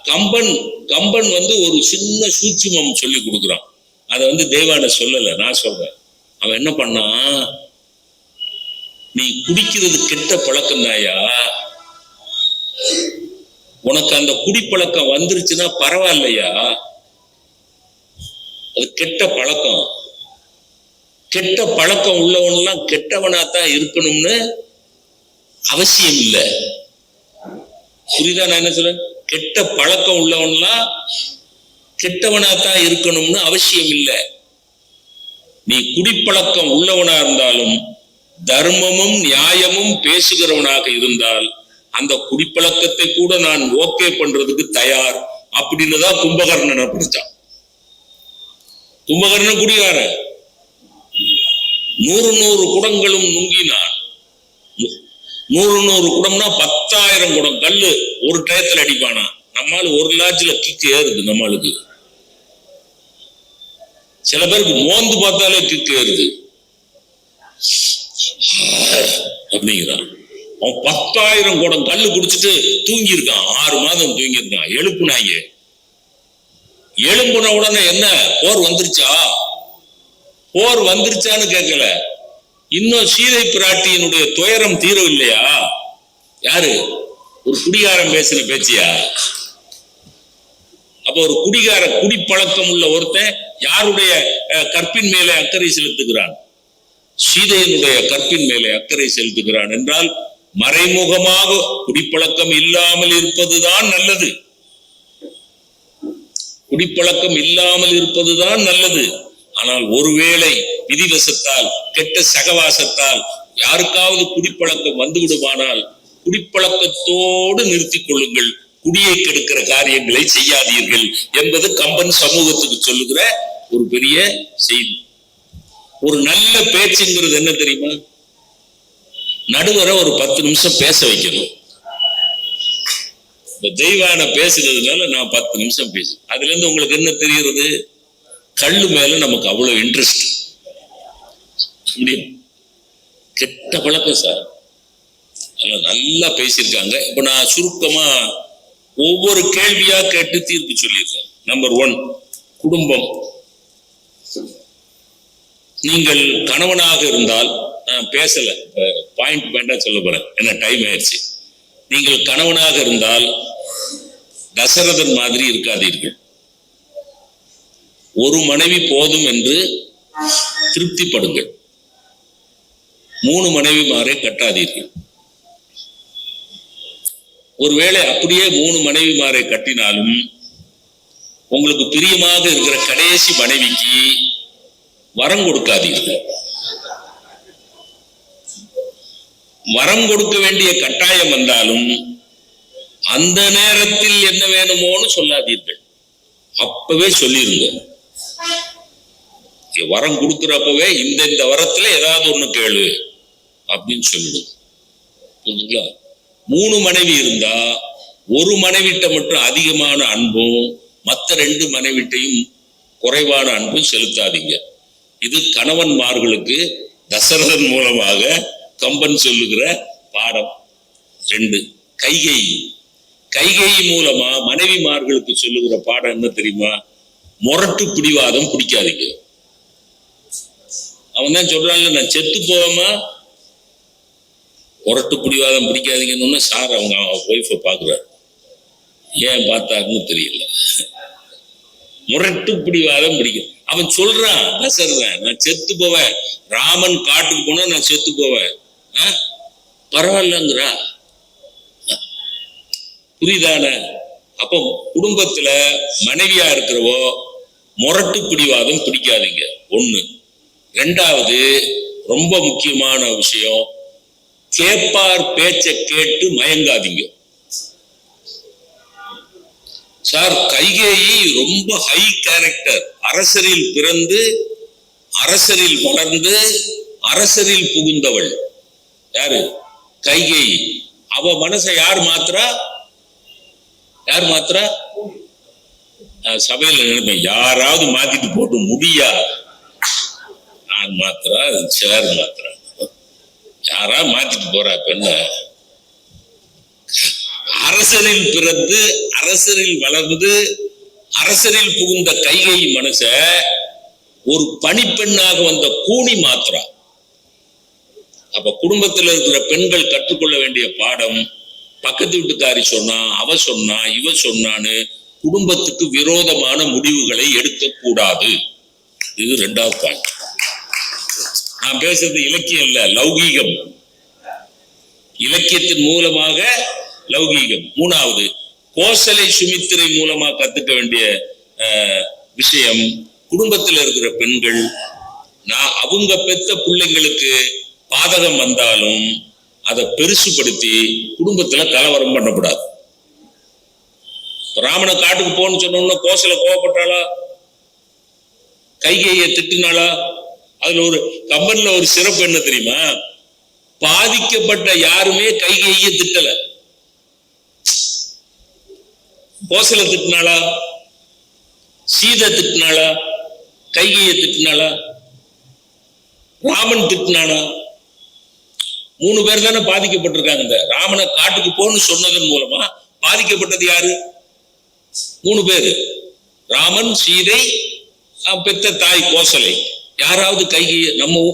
கம்பன் ஒரு சின்ன சூட்சுமம் சொல்லி கொடுக்குறான். அதை தேவான சொல்லல, நான் சொல்றேன். அவன் என்ன பண்ணா, நீ குடிக்கிறது கெட்ட பழக்கம் தாயா, உனக்கு அந்த குடிப்பழக்கம் வந்துருச்சுன்னா பரவாயில்லையா, அது கெட்ட பழக்கம். கெட்ட பழக்கம் உள்ளவன்லாம் கெட்டவனாத்தான் இருக்கணும்னு அவசியம் இல்லை. புரியுதா நான் என்ன சொல்றேன்? கெட்ட பழக்கம் உள்ளவன்லாம் கெட்டவனாத்தான் இருக்கணும்னு அவசியம் இல்லை. நீ குடிப்பழக்கம் உள்ளவனா இருந்தாலும் தர்மமும் நியாயமும் பேசுகிறவனாக இருந்தால் அந்த குடிப்பழக்கத்தை கூட நான் ஓகே பண்றதுக்கு தயார் அப்படின்னு தான் கும்பகர்ணனை பிடிச்சான். கும்பகர்ணன் குடிகாரன். 100 குடங்களும் நுங்கினான். 100 குடம்னா 10,000 குடம் கல்லு ஒரு டயத்துல அடிப்பானா. நம்மால ஒரு லாட்ஜில கிக்கு ஏறுது. நம்மளுக்கு சில பேருக்கு மோந்து பார்த்தாலே கிக்கு ஏறுது அப்படிங்கிறான். அவன் 10,000 குடம் கல்லு குடிச்சிட்டு தூங்கி இருக்கான். 6 மாதம் தூங்கி இருக்கான். எழுப்புனாங்க. எழுப்புன உடனே என்ன போர் வந்துருச்சா? போர் வந்துருச்சான்னு கேட்கல. இன்னும் சீதை பிராட்டியினுடைய துயரம் தீரவில்லையா? யாரு? ஒரு குடிகாரன் பேசின பேச்சியா? அப்ப ஒரு குடிப்பழக்கம் உள்ள ஒருத்தன் யாருடைய கற்பின் மேலே அக்கறை செலுத்துகிறான்? சீதையினுடைய கற்பின் மேலே அக்கறை செலுத்துகிறான் என்றால் மறைமுகமாக குடிப்பழக்கம் இல்லாமல் இருப்பதுதான் நல்லது. குடிப்பழக்கம் இல்லாமல் இருப்பதுதான் நல்லது. ஆனால் ஒருவேளை விதிவசத்தால் கெட்ட சகவாசத்தால் யாருக்காவது குடிப்பழக்கம் வந்து விடுமானால் குடிப்பழக்கத்தோடு நிறுத்திக் கொள்ளுங்கள். குடியை கெடுக்கிற காரியங்களை செய்யாதீர்கள் என்பது கம்பன் சமூகத்துக்கு சொல்லுகிற ஒரு பெரிய செய்தி. ஒரு நல்ல பேச்சுங்கிறது என்ன தெரியுமா? நடுவரை ஒரு 10 நிமிஷம் பேச வைக்கணும். இந்த தெய்வான பேசுறதுனால நான் 10 நிமிஷம் பேசு. அதுல இருந்து உங்களுக்கு என்ன தெரிகிறது? கல்லு மேல நமக்கு அவ்வளவு இன்ட்ரெஸ்ட். கெட்ட பழக்கம் சார். நல்லா பேசியிருக்காங்க. இப்ப நான் சுருக்கமா ஒவ்வொரு கேள்வியா கேட்டு தீர்ப்பு சொல்லிடுறேன். நம்பர் 1, குடும்பம். நீங்கள் கணவனாக இருந்தால், நான் பேசல பாயிண்டா சொல்ல போறேன், என்ன டைம் ஆயிடுச்சு. நீங்கள் கணவனாக இருந்தால் தசரதன் மாதிரி இருக்காதீர்கள். ஒரு மனைவி போதும் என்று திருப்திப்படுங்கள். 3 மனைவிமாரை கட்டாதீர்கள். ஒருவேளை அப்படியே 3 மனைவிமாரை கட்டினாலும் உங்களுக்கு பிரியமாக இருக்கிற கடைசி மனைவிக்கு வரம் கொடுக்காதீர்கள். வரம் கொடுக்க வேண்டிய கட்டாயம் வந்தாலும் அந்த நேரத்தில் என்ன வேணுமோன்னு சொல்லாதீர்கள். அப்பவே சொல்லிருங்க. வரம் கொடுக்கிறப்பவே இந்த வரத்துல ஏதாவது ஒண்ணு கேளு அப்படின்னு சொல்லிடுங்க. புரியுதுங்களா? 3 மனைவி இருந்தா ஒரு மனைவிட்ட மட்டும் அதிகமான அன்பும் மற்ற 2 மனைவிட்டையும் குறைவான அன்பும் செலுத்தாதீங்க. இது கணவன்மார்களுக்கு தசரதன் மூலமாக கம்பன் சொல்லுகிற பாடம். 2 கைகை மூலமா மனைவிமார்களுக்கு சொல்லுகிற பாடம் என்ன தெரியுமா? முரட்டு பிடிவாதம் பிடிக்காதீங்க. அவன் தான் சொல்றாங்க, நான் செத்து போவாமா முரட்டு பிடிவாதம் பிடிக்காதீங்கன்னு சார் அவங்க ஒய்ஃபை பாக்குறாரு. ஏன் பார்த்தாருன்னு தெரியல. முரட்டு பிடிவாதம் பிடிக்கும். அவன் சொல்றான் தசரதன், நான் செத்து போவேன், ராமன் காட்டுக்கு போனா நான் செத்து போவேன், பரவாயில்லங்கிறா. புரியுதான? அப்போ குடும்பத்துல மனைவியா இருக்கிறவோ முரட்டு பிடிவாதம் பிடிக்காதீங்க. 1. 2வது ரொம்ப முக்கியமான விஷயம், கேட்பார் பேச்சை கேட்டு மயங்காதீங்க. சார் கைகேயி ரொம்ப ஹை கேரக்டர், அரசரில் பிறந்து அரசரில் வளர்ந்து அரசரில் புகுந்தவள். யாரு? கைகேயி. அவ மனசை யார் மாத்திரா? சபையில நினைப்பேன், யாராவது மாத்திட்டு போட்டு முடியா? நான் மாத்திரா, சேர் மாத்திரா, யாரா மாத்திட்டு போறா? பெண்ண அரசரில் பிறந்து அரசரில் வளர்ந்து அரசரில் புகுந்த கைகேயி மனச ஒரு பணிப்பெண்ணாக வந்த கூனி மாத்திரா. அப்ப குடும்பத்தில் இருக்கிற பெண்கள் கற்றுக்கொள்ள வேண்டிய பாடம், பக்கத்து வீட்டுக்காரி சொன்னா, அவ சொன்னா, இவ சொன்னான்னு குடும்பத்துக்கு விரோதமான முடிவுகளை எடுக்கக்கூடாது. இது 2வது பாயிண்ட். நான் பேசுறது இலக்கியம் இல்ல, லௌகீகம். இலக்கியத்தின் மூலமாக லௌகீகம். 3வது கோசலை சுமித்திரை மூலமா கத்துக்க வேண்டிய விஷயம், குடும்பத்தில் இருக்கிற பெண்கள் அவங்க பெத்த பிள்ளைங்களுக்கு பாதகம் வந்தாலும் அதை பெருசுபடுத்தி குடும்பத்துல கலவரம் பண்ணக்கூடாது. ராமனை காட்டுக்கு போன்னு சொன்னோம்னா கோசலை கோவப்பட்டாளா? கைகையை திட்டுனாளா? அதுல ஒரு கம்பன்ல ஒரு சிறப்பு என்ன தெரியுமா? பாதிக்கப்பட்ட யாருமே கைகையை திட்டல. கோசலை திட்டினாளா? சீதை திட்டினாளா? கைகையை திட்டினாளா? ராமன் திட்டினானா? 3 பேர் தானே பாதிக்கப்பட்டிருக்காங்க. இந்த ராமனை காட்டுக்கு போன்னு சொன்னதன் மூலமா பாதிக்கப்பட்டது யாரு? 3 பேரு. ராமன், சீதை, பெத்த தாய் கோசலை. யாராவது கைகையை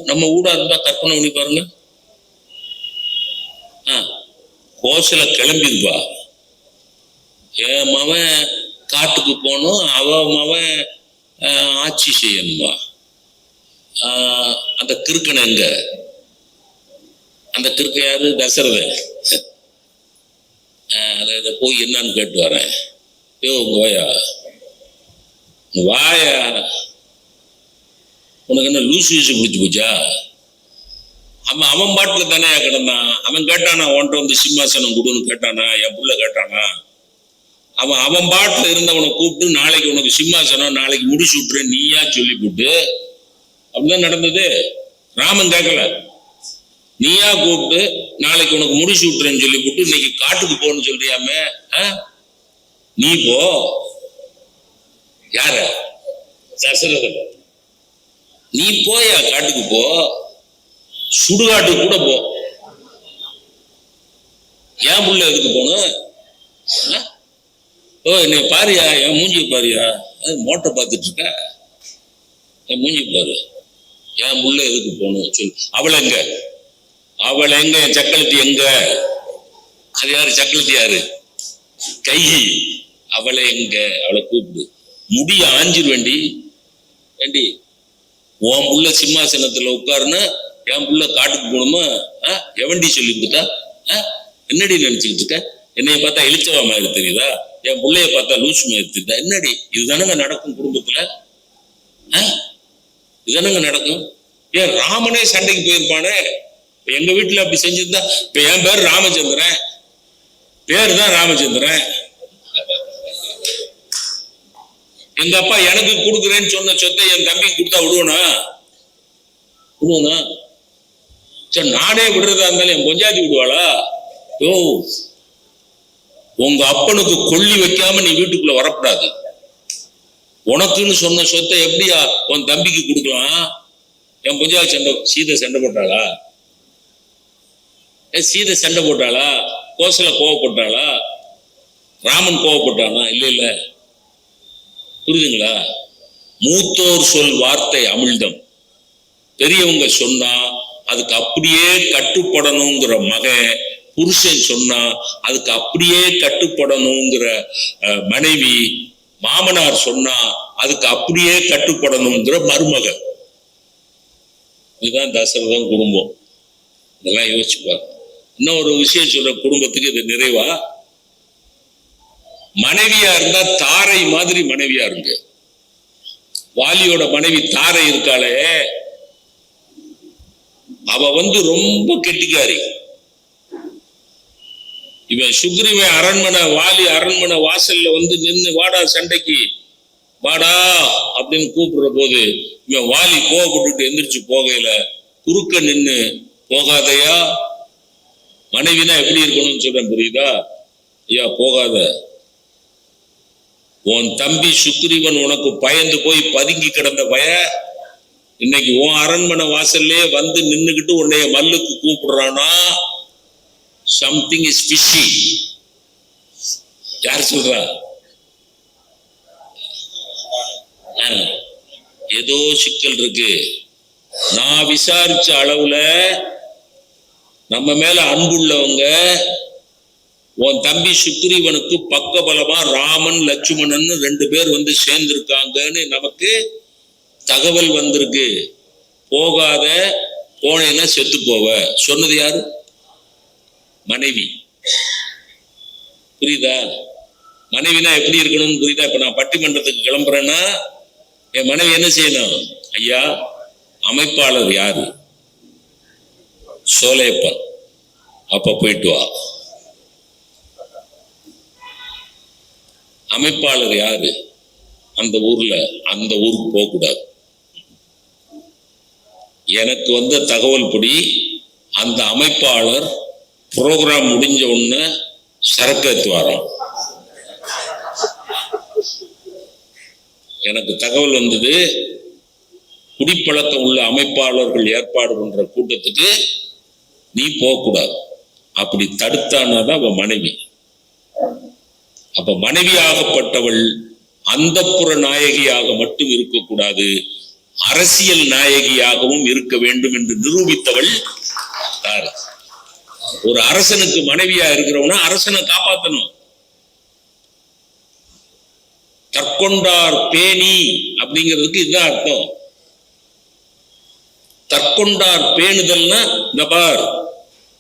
நம்ம ஊடா இருந்தா கற்பனை பண்ணி பாருங்க. கோசலை கிளம்பிருப்பா, என் மவன் காட்டுக்கு போனோம், அவ மவன் ஆட்சி செய்யணுமா? அந்த கிறுக்கனை எங்க? அந்த கிறுக்க யாரு? தசரதன். அதை போய் என்னன்னு கேட்டு வரேன். உங்க வாயா, உனக்கு என்ன லூசு பிடிச்சு போச்சா? அவன் பாட்டுல தானே கிடந்தான். அவன் கேட்டானா உன்ட்ட வந்து சிம்மாசனம் கொடுன்னு கேட்டானா? என் புள்ள கேட்டானா? அவன் பாட்டுல இருந்தவனை கூப்பிட்டு நாளைக்கு உனக்கு சிம்மாசனம், நாளைக்கு முடிச்சு விட்டுறேன் நீயா சொல்லி போட்டு, அப்படிதான் நடந்தது. ராமன் கேட்கல, நீயா கூப்பிட்டு நாளைக்கு உனக்கு முடிச்சு விட்டுறேன்னு சொல்லி போட்டு இன்னைக்கு காட்டுக்கு போன்னு சொல்றியாமே. நீ போ. யார? தசரதன். நீ போயா காட்டுக்கு போ, சுடுகாட்டுக்கு கூட போ. ஏன் புள்ள எதுக்கு போகணும்? என்னை பாரியா, என் மூஞ்சிய பாரியா, அது மோட்டை பார்த்துட்டு இருக்க, என் மூஞ்சி பாரு, என் புள்ள எதுக்கு போகணும் சொல்லு. அவளை எங்க? அவள் எங்க, என் சக்கலத்தி எங்க? அது யாரு? சக்கலத்தி யாரு? கை. அவளை எங்க? அவளை கூப்பிடு. முடிய ஆஞ்சிருவேண்டி. ஏண்டி உன் புள்ள சிம்மாசனத்துல உட்காருன்னா என் புள்ள காட்டுக்கு போகணுமா? எவன்டி சொல்லி கொடுத்தா? என்னடி நினைச்சுக்கிட்டு இருக்க? என்னைய பார்த்தா எழுச்சவா மாதிரி தெரியுதா? என் பிள்ளைய பார்த்தா லூசு மாதிரி தெரியுதா? என்னடி இதுதானங்க நடக்கும் குடும்பத்துல? இதுதானங்க நடக்கும். ஏன் ராமனே சண்டைக்கு போயிருப்பானே? எங்க வீட்டுல அப்படி செஞ்சிருந்தா, இப்ப என் பேர் ராமச்சந்திரன், பேரு தான் ராமச்சந்திரன். எங்க அப்பா எனக்கு கொடுக்குறேன்னு சொன்ன சொத்தை என் தம்பிக்கு கொடுத்தா விடுவனா? சரி, நானே விடுறதா இருந்தாலும் என் பொஞ்சாதி விடுவாளா? யோ, உங்க அப்பனுக்கு கொல்லி வைக்காம நீ வீட்டுக்குள்ள வரக்கூடாது. உனக்குன்னு சொன்ன சொத்தை எப்படியா உன் தம்பிக்கு கொடுக்கலாம்? என் பொஞ்சாதி சீதை சண்டை போட்டாளா? சீதை சண்டை போட்டாளா? கோசல கோவப்பட்டாளா? ராமன் கோவப்பட்டானா? இல்ல. புரியுதுங்களா? மூத்தோர் சொல் வார்த்தை அமிழ்தம். பெரியவங்க சொன்னா அதுக்கு அப்படியே கட்டுப்படணுங்கிற மகன், புருஷன் சொன்னா அதுக்கு அப்படியே கட்டுப்படணுங்கிற மனைவி, மாமனார் சொன்னா அதுக்கு அப்படியே கட்டுப்படணுங்கிற மருமகன். இதுதான் தசரதன் குடும்பம். இதெல்லாம் யோசிச்சுப்பாரு. இன்னும் ஒரு விஷயம் சொல்ற, குடும்பத்துக்கு இது நிறைவா? மனைவியா இருந்தா தாரை மாதிரி மனைவியா இருங்க. வாலியோட மனைவி தாரை இருக்காளே, அவ ரொம்ப கெட்டிக்காரி. இவன் சுக்ரீவன் அரண்மனை, வாலி அரண்மனை வாசல்ல நின்னு வாடா சண்டைக்கு வாடா அப்படின்னு கூப்பிடுற போது இவன் வாலி கோவப்பட்டுட்டு எந்திரிச்சு போகையில குறுக்க நின்னு போகாதையா, மனைவினா எப்படி இருக்கணும்னு சொல்றேன், புரியுதா? ஐயா போகாத, உன் தம்பி சுக்ரீவன் உனக்கு பயந்து போய் பதுங்கி கிடந்த இன்னைக்கு உன் அரண்மனை வாசல்லே நின்னுகிட்டு உன்னைய மல்லுக்கு கூப்பிடுறானா, சம்திங் இஸ் ஃபிஷி. யார் சொல்றா? ஏதோ சிக்கல் இருக்கு. நான் விசாரிச்ச அளவுல நம்ம மேல அன்புள்ளவங்க உன் தம்பி சுக்ரீவனுக்கு பக்கபலமா ராமன் லட்சுமணன் 2 பேர் சேர்ந்திருக்காங்கன்னு நமக்கு தகவல் வந்திருக்கு. போகாத, போனேன்னா செத்து போவ. சொன்னது யாரு? மனைவி. புரியுதா? மனைவினா எப்படி இருக்கணும்னு புரியுதா? இப்ப நான் பட்டிமன்றத்துக்கு கிளம்புறேன்னா என் மனைவி என்ன செய்யணும்? ஐயா அமைப்பாளர் யாரு? சோலையப்பன். அப்ப போயிட்டு வா. அமைப்பாளர் யாரு? அந்த ஊருக்கு போக கூடாது. எனக்கு வந்த தகவல் படி அந்த அமைப்பாளர் புரோகிராம் முடிஞ்ச உடனே சரக்கு ஏத்துவாராம். எனக்கு தகவல் வந்தது, குடிப்பழக்கம் உள்ள அமைப்பாளர்கள் ஏற்பாடு பண்ற கூட்டத்துக்கு நீ போக கூடாது. அப்படி தடுத்தானாதான் அவ மனைவி. அப்ப மனைவியாகப்பட்டவள் அந்தப்புற நாயகியாக மட்டும் இருக்கக்கூடாது, அரசியல் நாயகியாகவும் இருக்க வேண்டும் என்று நிரூபித்தவள் யார்? ஒரு அரசனுக்கு மனைவியா இருக்கிறவனா அரசனை காப்பாற்றணும். தற்கொண்டார் பேணி அப்படிங்கிறதுக்கு இதுதான் அர்த்தம். தற்கொண்டார் பேணுதல்னா இந்த பார்,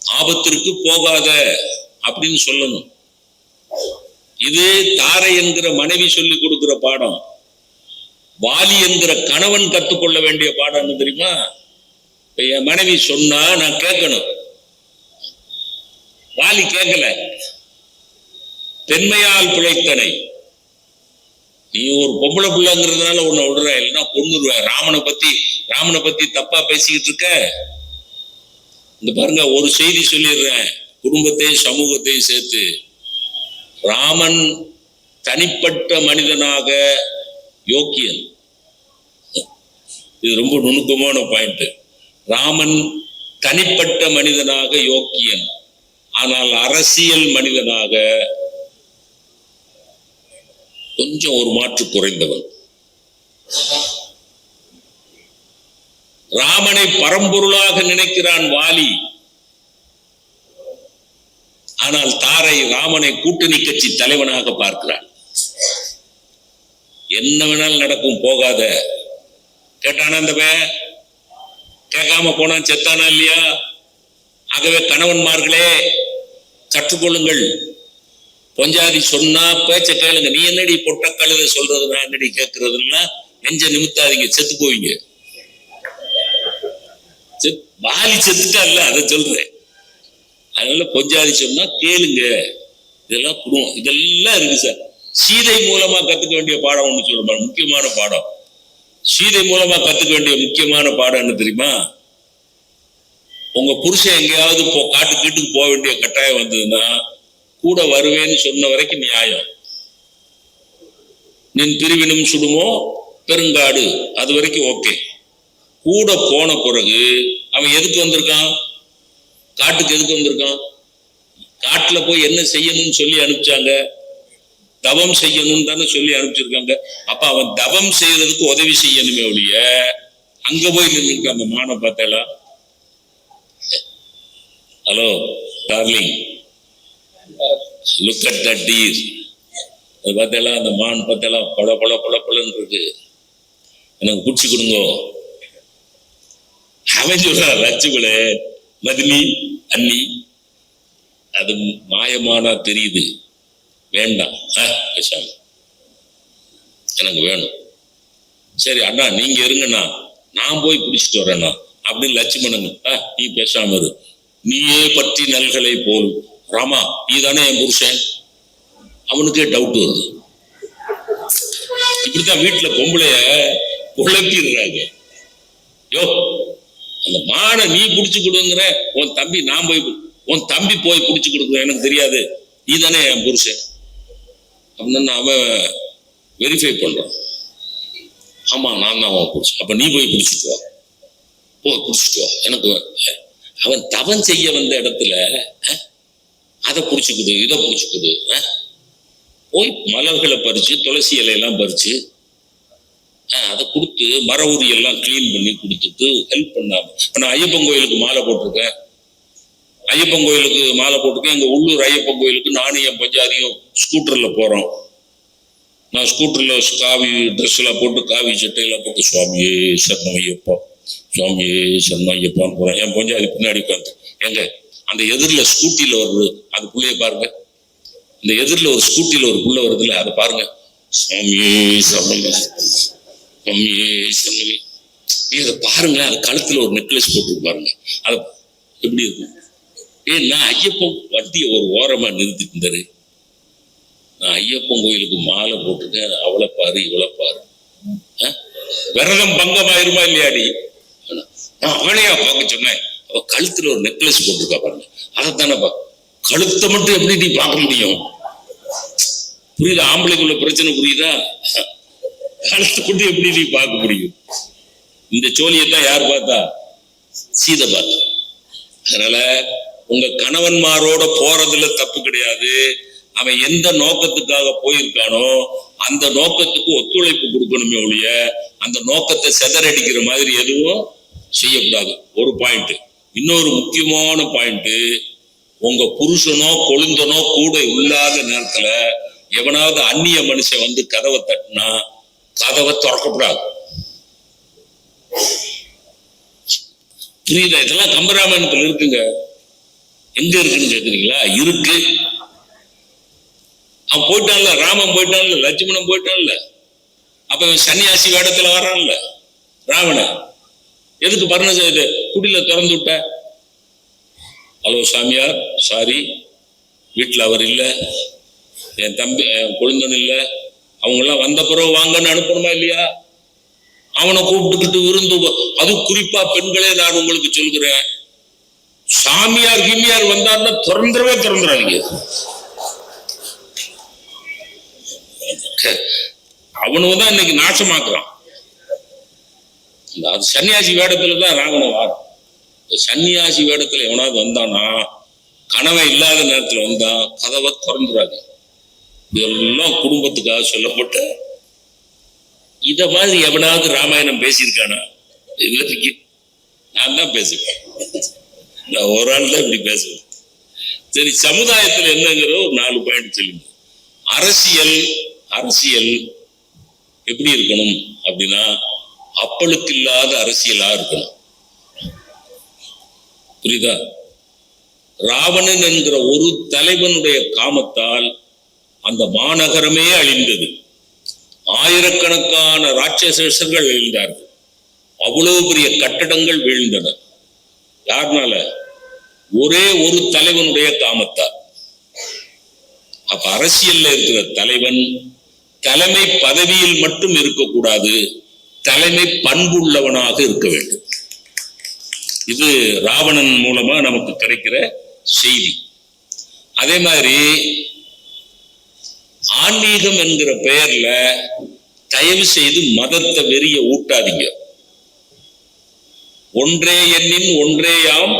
ஆபத்திற்கு போகாத அப்படின்னு சொல்லணும். இது தாரை என்கிற மனைவி சொல்லி கொடுக்கிற பாடம். வாலி என்கிற கணவன் கற்றுக்கொள்ள வேண்டிய பாடம் என்ன தெரியுமா? என் மனைவி சொன்னா நான் கேட்கணும். வாலி கேட்கல. பெண்மையால் பிழைத்தனை. நீ ஒரு பொம்பளை பிள்ளைங்கிறதுனால உன்னை விடுற, இல்லைன்னா கொன்னுருவ. ராமனை பத்தி தப்பா பேசிக்கிட்டு இருக்க. இந்த பாருங்க, ஒரு செய்தி சொல்லிடுறேன், குடும்பத்தையும் சமூகத்தையும் சேர்த்து. ராமன் தனிப்பட்ட மனிதனாக யோக்கியன். இது ரொம்ப நுணுக்கமான பாயிண்ட். ராமன் தனிப்பட்ட மனிதனாக யோக்கியன், ஆனால் அரசியல் மனிதனாக கொஞ்சம் ஒரு மாற்று குறைந்தவன். ராமனை பரம்பொருளாக நினைக்கிறான் வாலி, ஆனால் தாரை ராமனை கூட்டணி கட்சி தலைவனாக பார்க்கிறாள். என்ன வேணாலும் நடக்கும், போகாத. கேட்டானா இந்த பையன்? கேட்காம போனா செத்தானா இல்லையா? ஆகவே கணவன்மார்களே கற்றுக்கொள்ளுங்கள். பொஞ்சாதி சொன்னா பேச்ச கேளுங்க. நீ என்னடி பொட்ட கழுத சொல்றது, நான் என்னடி கேட்கறதுன்னா நெஞ்ச நிமித்தாதீங்க, செத்து போவீங்க. வாலி செத்துட்டா இல்ல, அதை சொல்றேன். அதனால பொஞ்சாதி சொன்னா கேளுங்க. இதெல்லாம் குடும்பம், இதெல்லாம் இருக்கு சார். சீதை மூலமா கத்துக்க வேண்டிய பாடம் ஒண்ணு சொல்றேன், முக்கியமான பாடம். சீதை மூலமா கத்துக்க வேண்டிய முக்கியமான பாடம் என்ன தெரியுமா? உங்க புருஷன் எங்கேயாவது காட்டுக்கு போக வேண்டிய கட்டாயம் வந்ததுன்னா கூட வருவேன்னு சொன்ன வரைக்கும் நியாயம். நின் பிரிவினும் சுடுமோ பெருங்காடு, அது வரைக்கும் ஓகே. கூட போன பிறகு அவன் எதுக்கு வந்திருக்கான்? காட்டுக்கு எதுக்கு வந்திருக்கான்? காட்டுல போய் என்ன செய்யணும்னு சொல்லி அனுப்பிச்சாங்க? தவம் செய்யணும்னு தானே சொல்லி அனுப்பிச்சிருக்காங்க. அப்ப அவன் தவம் செய்யறதுக்கு உதவி செய்யணுமே ஒழிய அங்க போய் நின்று அந்த மானை பார்த்தேலா? Hello darling, look at that deer. அது பார்த்தேலா? அந்த மான் பார்த்தேலா? பொல பொல பொல பொலன்னு இருக்கு, எனக்கு பிடிச்சி கொடுங்க. அவன் சொல்றான், லட்சுமணே மதினி அண்ணி, அது மாயமானா தெரியுது, வேண்டாம் பேசாம, எனக்கு வேணும். சரி அண்ணா நீங்க இருங்கண்ணா, நான் போய் பிடிச்சிட்டு வரேண்ணா அப்படின்னு லட்சுமணன், நீ பேசாம இரு, நீயே பற்றி நல்களை போல். ராமா நீ தானே என் புருஷன்? அவனுக்கே டவுட் வருது. இப்படித்தான் வீட்டுல பொம்பளைய குழப்பிடுறாங்க. யோ அந்த மாடை நீ புடிச்சு கொடுங்கிற, உன் தம்பி நான் போய், உன் தம்பி போய் புடிச்சு கொடுக்குற, எனக்கு தெரியாது, நீ தானே என் புருஷன் அப்படின்னு அவன் வெரிஃபை பண்றான். ஆமா நான் தான் அவன் புருஷன். அப்ப நீ போய் புடிச்சிட்டு வா, போய் புடிச்சிட்டு வா. எனக்கு அவன் தவம் செய்ய வந்த இடத்துல அதை புடிச்சுக்குது, இதை புடிச்சுக்குது. போய் மலர்களை பறிச்சு, துளசி இலையெல்லாம் பறிச்சு அதை கொடுத்து, மர உரி எல்லாம் கிளீன் பண்ணி கொடுத்துட்டு ஹெல்ப் பண்ணாம. நான் ஐயப்பன் கோயிலுக்கு மாலை போட்டிருக்கேன், ஐயப்பன் கோயிலுக்கு மாலை போட்டிருக்கேன். எங்க உள்ளூர் ஐயப்பன் கோயிலுக்கு நானும் என் பஞ்சாதியும் ஸ்கூட்டர்ல போறோம். நான் ஸ்கூட்டர்ல காவி ட்ரெஸ் எல்லாம் போட்டு, காவி சட்டையெல்லாம் போட்டு, சுவாமியே சரணம் ஐயப்பா, சுவாமியே சரணம் ஐயப்பான்னு போறேன். என் பஞ்சாதி பின்னாடி உட்காந்து, எங்க அந்த எதிரில் ஸ்கூட்டியில வருது, அது புள்ளைய பாருங்க. இந்த எதிரில் ஒரு ஸ்கூட்டியில ஒரு புள்ள வருதுல்ல, அதை பாருங்க. சுவாமியே சரணம், சுவாமியே சரணம். இதை பாருங்களேன், அது கழுத்துல ஒரு நெக்லஸ் போட்டு பாருங்க, அது எப்படி இருக்கு? நான் ஐயப்பன் வண்டியை ஒரு ஓரமா நிறுத்திட்டு இருந்தாரு. நான் ஐயப்பன் கோயிலுக்கு மாலை போட்டிருக்கேன், அவளை பாரு இவளை பாரு, விரதம் பங்கமாயிருமா இல்லையாடி? நான் அவளையா பார்க்க சொன்னேன், அவ கழுத்துல ஒரு நெக்லஸ் போட்டிருக்கா பாருங்க, அதைத்தானே கழுத்தை மட்டும் எப்படி நீ பார்க்க முடியும்? புரியுதா? ஆம்பளைக்குள்ள பிரச்சனை புரியுதா? கழுத்தை மட்டும் எப்படி நீ பார்க்க முடியும்? இந்த சோழியத்தான் யார் பார்த்தா? சீதை பார்த்தா. அதனால உங்க கணவன்மாரோட போறதுல தப்பு கிடையாது. அவன் எந்த நோக்கத்துக்காக போயிருக்கானோ அந்த நோக்கத்துக்கு ஒத்துழைப்பு கொடுக்கணுமே ஒழிய அந்த நோக்கத்தை செதறடிக்கிற மாதிரி எதுவும் செய்யக்கூடாது. ஒரு பாயிண்ட். இன்னொரு முக்கியமான பாயிண்ட், உங்க புருஷனோ கொழுந்தனோ கூட இல்லாத நேரத்துல எவனாவது அந்நிய மனுஷன் வந்து கதவை தட்டினா கதவை திறக்கப்படாது. புரியுதா? இதெல்லாம் கம்பராமாயணத்துல இருக்குங்க. எங்க இருக்குன்னு கேக்குறீங்களா? இருக்கு. அவன் போயிட்டான்ல, ராமன் போயிட்டான்ல, லட்சுமணன் போயிட்டான்ல, அப்ப சன்னியாசி வேடத்துல வர்றான்ல ராவணன். எதுக்கு பர்ண குடியில திறந்து விட்ட? ஹலோ சாமியார், சாரி வீட்டுல அவர் இல்ல, என் தம்பி என் கொழுந்தன் இல்ல, அவங்க எல்லாம் வந்த பிறகு வாங்கன்னு அனுப்பணுமா இல்லையா? அவனை கூப்பிட்டுக்கிட்டு விருந்து, அது குறிப்பா பெண்களே நான் உங்களுக்கு சொல்கிறேன், சாமியார் கிமியார் வந்தாருன்னா திறந்துடாதீங்க. அவனுதான் இன்னைக்கு நாசமாக்குறான். அது சன்னியாசி வேடத்துலதான் ராவணன் வாரம். சன்னியாசி வேடத்துல எவனாவது வந்தானா, கணவன் இல்லாத நேரத்துல வந்தா கதவை திறந்துடாது. இதெல்லாம் குடும்பத்துக்காக சொல்லப்பட்ட. இத மாதிரி எவனாவது ராமாயணம் பேசியிருக்கானா? இதுக்கு நான் தான் பேசுவேன், நான் ஒரு ஆள் தான் இப்படி பேசுவேன். சரி, சமுதாயத்துல என்னங்கிற ஒரு 4 பாயிண்ட் சொல்லுங்க. அரசியல் எப்படி இருக்கணும் அப்படின்னா, அப்பளுக்கு இல்லாத அரசியலா இருக்கணும். புரியுதா? ராவணன் என்கிற ஒரு தலைவனுடைய காமத்தால் அந்த மாநகரமே அழிந்தது. ஆயிரக்கணக்கான ராட்சசர்கள் வீழ்ந்தார்கள். அவ்வளவு பெரிய கட்டடங்கள் வீழ்ந்தன. யாருனால? ஒரே ஒரு தலைவனுடைய காமத்தால். அப்ப அரசியல்ல இருக்கிற தலைவன் தலைமை பதவியில் மட்டும் இருக்கக்கூடாது, தலைமை பண்புள்ளவனாக இருக்க வேண்டும். இது ராவணன் மூலமா நமக்கு கிடைக்கிற செய்தி. அதே மாதிரி ஆன்மீகம் என்கிற பெயர்ல தயவு செய்து மதத்தை வெறிய ஊட்டாதீங்க. ஒன்றே எண்ணின் ஒன்றேயாம்,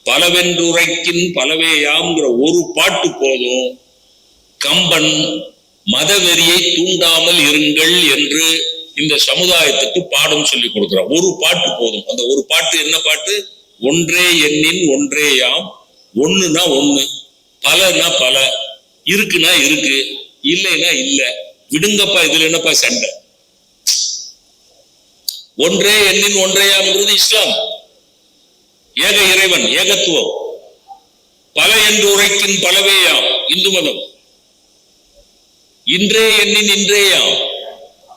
பலவென்றுரைக்கின் பலவேயாம்ங்கிற ஒரு பாட்டு போதும் கம்பன் மதவெறியை தூண்டாமல் இருங்கள் என்று இந்த சமுதாயத்துக்கு பாடம் சொல்லி கொடுக்கிறார். ஒரு பாட்டு போதும். அந்த ஒரு பாட்டு என்ன பாட்டு? ஒன்றே எண்ணின் ஒன்றேயாம், ஒண்ணுனா ஒண்ணு, பலனா பல, இருக்குன்னா இருக்கு, இல்லைன்னா இல்ல, விடுங்கப்பா, இதுல என்னப்பா சண்டை? ஒன்றே எண்ணின் ஒன்றேயாம்ங்கிறது இஸ்லாம். ஏக இறைவன், ஏகத்துவம். பல என்று உரைக்கின் பலவேயாம் இந்து மதம். இன்றே எண்ணின் இன்றேயாம்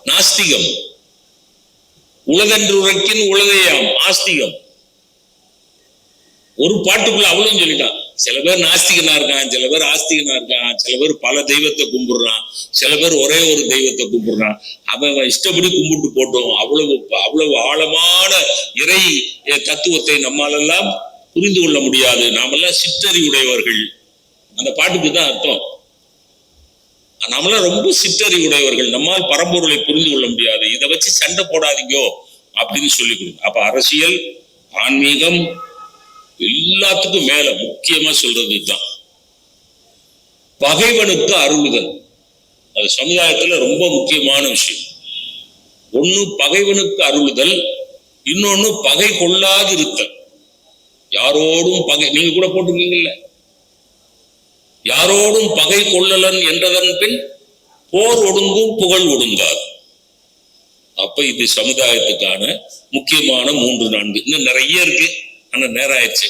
நாஸ்திகம். உலகென்று உரைக்கின் உலகையாம் ஆஸ்திகம். ஒரு பாட்டுக்குள்ள அவ்வளவு சொல்லிட்டான். சில பேர் நாஸ்திகனா இருக்கான், சில பேர் ஆஸ்திகனா இருக்கான், சில பேர் பல தெய்வத்தை கும்பிடுறான், சில பேர் ஒரே ஒரு தெய்வத்தை கும்பிடுறான். அவன் இஷ்டப்படி கும்பிட்டு போட்டோம். அவ்வளவு ஆழமான இறை தத்துவத்தை நம்மாலெல்லாம் புரிந்து கொள்ள முடியாது. நாமெல்லாம் சிற்றறிவுடையவர்கள். அந்த பாட்டுக்கு தான் அர்த்தம். நம்மளாம் ரொம்ப சிற்றறிவுடையவர்கள், நம்மால் பரம்பொருளை புரிந்து கொள்ள முடியாது. இதை வச்சு சண்டை போடாதீங்கோ அப்படின்னு சொல்லி கொடுங்க. அப்ப அரசியல், ஆன்மீகம் எல்லாத்துக்கும் மேல முக்கியமா சொல்றது இதுதான். பகைவனுக்கு அருளுதல் அது சமுதாயத்துல ரொம்ப முக்கியமான விஷயம். ஒண்ணு பகைவனுக்கு அருளுதல், இன்னொன்னு பகை கொள்ளாது இருத்தல். யாரோடும் பகை, நீங்க கூட போட்டிருக்கீங்கல்ல, யாரோடும் பகை கொள்ளலன் என்றதன் பின் போர் ஒடுங்கும் புகழ் ஒடுங்காது. அப்ப இது சமுதாயத்துக்கான முக்கியமான 3-4, இன்னும் நிறைய இருக்கு, ஆனா நேரம் ஆயிடுச்சு,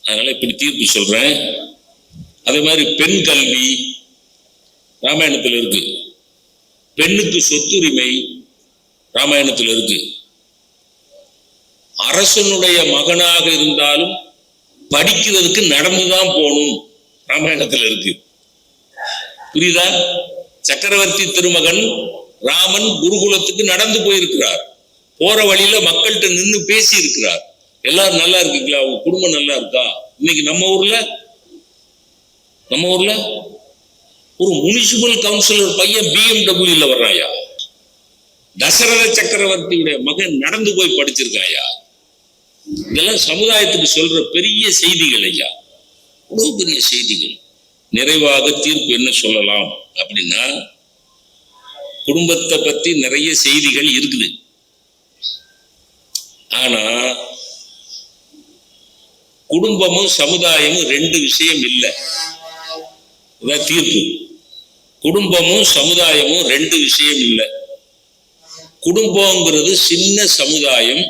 அதனால இப்படி தீர்ப்பு சொல்றேன். அதே மாதிரி பெண் கல்வி ராமாயணத்தில் இருக்கு, பெண்ணுக்கு சொத்துரிமை ராமாயணத்தில் இருக்கு. அரசனுடைய மகனாக இருந்தாலும் படிக்கிறதுக்கு நடந்துதான் போகணும் ராமாயணத்துல இருக்கு. புரியுதா? சக்கரவர்த்தி திருமகன் ராமன் குருகுலத்துக்கு நடந்து போயிருக்கிறார். போற வழியில மக்கள்கிட்ட நின்று பேசி இருக்கிறார். எல்லாரும் நல்லா இருக்கீங்களா, உங்க குடும்பம் நல்லா இருக்கா? இன்னைக்கு நம்ம ஊர்ல ஒரு முனிசிபல் கவுன்சிலர் பையன் BMW வர்றாயா. தசரத சக்கரவர்த்தியுடைய மகன் நடந்து போய் படிச்சிருக்காயா. இதெல்லாம் சமுதாயத்துக்கு சொல்ற பெரிய செய்திகள் ஐயா, அவ்வளவு பெரிய செய்திகள். நிறைவாக தீர்ப்பு என்ன சொல்லலாம் அப்படின்னா, குடும்பத்தை பத்தி நிறைய செய்திகள் இருக்குது. ஆனா குடும்பமும் சமுதாயமும் 2 விஷயம் இல்லை. இதான் தீர்ப்பு. குடும்பமும் சமுதாயமும் 2 விஷயம் இல்லை. குடும்பங்கிறது சின்ன சமுதாயம்,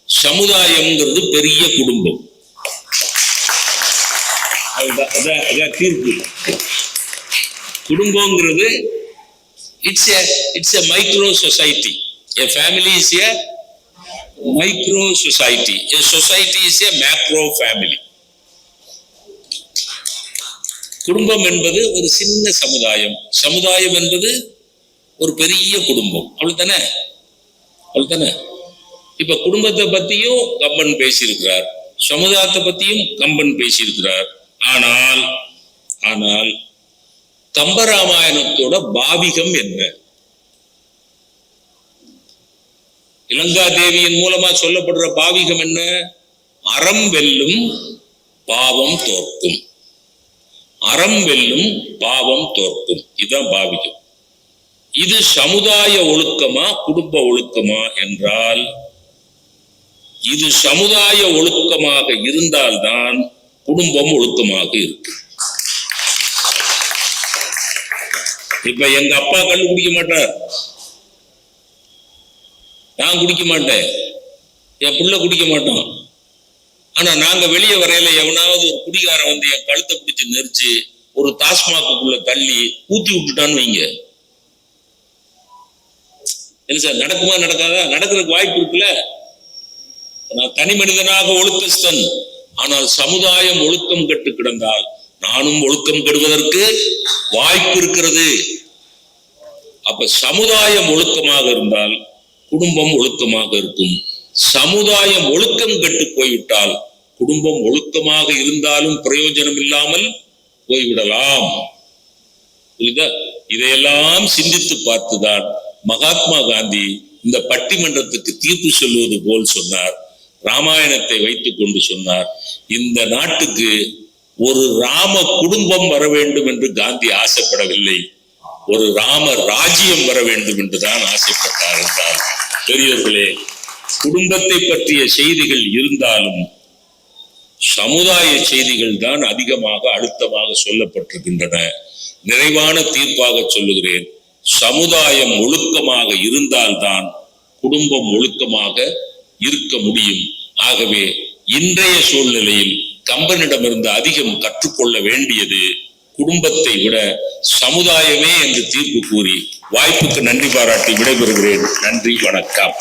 சமுதாயம்ங்கிறது பெரிய குடும்பம். அதான் தீர்ப்பு. குடும்பங்கிறது it's a micro society. A family is a micro society. A society is a macro family. குடும்பம் என்பது ஒரு சின்ன சமுதாயம், சமுதாயம் என்பது ஒரு பெரிய குடும்பம். அவ்வளவுதானே? இப்ப குடும்பத்தை பத்தியும் கம்பன் பேசியிருக்கிறார், சமுதாயத்தை பத்தியும் கம்பன் பேசியிருக்கிறார். ஆனால் கம்பராமாயணத்தோட பாவிகம் என்ன? இலங்கா தேவியின் மூலமா சொல்லப்படுற பாவிகம் என்ன? அறம் வெல்லும், பாவம் தோற்கும். அறம் வெல்லும், பாவம் தோற்கும். இதுதான் பாவிகம். இது சமுதாய ஒழுக்கமா குடும்ப ஒழுக்கமா என்றால், இது சமுதாய ஒழுக்கமாக இருந்தால்தான் குடும்பம் ஒழுக்கமாக இருக்கு. இப்ப எங்க அப்பா கள்ளு குடிக்க மாட்டார், நான் குடிக்க மாட்டேன், என் பிள்ளை குடிக்க மாட்டான். ஆனா நாங்க வெளியே வரையில எவனாவது ஒரு குடிகாரன் வந்து என் கழுத்தை பிடிச்சு நெரிச்சு ஒரு டாஸ்மாக்குள்ள தள்ளி ஊத்தி விட்டுட்டான்னு வைங்க, என்ன சார் நடக்குமா நடக்காதா? நடக்கிறதுக்கு வாய்ப்பு இருக்குல்ல. நான் தனி மனிதனாக ஒழுக்கஸ்தன், ஆனால் சமுதாயம் ஒழுக்கம் கெட்டு கிடந்தால் நானும் ஒழுக்கம் கெடுவதற்கு வாய்ப்பு இருக்கிறது. அப்ப சமுதாயம் ஒழுக்கமாக இருந்தால் குடும்பம் ஒழுக்கமாக இருக்கும். சமுதாயம் ஒழுக்கம் கெட்டு போய்விட்டால் குடும்பம் ஒழுக்கமாக இருந்தாலும் பிரயோஜனம் இல்லாமல் போய்விடலாம். புரியுதா? இதையெல்லாம் சிந்தித்து பார்த்துதான் மகாத்மா காந்தி இந்த பட்டிமன்றத்துக்கு தீர்ப்பு சொல்வது போல் சொன்னார். ராமாயணத்தை வைத்துக் கொண்டு சொன்னார், இந்த நாட்டுக்கு ஒரு ராம குடும்பம் வர வேண்டும் என்று காந்தி ஆசைப்படவில்லை, ஒரு ராம ராஜ்யம் வர வேண்டும் என்றுதான் ஆசைப்பட்டார் என்றால், பெரியவர்களே, குடும்பத்தை பற்றிய செய்திகள் இருந்தாலும் சமுதாய செய்திகள் தான் அதிகமாக அழுத்தமாக சொல்லப்பட்டிருக்கின்றன. நிறைவான தீர்ப்பாக சொல்லுகிறேன், சமுதாயம் ஒழுக்கமாக இருந்தால்தான் குடும்பம் ஒழுக்கமாக இருக்க முடியும். ஆகவே இன்றைய சூழ்நிலையில் கம்பனிடமிருந்து அதிகம் கற்றுக்கொள்ள வேண்டியது குடும்பத்தை விட சமுதாயமே என்று தீர்ப்பு கூறி வாய்ப்புக்கு நன்றி பாராட்டி விடைபெறுகிறேன். நன்றி, வணக்கம்.